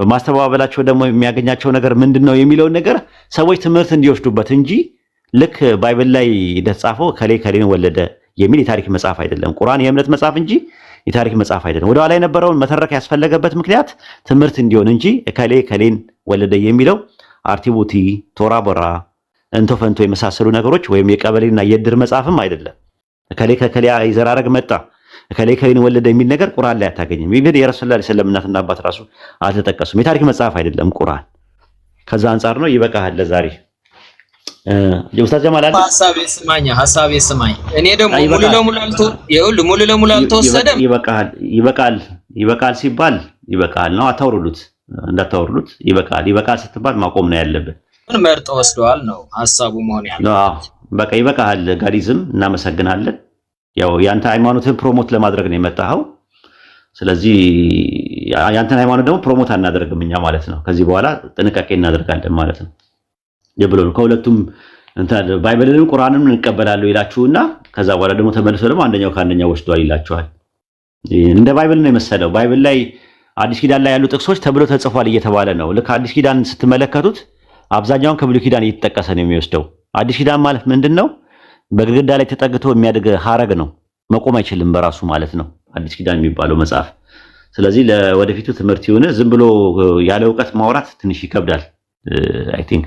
በማስተባበላቸው ደግሞ የሚያገኛቸው ነገር ምንድነው የሚለውን ነገር ሰዎች ትምህርት እንዲወስዱበት እንጂ ልክ ባይብል ላይ እንደተጻፈው ከሌን ወለደ የሚል የታሪክ መጽሐፍ አይደለም። ቁርአን የእምነት መጽሐፍ እንጂ የታሪክ መጽሐፍ አይደለም። ወደኋላ የነበረውን መተረክ ያስፈለገበት ምክንያት ትምህርት እንዲሆን እንጂ ከሌን ወለደ የሚለው አርቲቡቲ፣ ቶራ ቦራ፣ እንቶ ፈንቶ የመሳሰሉ ነገሮች ወይም የቀበሌና የእድር መጽሐፍም አይደለም። ከሌ ከከሌ ይዘራረግ መጣ ከሌ ከሌን ወለደ የሚል ነገር ቁርአን ላይ አታገኝም። ይሄን የረሱል ሰለላሁ ዐለይሂ ወሰለም እናትና አባት ራሱ አልተጠቀሱም። የታሪክ መጽሐፍ አይደለም ቁርአን። ከዛ አንፃር ነው። ይበቃሃል ለዛሬ ኡስታዝ ጀማል አለ ሐሳቤ ስማኝ። እኔ ደግሞ ሙሉ ለሙሉ አልተወሰደም። ይበቃል ሲባል ይበቃል ነው። አታውርዱት፣ እንዳታወርዱት። ይበቃል ስትባል ማቆም ነው ያለብን። ምን መርጦ ወስደዋል ነው ሐሳቡ መሆን ያለበት። በቃ ይበቃል። ጋሪዝም እናመሰግናለን። ያው ያንተ ሃይማኖትን ፕሮሞት ለማድረግ ነው የመጣኸው። ስለዚህ ያንተን ሃይማኖት ደግሞ ፕሮሞት አናደርግም እኛ ማለት ነው። ከዚህ በኋላ ጥንቃቄ እናደርጋለን ማለት ነው። የብሎ ከሁለቱም እንትን ባይብልንም ቁርአንም እንቀበላለን ይላችሁና ከዛ በኋላ ደግሞ ተመልሶ ደግሞ አንደኛው ከአንደኛው ወስዷል ይላችኋል። እንደ ባይብል ነው የመሰለው። ባይብል ላይ አዲስ ኪዳን ላይ ያሉ ጥቅሶች ተብሎ ተጽፏል እየተባለ ነው። ልክ አዲስ ኪዳን ስትመለከቱት አብዛኛውን ከብሉይ ኪዳን እየተጠቀሰ ነው የሚወስደው። አዲስ ኪዳን ማለት ምንድነው? በግድግዳ ላይ ተጠግቶ የሚያድግ ሐረግ ነው። መቆም አይችልም በራሱ ማለት ነው አዲስ ኪዳን የሚባለው መጽሐፍ። ስለዚህ ለወደፊቱ ትምህርት ይሁን። ዝም ብሎ ያለ ዕውቀት ማውራት ትንሽ ይከብዳል። አይ ቲንክ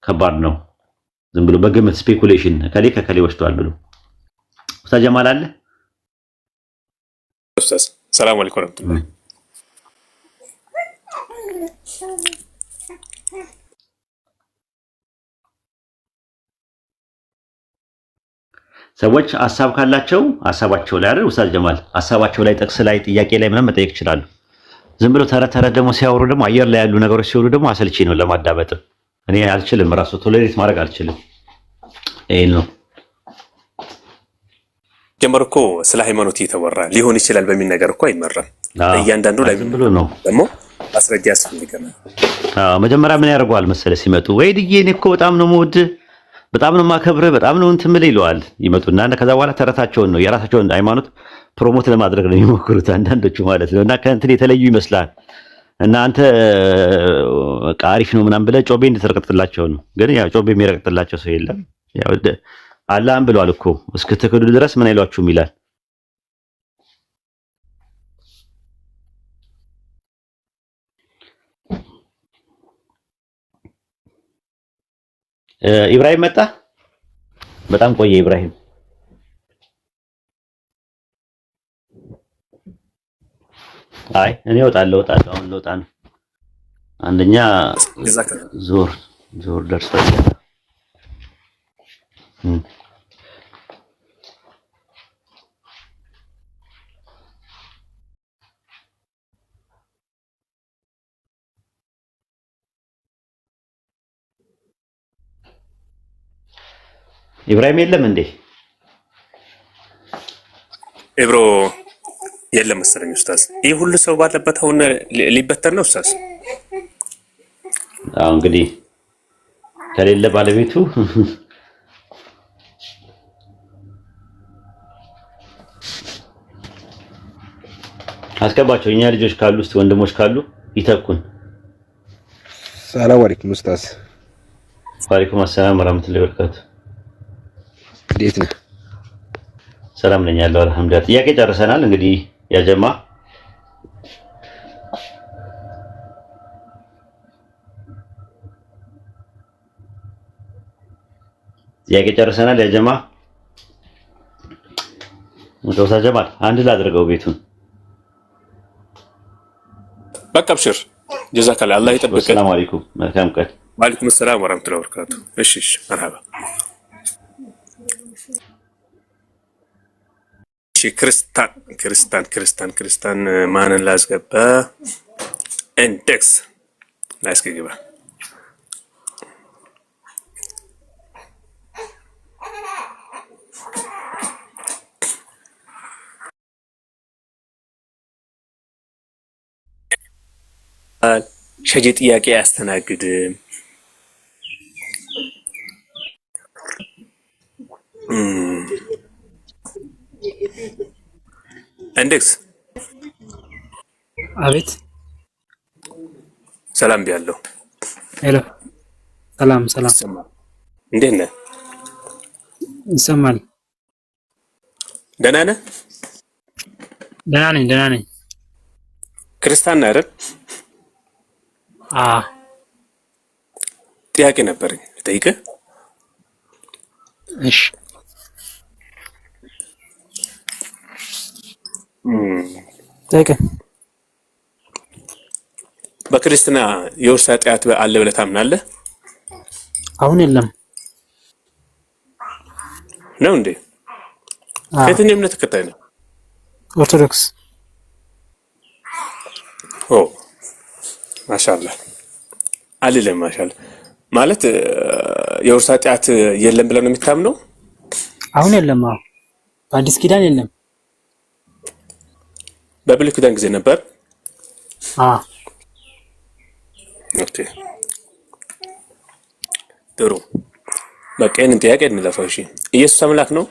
ከባድ ነው። ዝም ብሎ በግምት ስፔኩሌሽን ከከሌ ወስዷል ብሎ ኡስታዝ ጀማል አለ። ኡስታዝ ሰላም አለይኩም ወራህመቱላህ። ሰዎች ሐሳብ ካላቸው ሐሳባቸው ላይ አይደል ኡስታዝ ጀማል ሐሳባቸው ላይ ጥቅስ ላይ ጥያቄ ላይ ምንም መጠየቅ ይችላሉ። ዝም ብሎ ተረት ደግሞ ሲያወሩ ደግሞ አየር ላይ ያሉ ነገሮች ሲሆኑ ደግሞ አሰልቺ ነው ለማዳመጥ። እኔ አልችልም፣ ራሱ ቶለሬት ማድረግ አልችልም። ይሄ ነው ጀመር እኮ ስለ ሃይማኖት እየተወራ ሊሆን ይችላል በሚል ነገር እኮ አይመራም። እያንዳንዱ ላይ ዝም ብሎ ነው ደግሞ አስረጃ ያስፈልገናል። መጀመሪያ ምን ያደርገዋል መሰለህ ሲመጡ ወይ ድዬ እኔ እኮ በጣም ነው የምወድህ በጣም ነው የማከብርህ በጣም ነው እንትን የምልህ ይለዋል። ይመጡና ከዛ በኋላ ተረታቸውን ነው የራሳቸውን ሃይማኖት ፕሮሞት ለማድረግ ነው የሚሞክሩት አንዳንዶቹ ማለት ነው። እና ከእንትን የተለዩ ይመስላል እና አንተ አሪፍ ነው ምናምን ብለህ ጮቤ እንድትረቅጥላቸው ነው። ግን ያው ጮቤ የሚረቅጥላቸው ሰው የለም። ያው አላህም ብሏል እኮ እስክትክዱ ድረስ ምን አይሏችሁም ይላል። ኢብራሂም መጣ። በጣም ቆየ ኢብራሂም። አይ እኔ እወጣለሁ አሁን ልወጣ ነው። አንደኛ ዞር ደርሷል። ኢብራሂም የለም እንዴ? ኢብሮ የለም መሰለኝ ኡስታዝ። ይህ ሁሉ ሰው ባለበት አሁን ሊበተን ነው ኡስታዝ። አዎ እንግዲህ ከሌለ ባለቤቱ አስገባቸው። እኛ ልጆች ካሉ እስቲ ወንድሞች ካሉ ይተኩን። ሰላም አለይኩም ኡስታዝ። ወአለይኩም ሰላም ወራህመቱላሂ ወበረካቱ። እንዴት ነህ? ሰላም ነኝ ያለው አልሐምዱሊላህ። ጥያቄ ጨርሰናል። እንግዲህ ያጀማ ጥያቄ ጨርሰናል። ያጀማ ወጣ ጀማል አንድ ላድርገው ቤቱን በቃ አብሽር። ጀዛከላ አላህ ይጠብቅህ። ሰላም አለይኩም መልካም ቀን። ወአለይኩም ሰላም ወራህመቱላሂ ወበረካቱ። እሺ መርሐባ። ክርስቲያን ማንን ላስገባ? ኢንዴክስ ላስገባ። ሸጂ ጥያቄ አያስተናግድም። ኢንዴክስ አቤት። ሰላም ቢያለሁ። ሄሎ ሰላም። እንዴት ነህ? ይሰማል። ደህና ነህ? ደህና ነኝ። ክርስቲያን ነህ አይደል? አዎ። ጥያቄ ነበረኝ ልጠይቅህ። እሺ ጠይቀኝ። በክርስትና የውርስ ኃጢአት አለ ብለህ ታምናለህ? አሁን የለም ነው እንዴ? የትኛው እምነት ተከታይ ነው? ኦርቶዶክስ። ኦ ማሻአላህ አልልም። ማሻአላህ ማለት የውርስ ኃጢአት የለም ብለህ ነው የምታምነው? አሁን የለም። አዎ በአዲስ ኪዳን የለም። በብሉይ ኪዳን ጊዜ ነበር። ኦኬ ጥሩ። በቃ ይሄንን ጥያቄ እንለፈው። እሺ ኢየሱስ አምላክ ነው?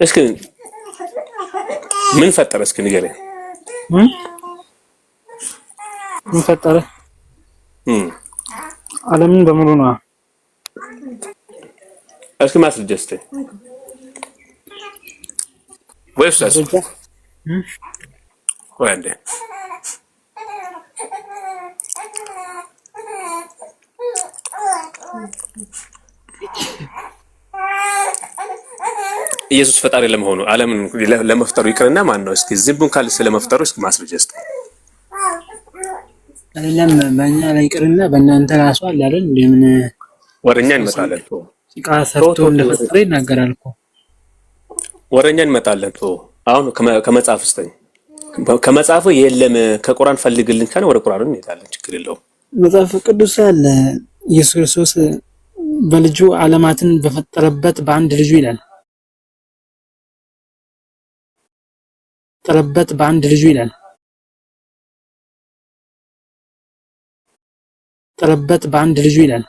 እስኪ ምን ፈጠረ? እስኪ ንገረኝ። ምን ፈጠረ? ዓለምን በሙሉ ነው። እስኪ ማስረጃ ስጠኝ። ወይስ ወይ አንዴ ኢየሱስ ፈጣሪ ለመሆኑ ዓለምን ለመፍጠሩ ይቅርና ማን ነው? እስኪ ዝንቡን ካለ ስለመፍጠሩ እስኪ ማስረጃ ስጠኝ። አይደለም በእኛ ላይ ይቅርና በእናንተ ራሱ አለ አይደል? ለምን ወደኛ እንመጣለን። ጭቃ ሰርቶ እንደፈጠረ ይናገራል እኮ። ወደኛ እንመጣለን። አሁን ከመጽሐፍ ስጠኝ። ከመጽሐፉ የለም ከቁርአን ፈልግልን ካለ ወደ ቁርአን እንሄዳለን። ችግር የለውም። መጽሐፍ ቅዱስ አለ ኢየሱስ ክርስቶስ በልጁ ዓለማትን በፈጠረበት በአንድ ልጁ ይላል። ፈጠረበት በአንድ ልጁ ይላል። ፈጠረበት በአንድ ልጁ ይላል።